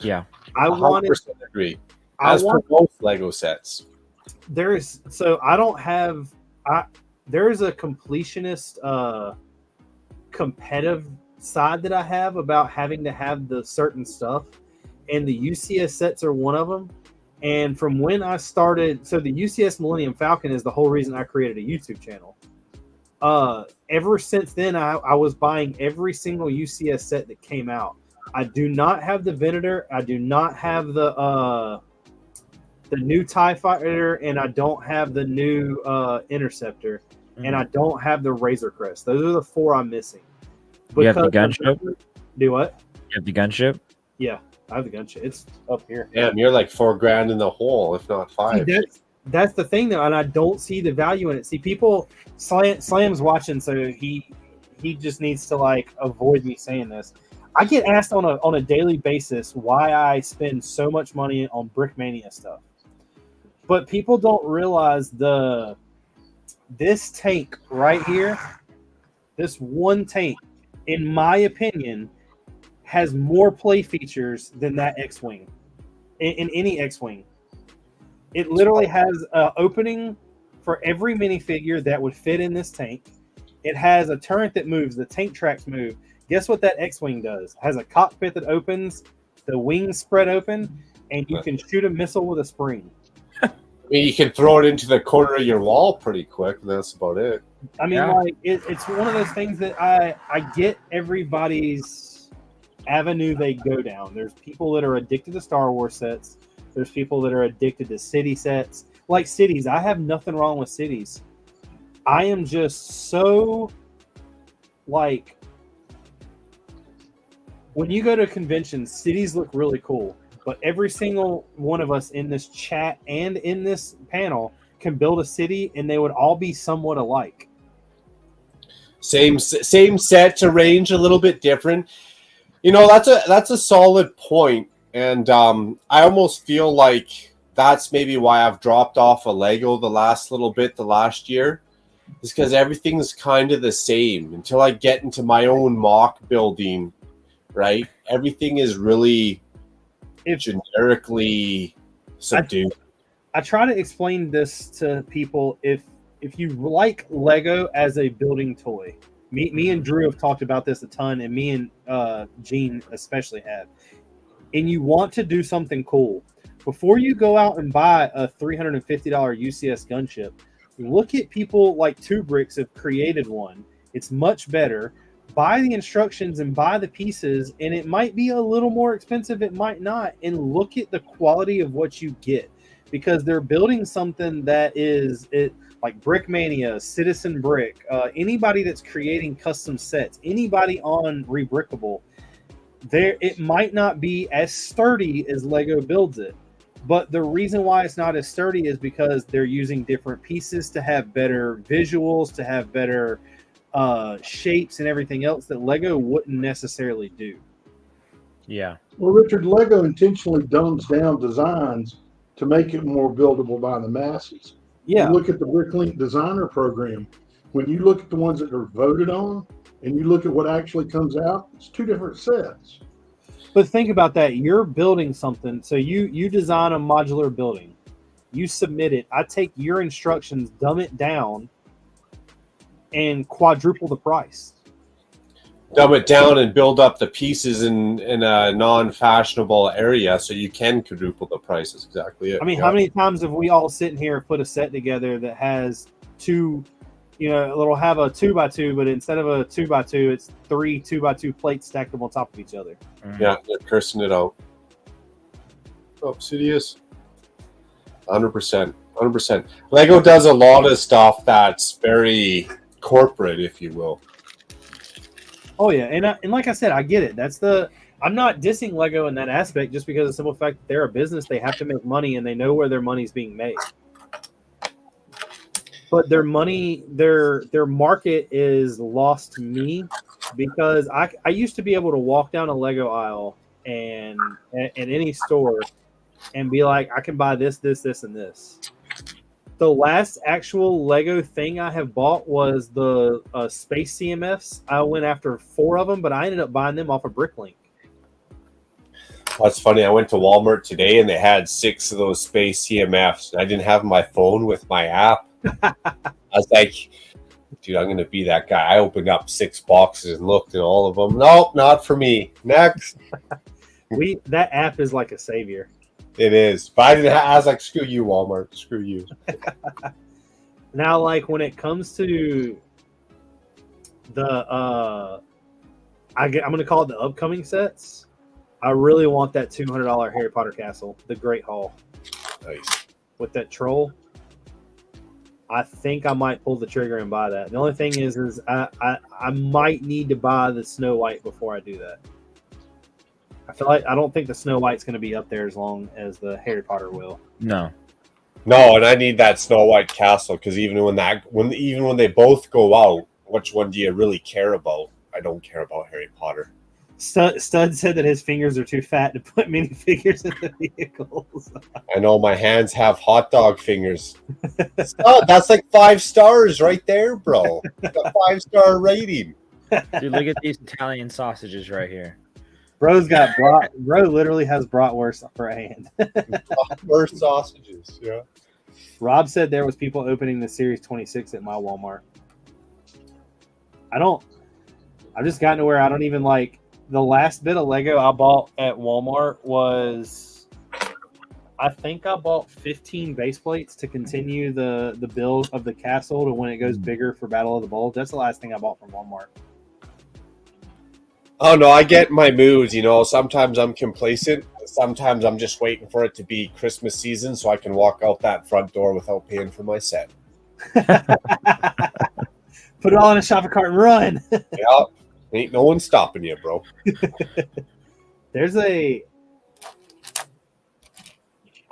Yeah, I 100% agree. As for both Lego sets, there's a completionist competitive side that I have about having to have the certain stuff, and the UCS sets are one of them. And from when I started, so the UCS Millennium Falcon is the whole reason I created a YouTube channel. Ever since then, I was buying every single UCS set that came out. I do not have the Venator. I do not have the new TIE Fighter, and I don't have the new Interceptor, and I don't have the Razor Crest. Those are the 4 I'm missing. You have the gunship? Do what? You have the gunship? Yeah, I have the gunship. It's up here. Damn, you're like $4,000 in the hole, if not 5. See, that's the thing, though, and I don't see the value in it. See, people, Slam's watching, so he just needs to like avoid me saying this. I get asked on a daily basis why I spend so much money on Brickmania stuff, but people don't realize this tank right here, this one tank, in my opinion, has more play features than that X-Wing in any X-Wing. It literally has an opening for every minifigure that would fit in this tank. It has a turret that moves. The tank tracks move. Guess what that X-Wing does? It has a cockpit that opens, the wings spread open, and you can shoot a missile with a spring. I mean, you can throw it into the corner of your wall pretty quick, and that's about it. I mean, like it's one of those things that I get everybody's avenue they go down. There's people that are addicted to Star Wars sets. There's people that are addicted to city sets. Like cities, I have nothing wrong with cities. I am just so like when you go to conventions, cities look really cool. But every single one of us in this chat and in this panel can build a city, and they would all be somewhat alike. Same set to range, a little bit different. You know, that's a solid point, and I almost feel like that's maybe why I've dropped off of Lego the last year, is because everything's kind of the same until I get into my own mock building. Right, everything is really generically subdued. I try to explain this to people. If you like Lego as a building toy, me and Drew have talked about this a ton, and me and Gene especially have. And you want to do something cool before you go out and buy a $350 UCS gunship. Look at people like Brix have created one. It's much better. Buy the instructions and buy the pieces, and it might be a little more expensive, it might not, and look at the quality of what you get, because they're building something that is like Brickmania, Citizen Brick, anybody that's creating custom sets, anybody on Rebrickable, it might not be as sturdy as Lego builds it, but the reason why it's not as sturdy is because they're using different pieces to have better visuals, to have better shapes and everything else that Lego wouldn't necessarily do. Yeah. Well, Richard, Lego intentionally dumbs down designs to make it more buildable by the masses. Yeah. You look at the Bricklink Designer Program. When you look at the ones that are voted on and you look at what actually comes out, it's 2 different sets. But think about that. You're building something. So you design a modular building. You submit it. I take your instructions, dumb it down, and quadruple the price. dumb it down and build up the pieces in a non-fashionable area so you can quadruple the price. Is exactly it. I mean, how many times have we all sitting here put a set together that has two, it'll have a 2x2, but instead of a 2x2, it's 3 2x2 plates stacked up on top of each other. Yeah, they're cursing it out. Obsidious. 100%. 100%. Lego does a lot of stuff that's very corporate, if you will. Oh yeah, and like I said, I get it. I'm not dissing Lego in that aspect, just because of the simple fact that they're a business, they have to make money, and they know where their money's being made. But their market is lost to me, because I used to be able to walk down a Lego aisle and at any store and be like, I can buy this, this, this, and this. The last actual Lego thing I have bought was the Space CMFs. I went after 4 of them, but I ended up buying them off of Bricklink. That's funny. I went to Walmart today and they had 6 of those Space CMFs. I didn't have my phone with my app. I was like, dude, I'm going to be that guy. I opened up 6 boxes and looked at all of them. Nope, not for me. Next. That app is like a savior. It is. But I was like, screw you, Walmart. Screw you. Now, like, when it comes to the, I'm going to call it the upcoming sets, I really want that $200 Harry Potter castle, the Great Hall. Nice. With that troll. I think I might pull the trigger and buy that. The only thing is I might need to buy the Snow White before I do that. I don't think the Snow White's going to be up there as long as the Harry Potter will. No, and I need that Snow White castle, because even when they both go out, which one do you really care about? I don't care about Harry Potter. Stud said that his fingers are too fat to put minifigures in the vehicles. I know my hands have hot dog fingers. That's like 5 stars right there, bro. A 5-star rating. Dude, look at these Italian sausages right here. Bro literally has bratwurst for a hand. Bratwurst sausages, yeah. Rob said there was people opening the Series 26 at my Walmart. I've just gotten to where I don't even like. The last bit of Lego I bought at Walmart was, I think I bought 15 base plates to continue the build of the castle to when it goes bigger for Battle of the Bulge. That's the last thing I bought from Walmart. Oh no, I get my moods, Sometimes I'm complacent. Sometimes I'm just waiting for it to be Christmas season so I can walk out that front door without paying for my set. Put it all in a shopping cart and run. Yeah. Ain't no one stopping you, bro.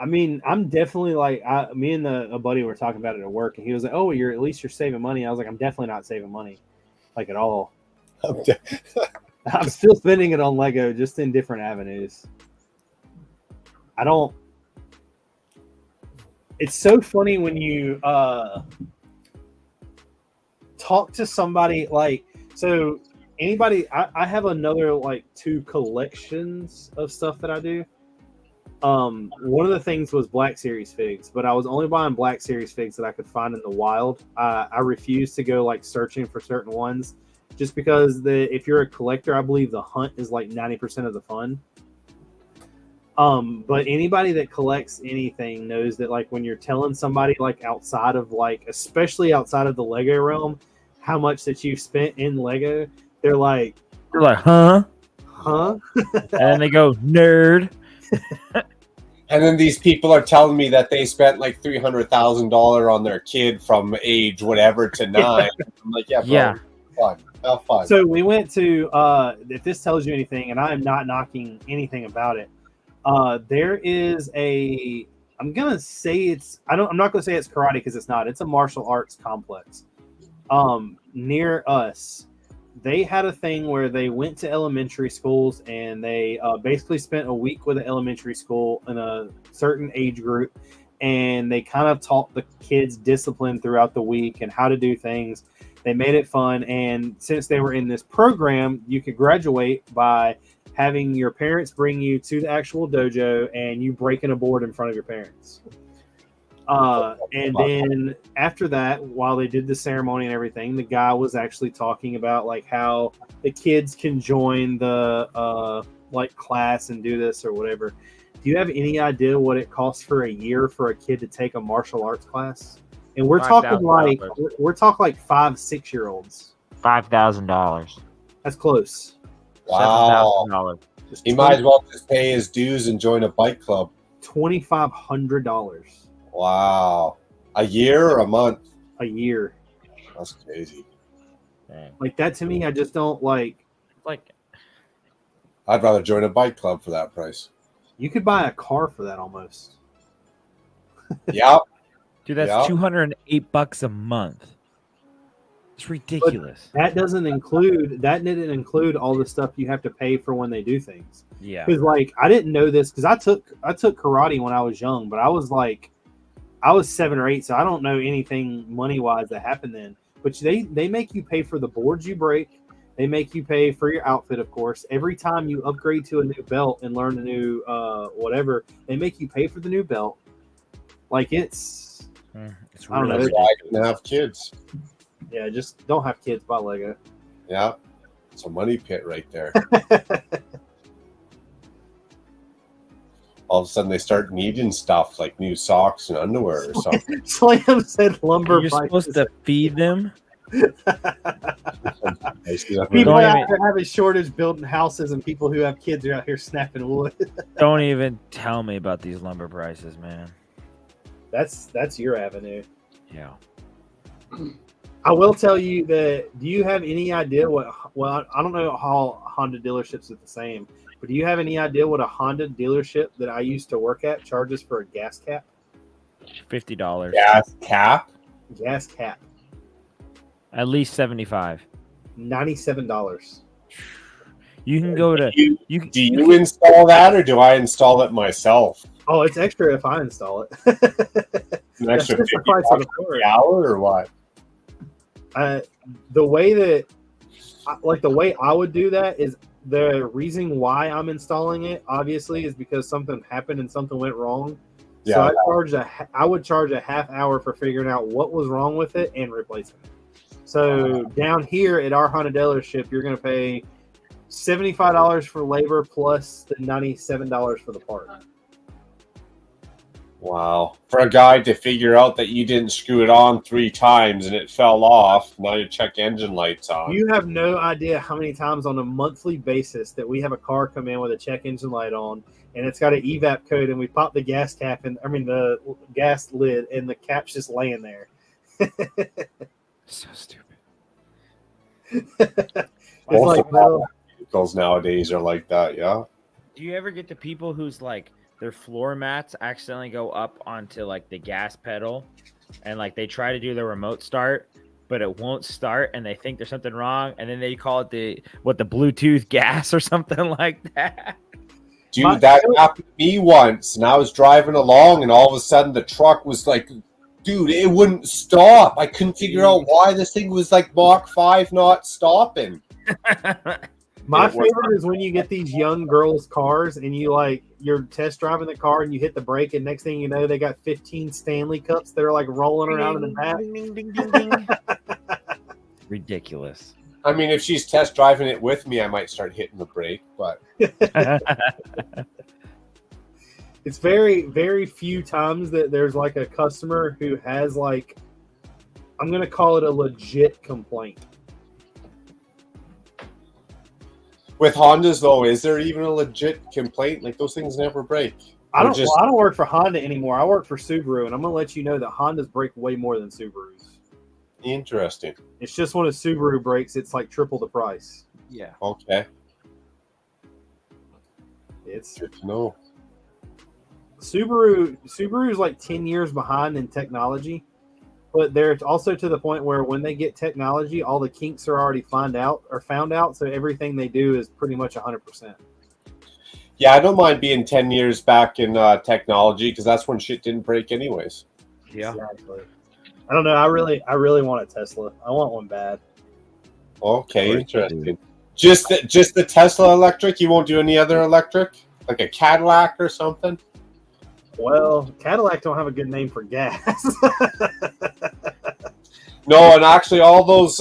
I'm definitely like, me and a buddy were talking about it at work, and he was like, "Oh, you're saving money." I was like, "I'm definitely not saving money, like at all." I'm still spending it on Lego, just in different avenues. It's so funny when you talk to somebody like so. I have another like 2 collections of stuff that I do. One of the things was Black Series figs, but I was only buying Black Series figs that I could find in the wild. I refuse to go like searching for certain ones, just because if you're a collector, I believe the hunt is like 90% of the fun. But anybody that collects anything knows that like when you're telling somebody like outside of like, especially outside of the Lego realm, how much that you've spent in Lego, they're like, huh? And they go, nerd. And then these people are telling me that they spent like $300,000 on their kid from age whatever to 9. I'm like, yeah, bro, yeah, fun. So we went to, if this tells you anything, and I am not knocking anything about it, there is I'm not going to say it's karate, because it's not. It's a martial arts complex near us. They had a thing where they went to elementary schools, and they basically spent a week with an elementary school in a certain age group, and they kind of taught the kids discipline throughout the week and how to do things. They made it fun, and since they were in this program, you could graduate by having your parents bring you to the actual dojo and you breaking a board in front of your parents. And then after that, while they did the ceremony and everything, the guy was actually talking about like how the kids can join the like class and do this or whatever. Do you have any idea what it costs for a year for a kid to take a martial arts class? And we're talking like we're talking like 5-6 year olds. $5,000. That's close. Wow. $7,000. He might as well just pay his dues and join a bike club. $2,500 Wow. A year or a month? a year. That's crazy. Dang. Like that to me, I just don't like. I'd rather join a bike club for that price. You could buy a car for that almost. Yeah. Dude, that's $208 a month. It's ridiculous. But that didn't include all the stuff you have to pay for when they do things. Yeah. Because like I didn't know this because I took karate when I was young, but I was 7 or 8, so I don't know anything money wise that happened then. But they make you pay for the boards you break. They make you pay for your outfit, of course. Every time you upgrade to a new belt and learn a new whatever, they make you pay for the new belt. Like it's I don't know. That's why I didn't have kids. Yeah, just don't have kids, buy Lego. Yeah. It's a money pit right there. All of a sudden they start needing stuff like new socks and underwear or something. Slam said lumber. You're supposed to feed them. People out there having shortage building houses, and people who have kids are out here snapping wood. Don't even tell me about these lumber prices, man. That's your avenue. Yeah. I will tell you that. Do you have any idea what? Well, I don't know how Honda dealerships are the same, but do you have any idea what a Honda dealership that I used to work at charges for a gas cap? $50. Gas cap? Gas cap. At least $75. $97. You can go to. Do you install that, or do I install it myself? Oh, it's extra if I install it. An extra That's just the $50 price of the per hour, or what? The way that, like the way I would do that is the reason why I'm installing it. Obviously, is because something happened and something went wrong. Yeah. So I would charge a half hour for figuring out what was wrong with it and replacing it. So down here at our Honda dealership, you're going to pay $75 for labor plus the $97 for the part. Wow. For a guy to figure out that you didn't screw it on 3 times and it fell off, now your check engine light's on. You have no idea how many times on a monthly basis that we have a car come in with a check engine light on, and it's got an evap code, and we pop the gas cap and the gas lid, and the cap's just laying there. So stupid. It's like, well, vehicles nowadays are like that, yeah. Do you ever get the people who's like their floor mats accidentally go up onto like the gas pedal, and like they try to do the remote start, but it won't start, and they think there's something wrong, and then they call it the Bluetooth gas or something like that? Dude, that happened to me once, and I was driving along, and all of a sudden the truck was like, dude, it wouldn't stop. I couldn't figure out why this thing was like Mach 5 not stopping. My favorite is when you get these young girls' cars and you're test driving the car and you hit the brake, and next thing you know, they got 15 Stanley Cups that are like rolling around in the back. Ridiculous. I mean, if she's test driving it with me, I might start hitting the brake, but it's very, very few times that there's like a customer who has like, I'm going to call it a legit complaint. with Hondas though, is there even a legit complaint? Like those things never break. I don't work for Honda anymore. I work for Subaru, and I'm gonna let you know that Hondas break way more than Subarus. Interesting. It's just when a Subaru breaks, it's like triple the price. Yeah. Okay. It's good to know. Subaru's like 10 years behind in technology, but they're also to the point where when they get technology, all the kinks are already found out, so everything they do is pretty much 100%. Yeah, I don't mind being 10 years back in technology because that's when shit didn't break anyways. Yeah. Exactly. I don't know. I really want a Tesla. I want one bad. Okay, interesting. Just the Tesla electric? You won't do any other electric? Like a Cadillac or something? Well, Cadillac don't have a good name for gas. No, and actually, all those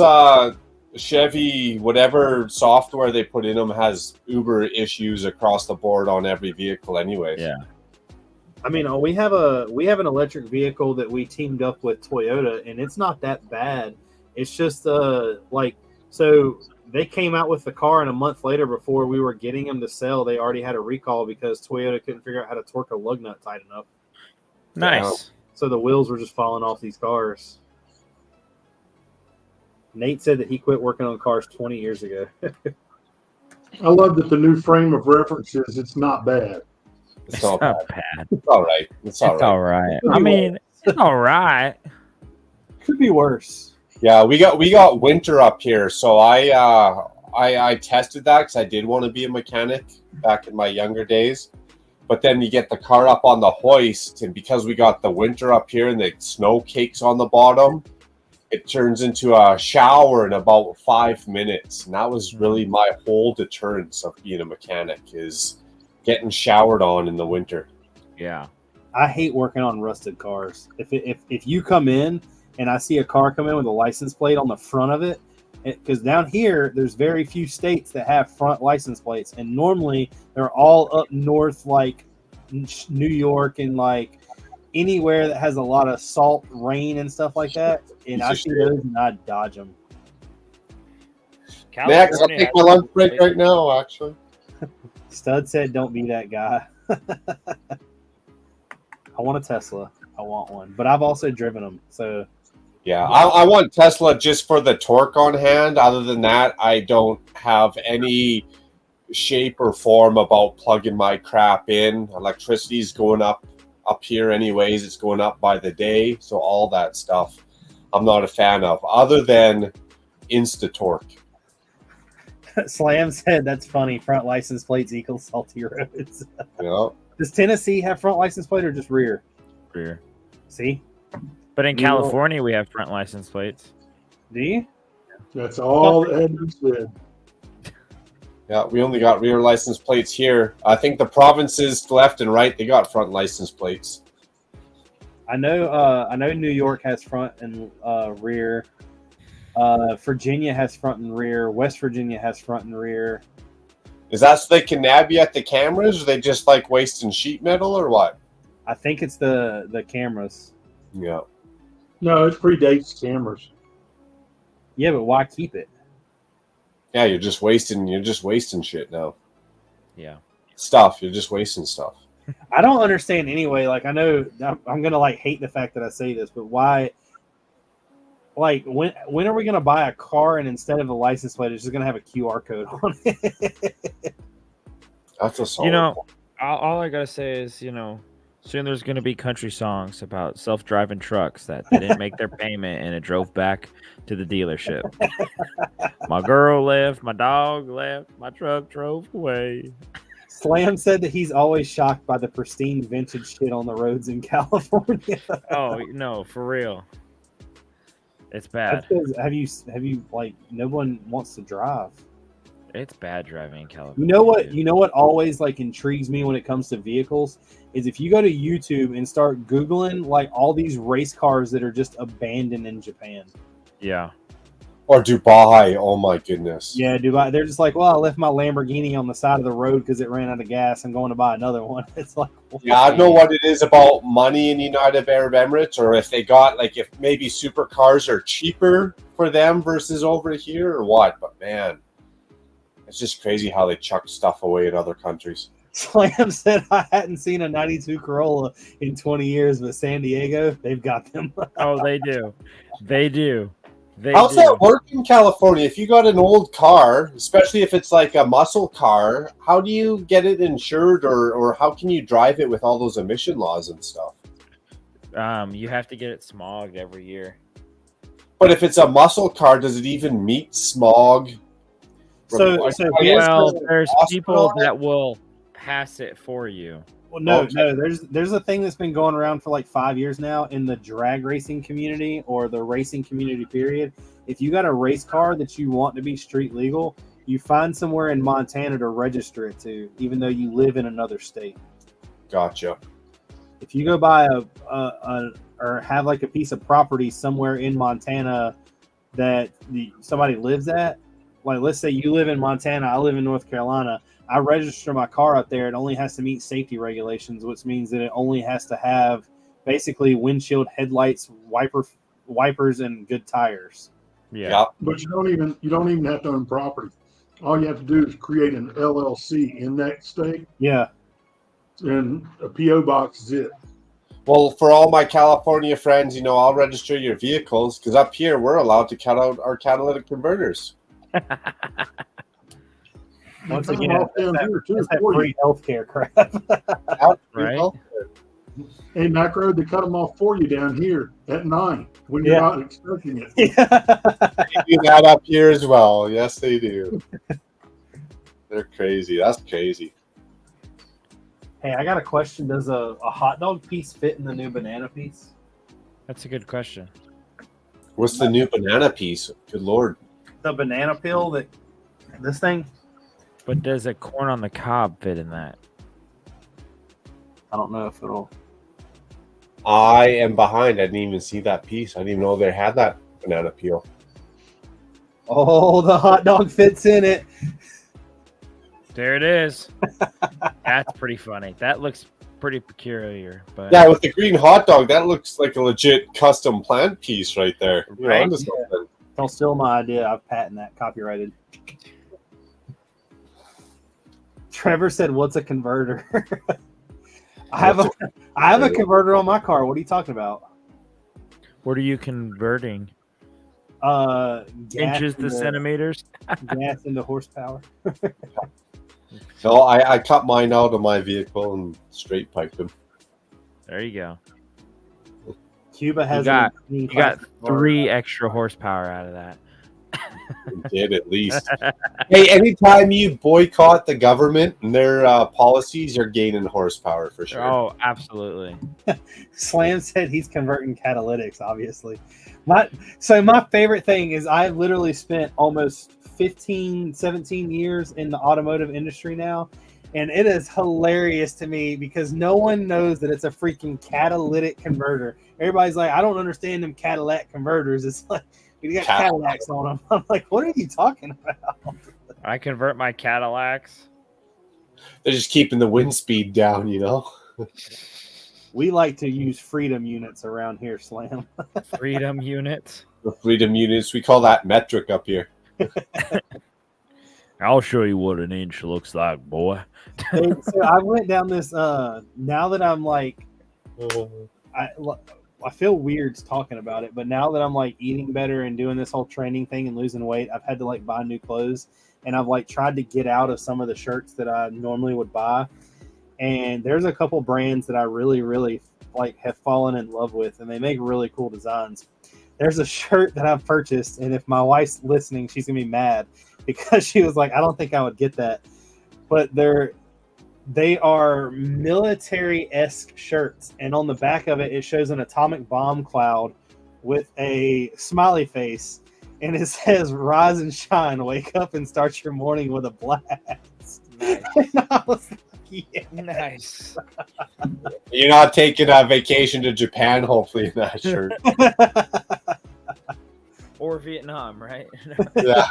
Chevy, whatever software they put in them, has Uber issues across the board on every vehicle, anyways. Yeah. I mean, we have an electric vehicle that we teamed up with Toyota, and it's not that bad. It's just like, so they came out with the car, and a month later, before we were getting them to sell, they already had a recall because Toyota couldn't figure out how to torque a lug nut tight enough. Nice. So the wheels were just falling off these cars. Nate said that he quit working on cars 20 years ago. I love that the new frame of reference is it's not bad. It's not bad. bad. It's all right. It's all It's right. all right. I mean, it's all right. Could be worse. Yeah, we got winter up here, so I tested that because I did want to be a mechanic back in my younger days. But then you get the car up on the hoist, and because we got the winter up here and the snow cakes on the bottom, it turns into a shower in about 5 minutes. And that was really my whole deterrence of being a mechanic, is getting showered on in the winter. Yeah. I hate working on rusted cars. If you come in and I see a car come in with a license plate on the front of it, because down here there's very few states that have front license plates, and normally they're all up north, like New York and like anywhere that has a lot of salt, rain, and stuff like that. And I see those and I dodge them. Next, I'll take my lunch break right now, actually. Stud said, "Don't be that guy." I want a Tesla. I want one, but I've also driven them. So yeah, I want Tesla just for the torque on hand. Other than that, I don't have any shape or form about plugging my crap in. Electricity's going up here anyways. It's going up by the day. So all that stuff I'm not a fan of, other than Insta-Torque. Slam said, "That's funny. Front license plates equal salty roads." Yeah. Does Tennessee have front license plate or just rear? Rear. See? But in California, we have front license plates. Do you? That's all that had to be said. Yeah, we only got rear license plates here. I think the provinces left and right, they got front license plates. I know New York has front and rear. Virginia has front and rear. West Virginia has front and rear. Is that so they can nab you at the cameras, or they just like wasting sheet metal, or what? I think it's the cameras. Yeah. No, it predates cameras. Yeah, but why keep it? Yeah, you're just wasting shit now. Yeah. Stuff. You're just wasting stuff. I don't understand anyway. Like, I know I'm gonna like hate the fact that I say this, but why? Like, when are we gonna buy a car and instead of a license plate, it's just gonna have a QR code on it? That's a solid. You know, all I gotta say is, soon there's gonna be country songs about self-driving trucks that they didn't make their payment and it drove back to the dealership. My girl left, my dog left, my truck drove away. Slam said that he's always shocked by the pristine vintage shit on the roads in California. Oh no, for real. It's bad. Have you like, no one wants to drive? It's bad driving in California. You know what always like intrigues me when it comes to vehicles is if you go to YouTube and start Googling like all these race cars that are just abandoned in Japan. Yeah. Or Dubai. Oh my goodness. Yeah, Dubai. They're just like, well, I left my Lamborghini on the side of the road because it ran out of gas. I'm going to buy another one. It's like, yeah, I don't know what it is about money in United Arab Emirates, or if they got like, if maybe supercars are cheaper for them versus over here, or what. But man, it's just crazy how they chuck stuff away in other countries. Slam said I hadn't seen a 92 Corolla in 20 years, but San Diego, they've got them. Oh, they do. They do. How's that work in California? If you got an old car, especially if it's like a muscle car, how do you get it insured, or how can you drive it with all those emission laws and stuff? You have to get it smogged every year. But if it's a muscle car, does it even meet smog? So there's people that will pass it for you. Well, no. There's a thing that's been going around for like 5 years now in the drag racing community or the racing community period. If you got a race car that you want to be street legal, you find somewhere in Montana to register it to, even though you live in another state. Gotcha. If you go buy or have like a piece of property somewhere in Montana that somebody lives at, like let's say you live in Montana, I live in North Carolina, I register my car up there, it only has to meet safety regulations, which means that it only has to have basically windshield, headlights, wipers, and good tires. Yeah. But you don't even have to own property. All you have to do is create an LLC in that state. Yeah. And a PO box is it. Well, for all my California friends, I'll register your vehicles because up here we're allowed to cut out our catalytic converters. Once again, that's free healthcare crap. Right? Hey, Macro, they cut them off for you down here at 9 when you're not expecting it. They do that up here as well. Yes, they do. They're crazy. That's crazy. Hey, I got a question. Does a hot dog piece fit in the new banana piece? That's a good question. What's the new banana piece? Good Lord. The banana peel this thing? But does a corn on the cob fit in that? I don't know if it'll. I am behind. I didn't even see that piece. I didn't even know they had that banana peel. Oh, the hot dog fits in it. There it is. That's pretty funny. That looks pretty peculiar. But yeah, with the green hot dog, that looks like a legit custom plant piece right there. Right? Don't steal my idea. I've patented that, copyrighted. Trevor said, "What's a converter?" I have a converter on my car. What are you talking about? What are you converting? Inches to centimeters? Gas into horsepower. No, I cut mine out of my vehicle and straight piped them. There you go. Cuba has you got 3 extra horsepower out of that. You did at least. Hey, anytime you boycott the government and their policies, you're gaining horsepower for sure. Oh, absolutely. Slam said he's converting catalytics, obviously. My favorite thing is I've literally spent almost 15, 17 years in the automotive industry now, and it is hilarious to me because no one knows that it's a freaking catalytic converter. Everybody's like, I don't understand them Cadillac converters. It's like, you got Cadillacs on them. I'm like, what are you talking about? I convert my Cadillacs. They're just keeping the wind speed down, We like to use freedom units around here, Slam. Freedom units? The freedom units. We call that metric up here. I'll show you what an inch looks like, boy. So I went down this, now that I'm like, I feel weird talking about it, but now that I'm like eating better and doing this whole training thing and losing weight, I've had to like buy new clothes, and I've like tried to get out of some of the shirts that I normally would buy. And there's a couple brands that I really, really like have fallen in love with, and they make really cool designs. There's a shirt that I've purchased, and if my wife's listening, she's gonna be mad because she was like, I don't think I would get that. But they are military-esque shirts, and on the back of it, it shows an atomic bomb cloud with a smiley face, and it says, "Rise and shine, wake up and start your morning with a blast." Nice. And I was like, yeah. Nice. You're not taking a vacation to Japan, hopefully, in that shirt. Or Vietnam, right? Yeah.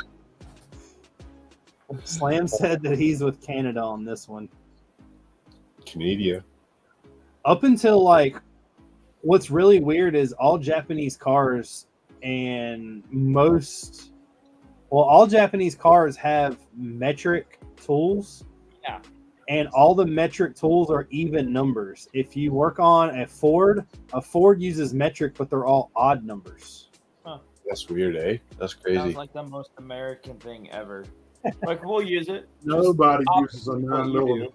Slam said that he's with Canada on this one. Canada. Up until like, what's really weird is all Japanese cars and all Japanese cars have metric tools. Yeah. And all the metric tools are even numbers. If you work on a Ford uses metric, but they're all odd numbers. Huh. That's weird, eh? That's crazy. Sounds like the most American thing ever. Like, we'll use it. Nobody uses a 9mm.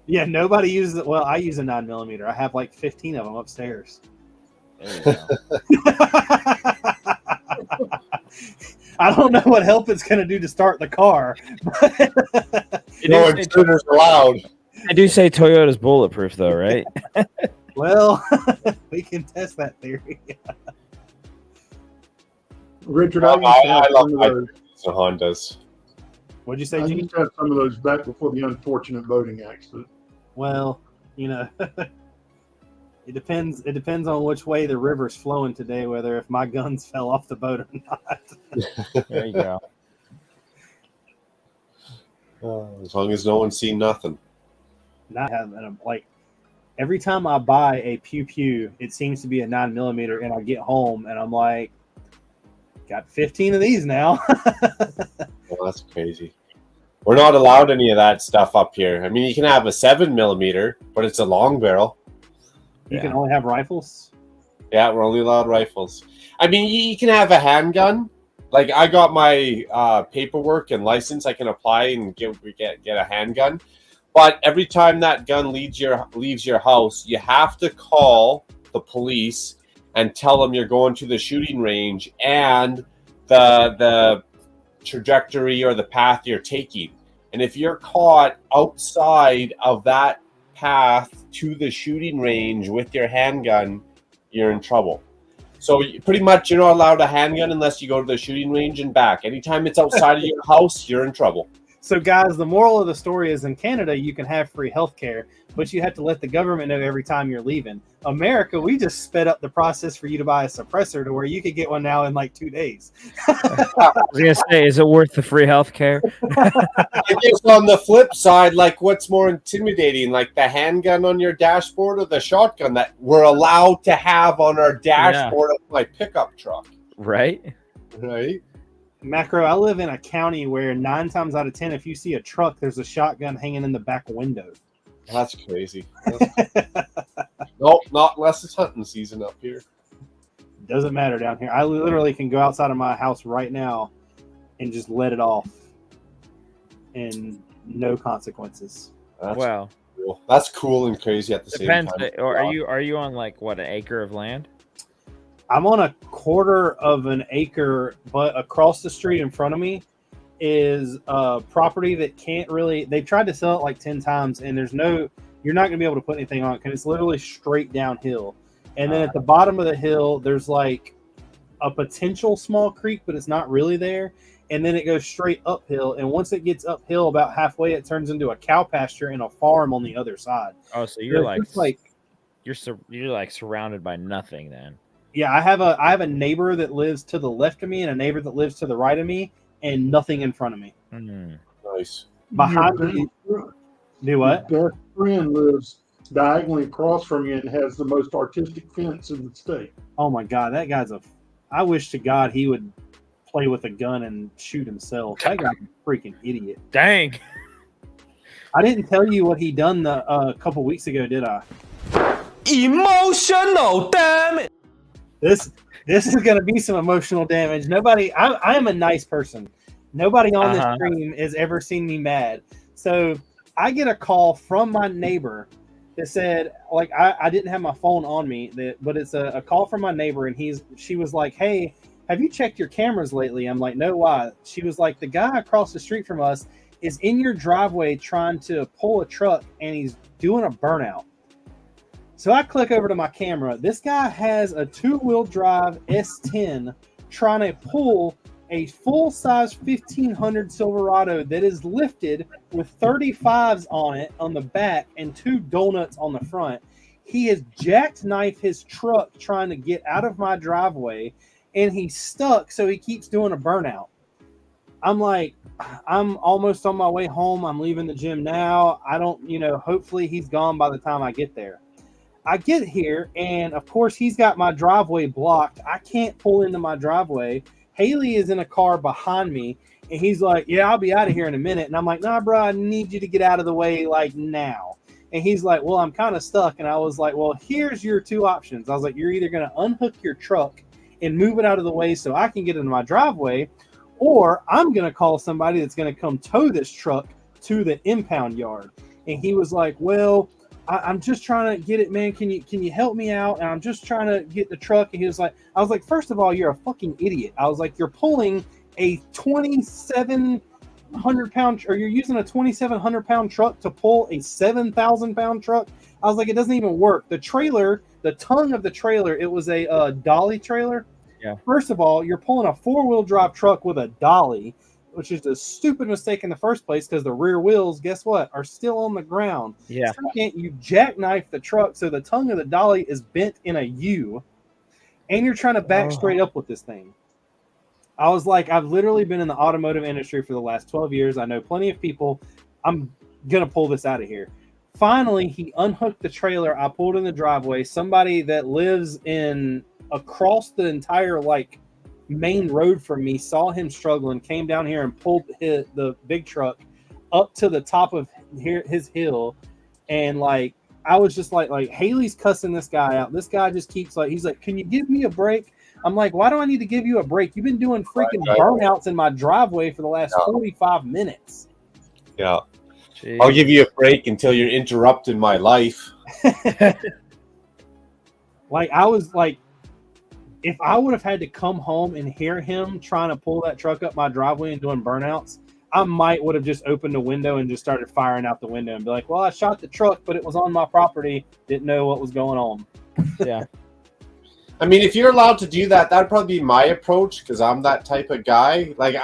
Yeah, nobody uses it. Well, I use a 9mm. I have like 15 of them upstairs. There you go. I don't know what help it's going to do to start the car. No intruders allowed. I do say Toyota's bulletproof, though, right? Well, we can test that theory. Richard, I love some of those. Hondas. What'd you say, I Gene? used to have some of those back before the unfortunate boating accident. Well, you know, It depends. It depends on which way the river's flowing today, whether if my guns fell off the boat or not. There you go. As long as no one's seen nothing. Not having like every time I buy a pew pew, it seems to be a 9mm, and I get home and I'm like, got 15 of these now. Well, that's crazy. We're not allowed any of that stuff up here. I mean, you can have a 7mm, but it's a long barrel. You can only have rifles. Yeah, we're only allowed rifles. I mean, you can have a handgun. Like I got my paperwork and license, I can apply and get a handgun. But every time that gun leaves your house, you have to call the police and tell them you're going to the shooting range and the trajectory or the path you're taking. And if you're caught outside of that path to the shooting range with your handgun, you're in trouble. So pretty much you're not allowed a handgun unless you go to the shooting range and back. Anytime it's outside of your house, you're in trouble. So, guys, the moral of the story is in Canada, you can have free health care, but you have to let the government know every time you're leaving. America, we just sped up the process for you to buy a suppressor to where you could get one now in like 2 days. I was going to say, is it worth the free health care? I guess on the flip side, like what's more intimidating, like the handgun on your dashboard or the shotgun that we're allowed to have on our dashboard of my pickup truck? Right? Right? Macro, I live in a county where 9 times out of 10, if you see a truck, there's a shotgun hanging in the back window. That's crazy. Nope, not unless it's hunting season up here. Doesn't matter down here. I literally can go outside of my house right now and just let it off and no consequences. Wow. Cool. That's cool and crazy at the same time. Or are you on like what, an acre of land? I'm on a quarter of an acre, but across the street in front of me is a property that can't really, they tried to sell it like 10 times and you're not going to be able to put anything on it because it's literally straight downhill. And then at the bottom of the hill, there's like a potential small creek, but it's not really there. And then it goes straight uphill. And once it gets uphill about halfway, it turns into a cow pasture and a farm on the other side. Oh, so you're you're like surrounded by nothing then. Yeah, I have a neighbor that lives to the left of me and a neighbor that lives to the right of me, and nothing in front of me. Nice. Behind me, do what? Your best friend lives diagonally across from you and has the most artistic fence in the state. Oh my God, that guy's I wish to God he would play with a gun and shoot himself. That guy's a freaking idiot. Dang. I didn't tell you what he done a couple weeks ago, did I? Emotional, damn it. This is going to be some emotional damage. I am a nice person. Nobody on this stream has ever seen me mad. So I get a call from my neighbor that said, like, I didn't have my phone on me, but it's a call from my neighbor, and she was like, "Hey, have you checked your cameras lately?" I'm like, "No, why?" She was like, "The guy across the street from us is in your driveway trying to pull a truck, and he's doing a burnout." So I click over to my camera. This guy has a 2-wheel drive S10 trying to pull a full-size 1500 Silverado that is lifted with 35s on it on the back and 2 donuts on the front. He has jackknifed his truck trying to get out of my driveway, and he's stuck, so he keeps doing a burnout. I'm like, I'm almost on my way home. I'm leaving the gym now. Hopefully he's gone by the time I get there. I get here, and of course, he's got my driveway blocked. I can't pull into my driveway. Haley is in a car behind me, and he's like, "Yeah, I'll be out of here in a minute." And I'm like, "Nah, bro, I need you to get out of the way, like, now." And he's like, "Well, I'm kind of stuck." And I was like, "Well, here's your 2 options." I was like, "You're either going to unhook your truck and move it out of the way so I can get into my driveway, or I'm going to call somebody that's going to come tow this truck to the impound yard." And he was like, "Well, I'm just trying to get it, man. Can you help me out? And I'm just trying to get the truck." And he was like, I was like, "First of all, you're a fucking idiot." I was like, "You're pulling a 2,700 pound, or you're using a 2,700 pound truck to pull a 7,000 pound truck." I was like, "It doesn't even work." The trailer, the tongue of the trailer, it was a dolly trailer. Yeah. First of all, you're pulling a 4-wheel drive truck with a dolly. which is a stupid mistake in the first place because the rear wheels, guess what, are still on the ground. Yeah. Second, you jackknife the truck so the tongue of the dolly is bent in a U, and you're trying to back straight up with this thing. I was like, I've literally been in the automotive industry for the last 12 years. I know plenty of people. I'm going to pull this out of here. Finally, he unhooked the trailer. I pulled in the driveway. Somebody that lives in across the entire like main road from me saw him struggling, came down here and pulled the big truck up to the top of his hill. And like, I was just like Haley's cussing this guy out. This guy just keeps like, he's like, can you give me a break? I'm like, why do I need to give you a break? You've been doing freaking burnouts in my driveway for the last 45 minutes. Yeah. Jeez. I'll give you a break until you're interrupting my life. Like, I was like, if I would have had to come home and hear him trying to pull that truck up my driveway and doing burnouts, I might would have just opened the window and just started firing out the window and be like, well, I shot the truck, but it was on my property. Didn't know what was going on. Yeah. I mean, if you're allowed to do that, that'd probably be my approach because I'm that type of guy. Like,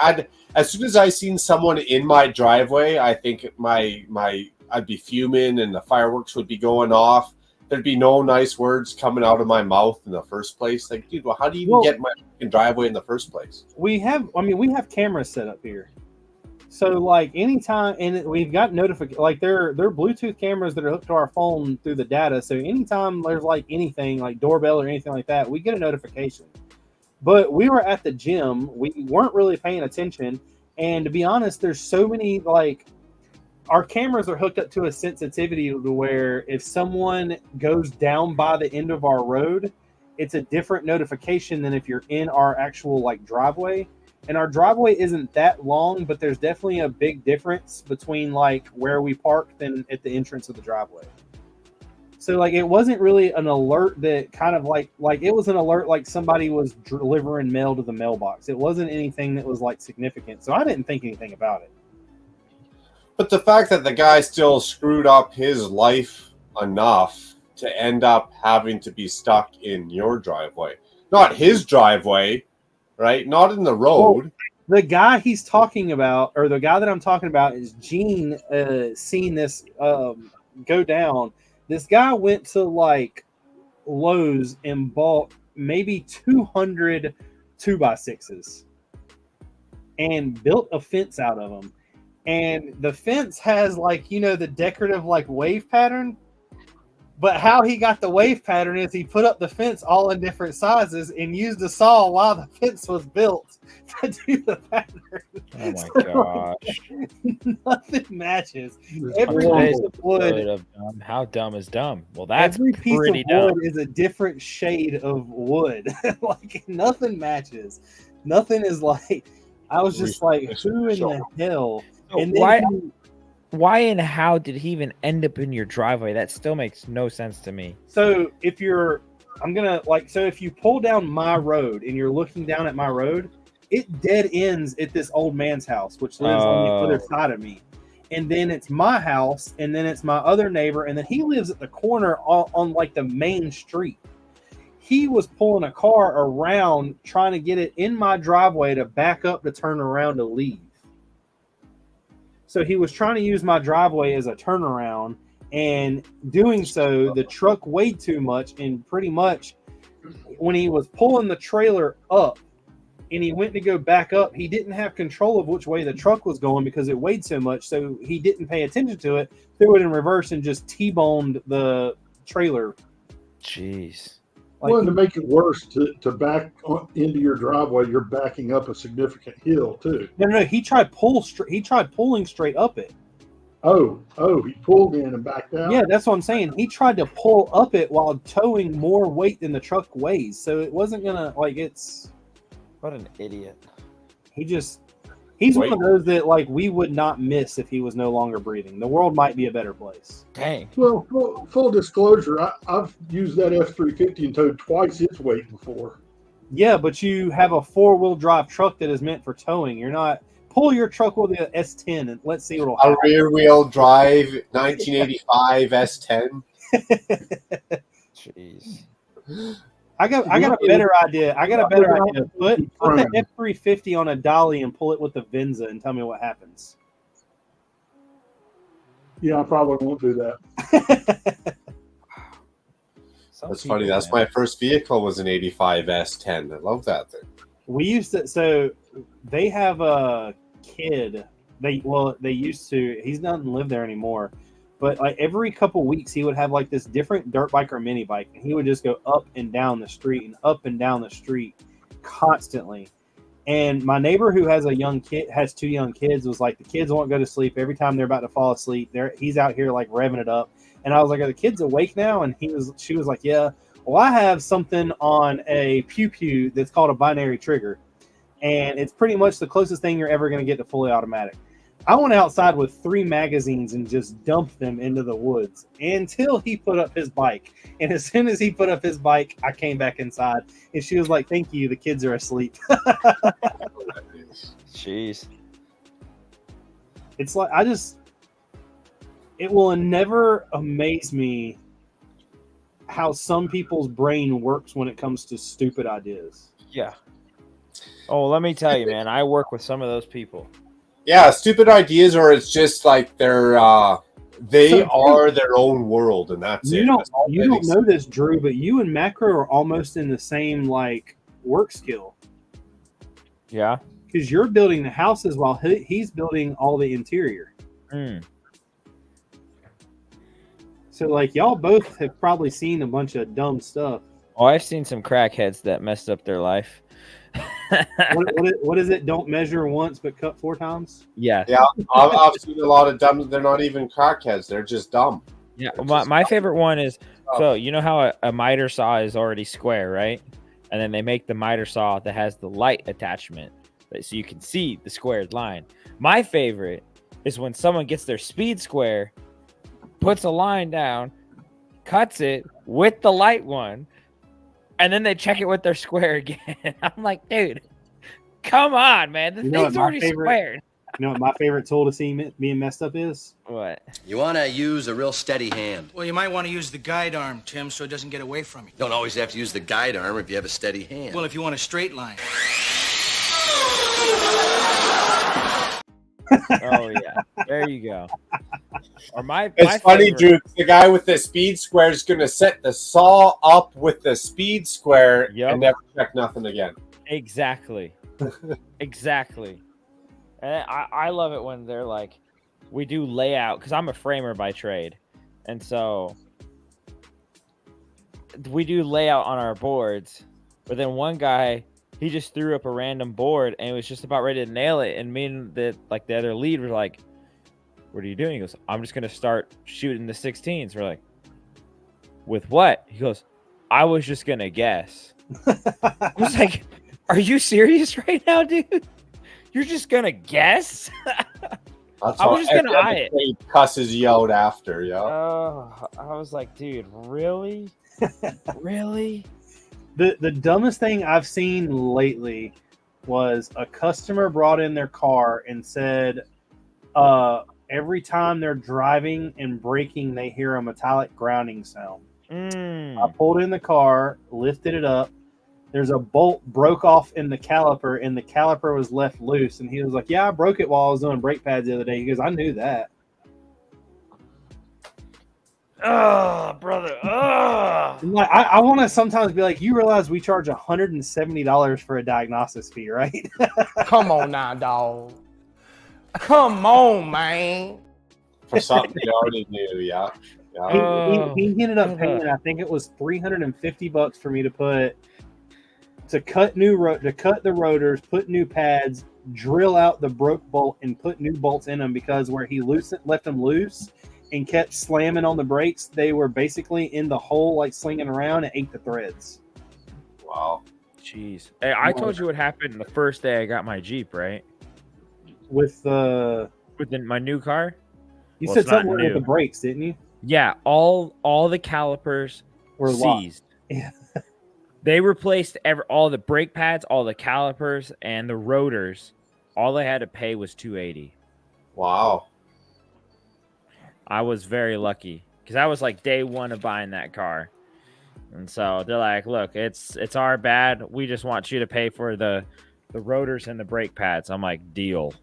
as soon as I seen someone in my driveway, I think I'd be fuming and the fireworks would be going off. There'd be no nice words coming out of my mouth in the first place. Like, dude, well, how do you even get in my driveway in the first place? We have cameras set up here. So like anytime, and we've got notification, like they're Bluetooth cameras that are hooked to our phone through the data. So anytime there's like anything like doorbell or anything like that, we get a notification. But we were at the gym, we weren't really paying attention, and to be honest, there's so many like our cameras are hooked up to a sensitivity to where if someone goes down by the end of our road, it's a different notification than if you're in our actual like driveway. And our driveway isn't that long, but there's definitely a big difference between like where we parked and at the entrance of the driveway. So like it wasn't really an alert that kind of like it was an alert like somebody was delivering mail to the mailbox. It wasn't anything that was like significant. So I didn't think anything about it. But the fact that the guy still screwed up his life enough to end up having to be stuck in your driveway, not his driveway, right? Not in the road. Well, the guy he's talking about, or the guy that I'm talking about, is Gene. Seeing this go down, this guy went to like Lowe's and bought maybe 200 2x6s and built a fence out of them. And the fence has like, you know, the decorative like wave pattern. But how he got the wave pattern is he put up the fence all in different sizes and used a saw while the fence was built to do the pattern. Oh my gosh. Nothing matches. Every piece of wood. How dumb is dumb? Well, that's every piece pretty of dumb. wood is a different shade of wood. Like nothing matches. Nothing is like. I was just like, who in the hell? And then why and how did he even end up in your driveway? That still makes no sense to me. So if you're, if you pull down my road and you're looking down at my road, it dead ends at this old man's house, which lives on the other side of me. And then it's my house, and then it's my other neighbor, and then he lives at the corner on like the main street. He was pulling a car around trying to get it in my driveway to back up to turn around to leave. So he was trying to use my driveway as a turnaround, and doing so, the truck weighed too much, and pretty much when he was pulling the trailer up and he went to go back up, he didn't have control of which way the truck was going because it weighed so much, so he didn't pay attention to it, threw it in reverse, and just T-boned the trailer. Jeez. Like, well, to make it worse, to back into your driveway, you're backing up a significant hill too. No, he tried pulling straight up it. Oh, he pulled in and backed out. Yeah, that's what I'm saying. He tried to pull up it while towing more weight than the truck weighs, so it wasn't gonna it's. What an idiot! He's one of those that like we would not miss if he was no longer breathing. The world might be a better place. Dang. Well, full disclosure, I've used that F-350 and towed twice its weight before. Yeah, but you have a 4-wheel drive truck that is meant for towing. You're not pull your truck with an S10 and let's see what'll happen. A rear wheel drive 1985 S10. Jeez. I got a better idea. Put the F-350 on a dolly and pull it with the Venza and tell me what happens. Yeah, I probably won't do that. That's funny. That's my first vehicle was an 85 S10. I love that thing. We used to. So they have a kid. They used to. He's not live there anymore. But like every couple weeks, he would have like this different dirt bike or mini bike, and he would just go up and down the street and up and down the street constantly. And my neighbor who has has 2 young kids was like, the kids won't go to sleep. Every time they're about to fall asleep, he's out here like revving it up. And I was like, are the kids awake now? And she was like, yeah. Well, I have something on a Pew Pew that's called a binary trigger. And it's pretty much the closest thing you're ever going to get to fully automatic. I went outside with 3 magazines and just dumped them into the woods until he put up his bike. And as soon as he put up his bike, I came back inside. And she was like, thank you. The kids are asleep. Jeez. It's like, it will never amaze me how some people's brain works when it comes to stupid ideas. Yeah. Oh, let me tell you, man, I work with some of those people. Yeah, stupid ideas, or it's just like they are their own world, and that's you it. You don't know this, Drew, but you and Macro are almost in the same like work skill. Yeah. Because you're building the houses while he's building all the interior. So, like, y'all both have probably seen a bunch of dumb stuff. Oh, I've seen some crackheads that messed up their life. What is it? Don't measure once, but cut 4 times? Yeah. Yeah, I've seen a lot of dumb. They're not even crackheads. They're just dumb. Yeah, my favorite one is, so you know how a miter saw is already square, right? And then they make the miter saw that has the light attachment, so you can see the squared line. My favorite is when someone gets their speed square, puts a line down, cuts it with the light one, and then they check it with their square again. I'm like, dude, come on, man. The thing's already squared. You know what my favorite tool to see being messed up is? What? You want to use a real steady hand. Well, you might want to use the guide arm, Tim, so it doesn't get away from you. You don't always have to use the guide arm if you have a steady hand. Well, if you want a straight line. Oh, yeah. There you go. Or It's funny, dude. The guy with the speed square is going to set the saw up with the speed square and never check nothing again. Exactly. Exactly. And I love it when they're like, we do layout, because I'm a framer by trade. And so we do layout on our boards. But then one guy, he just threw up a random board and was just about ready to nail it. And me and the other lead were like, what are you doing? He goes, I'm just going to start shooting the 16s. We're like, with what? He goes, I was just going to guess. I was like, are you serious right now, dude? You're just going to guess? That's I was just going to eye it. Cusses yelled after, yeah. I was like, dude, really? Really? The dumbest thing I've seen lately was a customer brought in their car and said, every time they're driving and braking, they hear a metallic grounding sound. I pulled in the car, lifted it up. There's a bolt broke off in the caliper, and the caliper was left loose. And he was like, yeah, I broke it while I was doing brake pads the other day. He goes, I knew that. Oh, brother. Oh. Like, I want to sometimes be like, you realize we charge $170 for a diagnosis fee, right? Come on now, dog. Come on, man. For something you already knew, yeah. He ended up paying, I think it was $350 for me to cut the rotors, put new pads, drill out the broke bolt, and put new bolts in them, because where he left them loose and kept slamming on the brakes, they were basically in the hole, like slinging around, and ate the threads. Wow. Jeez. Hey, I told you what happened the first day I got my Jeep, right? With my new car? You said something with the brakes, didn't you? Yeah, all the calipers were seized. Yeah. They replaced all the brake pads, all the calipers, and the rotors. All they had to pay was $280. Wow. I was very lucky because I was like day one of buying that car. And so they're like, look, it's our bad. We just want you to pay for the rotors and the brake pads. I'm like, deal.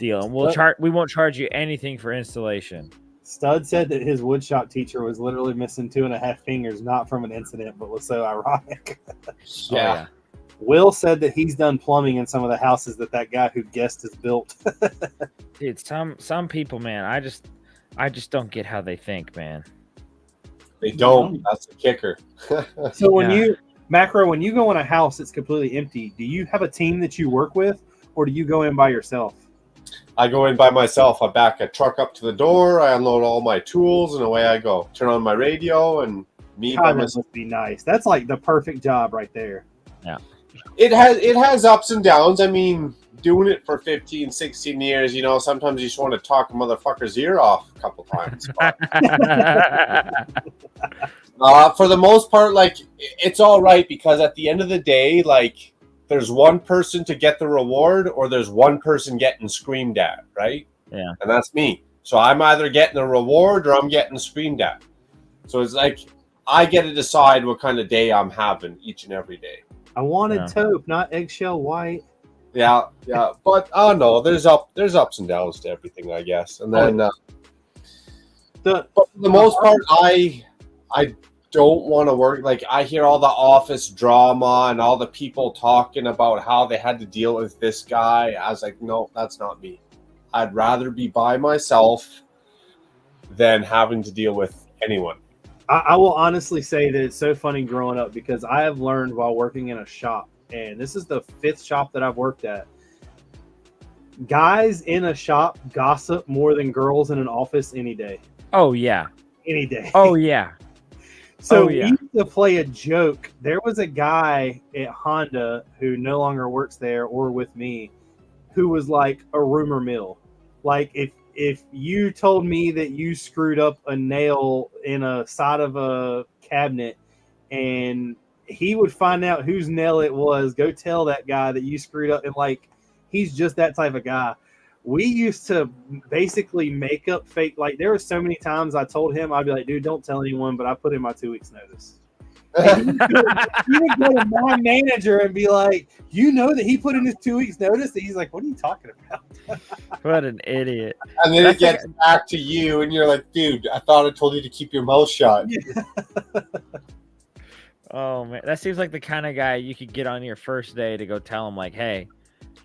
And we won't charge you anything for installation. Stud said that his woodshop teacher was literally missing 2.5 fingers, not from an incident, but was so ironic. Yeah. Will said that he's done plumbing in some of the houses that guy who guessed has built. Dude, some people, man, I just don't get how they think, man. They don't. That's the kicker. So when you go in a house that's completely empty, do you have a team that you work with, or do you go in by yourself? I go in by myself. I back a truck up to the door. I unload all my tools, and away I go. Turn on my radio, and me by myself. That must be nice. That's like the perfect job right there. Yeah. It has ups and downs. I mean, doing it for 15, 16 years, you know, sometimes you just want to talk a motherfucker's ear off a couple times. For the most part, like, it's all right because at the end of the day, like, there's one person to get the reward or there's one person getting screamed at, right? Yeah. And that's me. So I'm either getting the reward or I'm getting screamed at. So it's like I get to decide what kind of day I'm having each and every day. I wanted taupe, not eggshell white. Yeah. But no, there's ups and downs to everything, I guess. And then but for the most part, I don't want to work. Like, I hear all the office drama and all the people talking about how they had to deal with this guy. I was like, no, that's not me. I'd rather be by myself than having to deal with anyone. I will honestly say that it's so funny growing up because I have learned while working in a shop, and this is the 5th shop that I've worked at. Guys in a shop gossip more than girls in an office any day. Oh, yeah. Any day. Oh, yeah. So we used to play a joke. There was a guy at Honda who no longer works there or with me who was like a rumor mill. Like, if you told me that you screwed up a nail in a side of a cabinet and he would find out whose nail it was, go tell that guy that you screwed up. And like, he's just that type of guy. We used to basically make up fake. Like, there were so many times I told him, I'd be like, dude, don't tell anyone, but I put in my 2 weeks notice. He would go to my manager and be like, you know that he put in his 2 weeks notice? And he's like, what are you talking about? What an idiot. And then it gets back to you and you're like, dude, I thought I told you to keep your mouth shut. Yeah. Oh, man. That seems like the kind of guy you could get on your first day to go tell him, like, hey,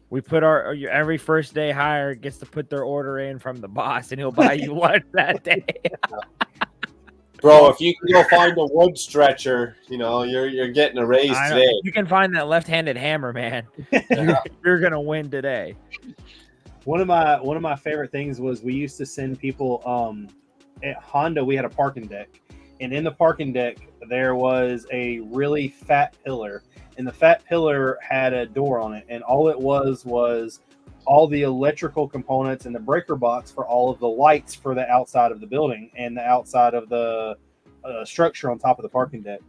we put every first day hire gets to put their order in from the boss and he'll buy you one that day. Bro, if you can go find a wood stretcher, you know, you're getting a raise today. You can find that left-handed hammer, man. You're gonna win today. One of my favorite things was we used to send people at Honda. We had a parking deck, and in the parking deck there was a really fat pillar, and the fat pillar had a door on it, and all it was all the electrical components and the breaker box for all of the lights for the outside of the building and the outside of the structure on top of the parking deck.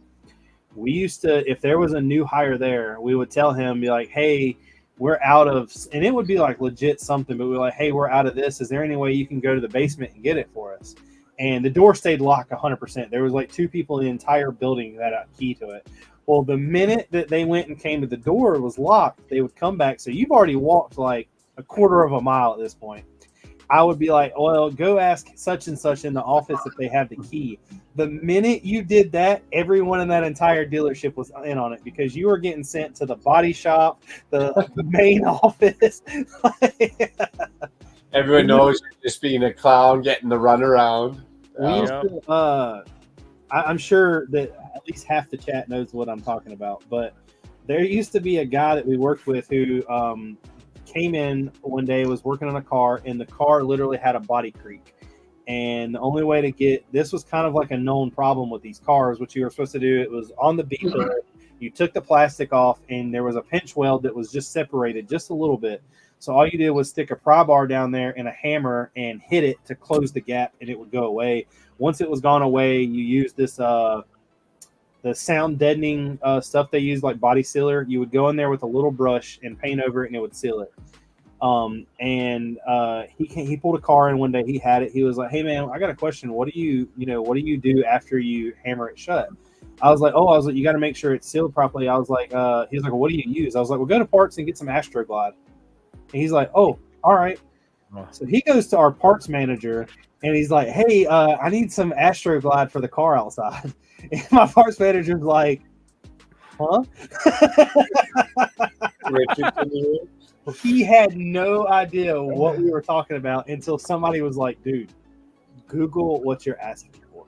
We used to, if there was a new hire there, we would tell him, be like, hey, we're out of, and it would be like legit something, but we're like, hey, we're out of this. Is there any way you can go to the basement and get it for us? And the door stayed locked 100%. There was like 2 people in the entire building that had a key to it. Well, the minute that they went and came to the door, it was locked. They would come back. So you've already walked like a quarter of a mile at this point. I would be like, well, go ask such and such in the office if they have the key. The minute you did that, everyone in that entire dealership was in on it because you were getting sent to the body shop, the main office. Everyone knows you're just being a clown, getting the run around. I'm sure that at least half the chat knows what I'm talking about, but there used to be a guy that we worked with who came in one day, was working on a car, and the car literally had a body creak. And the only way to get this was kind of like a known problem with these cars. What you were supposed to do, it was on the B pillar. You took the plastic off, and there was a pinch weld that was just separated just a little bit. So all you did was stick a pry bar down there and a hammer and hit it to close the gap, and it would go away. Once it was gone away, you use this the sound deadening stuff they use, like body sealer. You would go in there with a little brush and paint over it, and it would seal it. He pulled a car in one day. He had it. He was like, "Hey man, I got a question. What do you do after you hammer it shut?" I was like, you got to make sure it's sealed properly. I was like, he's like, well, what do you use? I was like, well, go to parts and get some Astroglide. And he's like, oh, all right. So he goes to our parts manager and he's like, hey, I need some Astroglide for the car outside. And my parts manager's like, huh? He had no idea what we were talking about until somebody was like, dude, Google what you're asking for.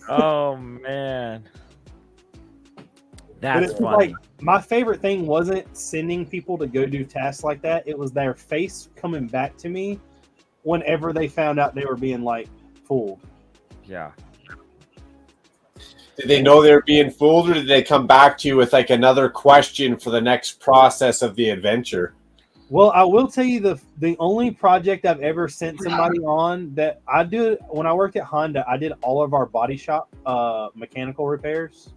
Oh man, that's funny. Like, my favorite thing wasn't sending people to go do tasks like that. It was their face coming back to me whenever they found out they were being like fooled. Yeah. Did they know they were being fooled, or did they come back to you with like another question for the next process of the adventure? Well, I will tell you the only project I've ever sent somebody on that I did when I worked at Honda, I did all of our body shop mechanical repairs.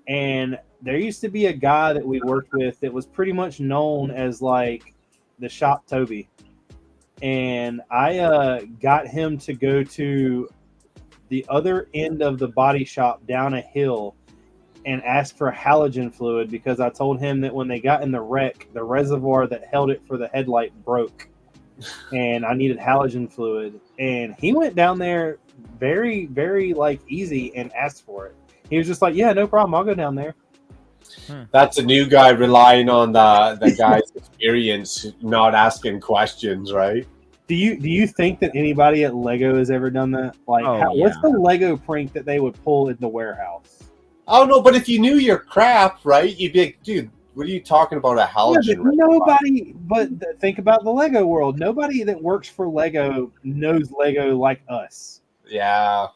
And there used to be a guy that we worked with that was pretty much known as like the shop Toby. And I got him to go to the other end of the body shop down a hill and ask for halogen fluid because I told him that when they got in the wreck, the reservoir that held it for the headlight broke and I needed halogen fluid. And he went down there very, very like easy and asked for it. He was just like, yeah, no problem. I'll go down there. That's a new guy relying on the guy's experience, not asking questions, right? Do you think that anybody at Lego has ever done that? Like, what's the Lego prank that they would pull in the warehouse? Oh no, but if you knew your crap, right, you'd be like, dude, what are you talking about? A halogen? But think about the Lego world. Nobody that works for Lego knows Lego like us. Yeah.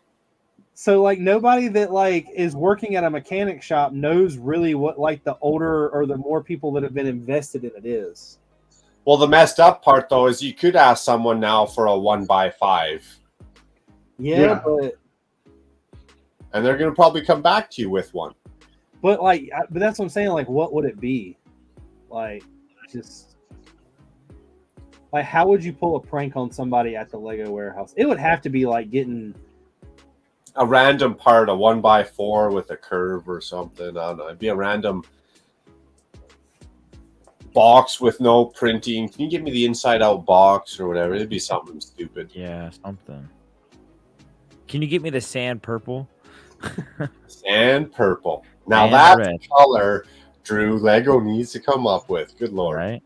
So like nobody that like is working at a mechanic shop knows really what like the older or the more people that have been invested in it is. Well, the messed up part though is you could ask someone now for a 1x5. Yeah. But and they're gonna probably come back to you with one. But that's what I'm saying. Like, what would it be? Like, just like how would you pull a prank on somebody at the Lego warehouse? It would have to be like getting a random part, a 1x4 with a curve or something. I don't know. It'd be a random box with no printing. Can you give me the inside out box or whatever? It'd be something stupid. Yeah, something. Can you get me the sand purple? Sand purple. Now and that's red. a color Drew Lego needs to come up with. Good Lord. Right.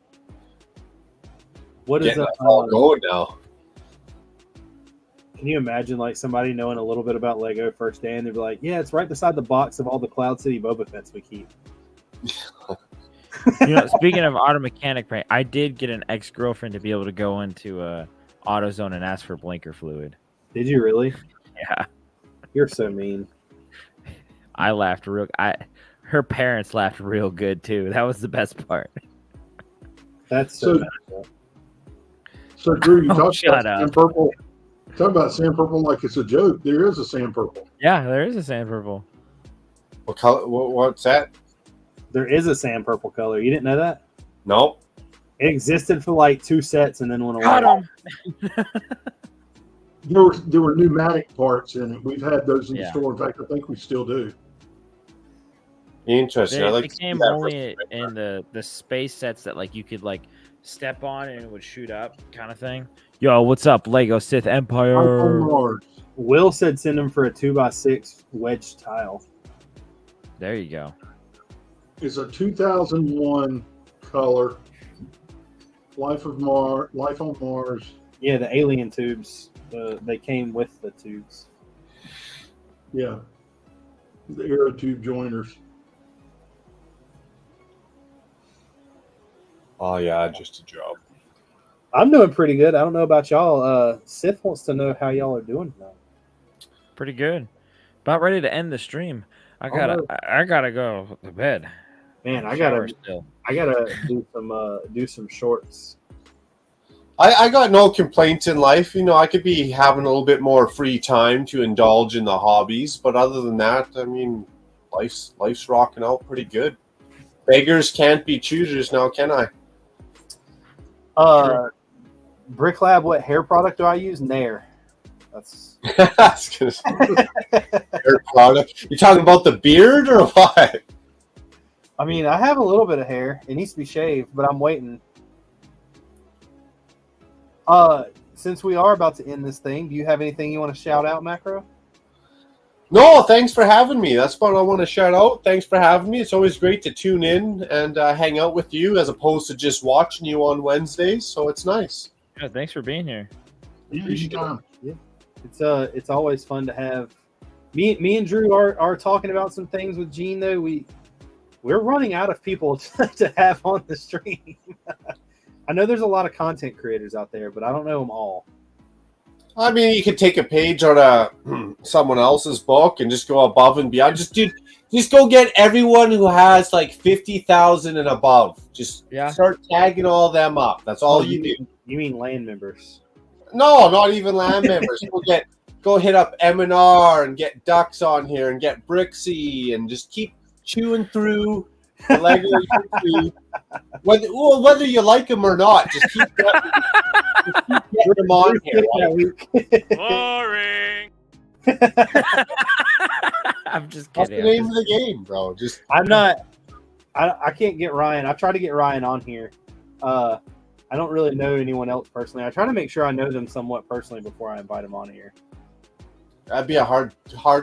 What is that all going now? Can you imagine like somebody knowing a little bit about Lego first day and they'd be like, yeah, it's right beside the box of all the Cloud City Boba Fett's we keep. Speaking of auto mechanic prank, I did get an ex-girlfriend to be able to go into AutoZone and ask for blinker fluid. Did you really? Yeah. You're so mean. I laughed her parents laughed real good too. That was the best part. That's so Drew, you talked shut about up. sand purple. Talk about sand purple like it's a joke. There is a sand purple. Yeah, there is a sand purple. What color? What's that? There is a sand purple color. You didn't know that? Nope. It existed for like 2 sets and then went away. Got 'em. There were pneumatic parts in it. We've had those in the store. In fact, I think we still do. Interesting. I like It came only in the space sets that like you could like step on and it would shoot up kind of thing. Yo, what's up, Lego Sith Empire? Will said send him for a 2x6 wedge tile. There you go. It's a 2001 color. Life on Mars. Yeah, the alien tubes. They came with the tubes. Yeah. The aero tube joiners. Oh yeah, just a job. I'm doing pretty good. I don't know about y'all. Sith wants to know how y'all are doing now. Pretty good. About ready to end the stream. I gotta go to bed. Man, I gotta do some shorts. I got no complaints in life. I could be having a little bit more free time to indulge in the hobbies, but other than that, I mean, life's rocking out pretty good. Beggars can't be choosers now, can I? Brick Lab, what hair product do I use? Nair. That's hair product. You talking about the beard or what? I mean, I have a little bit of hair. It needs to be shaved, but I'm waiting. Since we are about to end this thing, do you have anything you want to shout out, Macro? No, thanks for having me. That's what I want to shout out. Thanks for having me. It's always great to tune in and hang out with you as opposed to just watching you on Wednesdays. So it's nice. Yeah, thanks for being here. Yeah. It's always fun to have. Me and Drew are talking about some things with Gene though. We're running out of people to have on the stream. I know there's a lot of content creators out there, but I don't know them all. I mean, you could take a page on someone else's book and just go above and beyond. Just go get everyone who has like 50,000 and above. Just start tagging all them up. That's all you do. You mean land members? No, not even land members. Go hit up M&R and get Ducks on here and get Brixy and just keep chewing through the Lego YouTube. Whether you like them or not, just keep getting them on here. Boring. I'm just That's kidding. the name of the game, bro. I can't get Ryan. I tried to get Ryan on here. I don't really know anyone else personally. I try to make sure I know them somewhat personally before I invite them on here. That'd be a hard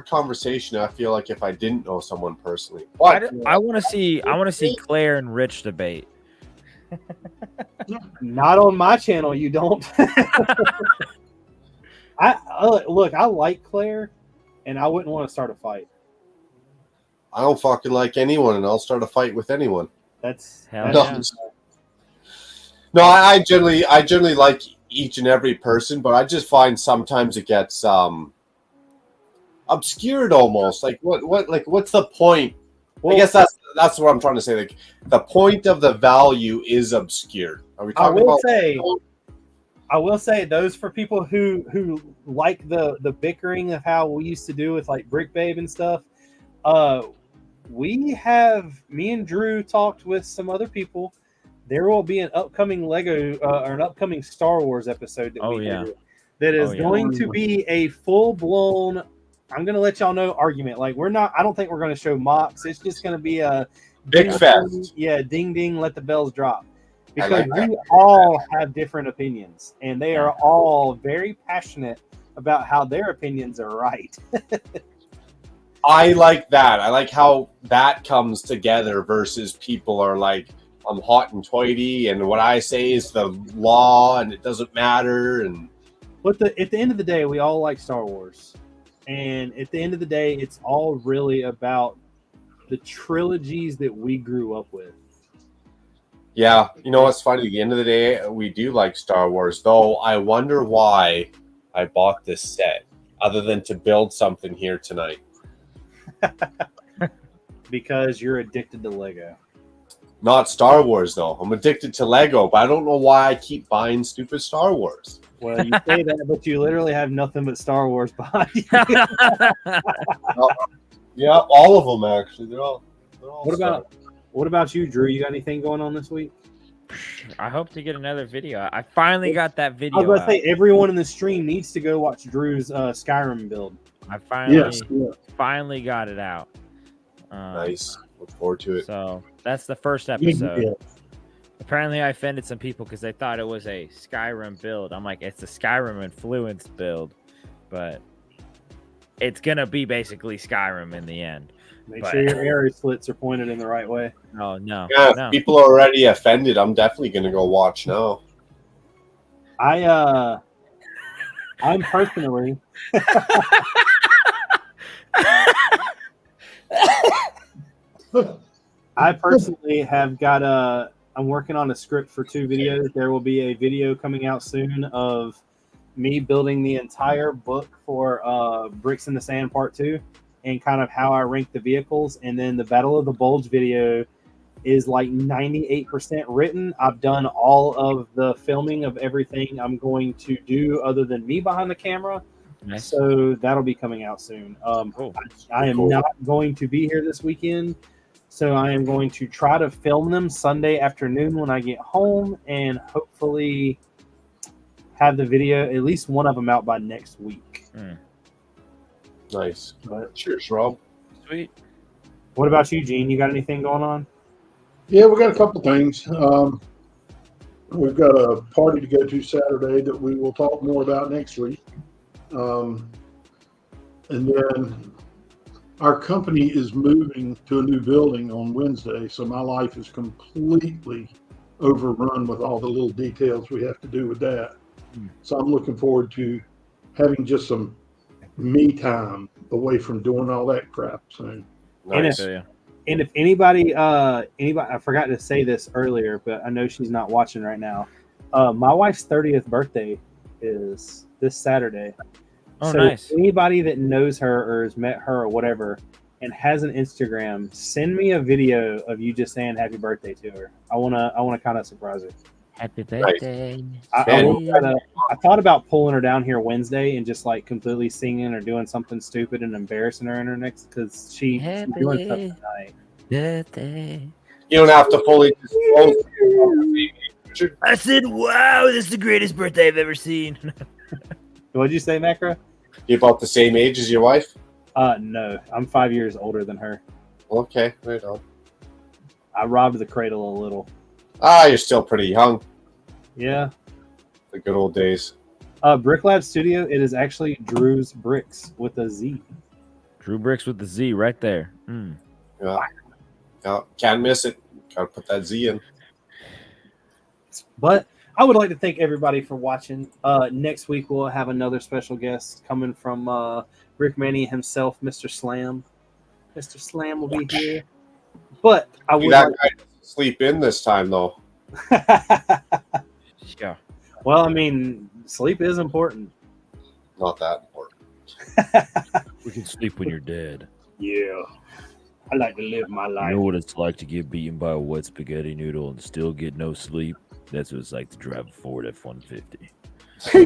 conversation. I feel like if I didn't know someone personally. But I want to see Claire and Rich debate. Not on my channel, you don't. Look, I like Claire, and I wouldn't want to start a fight. I don't fucking like anyone, and I'll start a fight with anyone. That's no. I generally like each and every person, but I just find sometimes it gets obscured almost. Like what's the point? Well, I guess that's what I'm trying to say. Like the point of the value is obscured. Are we talking I will say those for people who like the bickering of how we used to do with like Brick Babe and stuff. Me and Drew talked with some other people. There will be an upcoming Lego or an upcoming Star Wars episode that do that is going to be a full blown. I'm gonna let y'all know argument. Like I don't think we're gonna show mocks. It's just gonna be a big fest. Yeah, ding ding, let the bells drop. Because we all have different opinions, and they are all very passionate about how their opinions are right. I like that. I like how that comes together versus people are like, I'm hot and toity, and what I say is the law, and it doesn't matter. And but at the end of the day, we all like Star Wars. And at the end of the day, it's all really about the trilogies that we grew up with. Yeah, you know what's funny? At the end of the day, we do like Star Wars, though I wonder why I bought this set, other than to build something here tonight. Because you're addicted to Lego. Not Star Wars, though. I'm addicted to Lego, but I don't know why I keep buying stupid Star Wars. Well, you say that, but you literally have nothing but Star Wars behind you. Yeah, all of them actually. They're all What about you, Drew? You got anything going on this week? I hope to get another video. I finally got that video. I was about to say everyone in the stream needs to go watch Drew's Skyrim build. I finally got it out. Nice. Look forward to it. So that's the first episode. Yeah. Apparently, I offended some people because they thought it was a Skyrim build. I'm like, it's a Skyrim influenced build, but it's gonna be basically Skyrim in the end. Make sure your arrow slits are pointed in the right way. Oh no! Yeah, if people are already offended, I'm definitely gonna go watch now. I'm personally. I personally have got I'm working on a script for 2 videos. There will be a video coming out soon of me building the entire book for Bricks in the Sand Part 2 and kind of how I rank the vehicles. And then the Battle of the Bulge video is like 98% written. I've done all of the filming of everything I'm going to do other than me behind the camera. Nice. So that'll be coming out soon. Cool. I am not going to be here this weekend. So I am going to try to film them Sunday afternoon when I get home and hopefully have the video, at least one of them out by next week. Nice. But cheers, Rob. Sweet. What about you, Gene? You got anything going on? Yeah, we got a couple things. We've got a party to go to Saturday that we will talk more about next week. And then our company is moving to a new building on Wednesday, so my life is completely overrun with all the little details we have to do with that. So I'm looking forward to having just some me time away from doing all that crap. So Nice. And if anybody, I forgot to say this earlier, but I know she's not watching right now. My wife's 30th birthday is this Saturday. Oh, so nice. Anybody that knows her or has met her or whatever and has an Instagram, send me a video of you just saying happy birthday to her. I wanna kind of surprise her. Happy birthday. I thought about pulling her down here Wednesday and just like completely singing or doing something stupid and embarrassing her in her next because she's doing stuff tonight. Birthday. You don't have to fully disclose. I said, wow, this is the greatest birthday I've ever seen. What'd you say, Macro? You about the same age as your wife? No, I'm 5 years older than her. Okay, right on. I robbed the cradle a little. You're still pretty young. Yeah. The good old days. Brick Lab Studio, it is actually Drew's Bricks with a Z. Drew Bricks with the Z right there. Yeah, can't miss it. Gotta put that Z in. But I would like to thank everybody for watching. Next week we'll have another special guest coming from Brick Mania himself, Mr. Slam. Mr. Slam will be here. But I would that guy doesn't sleep in this time though. Yeah. Well, I mean, sleep is important. Not that important. We can sleep when you're dead. Yeah. I like to live my life. You know what it's like to get beaten by a wet spaghetti noodle and still get no sleep? That's what it's like to drive a Ford F-150. Hey,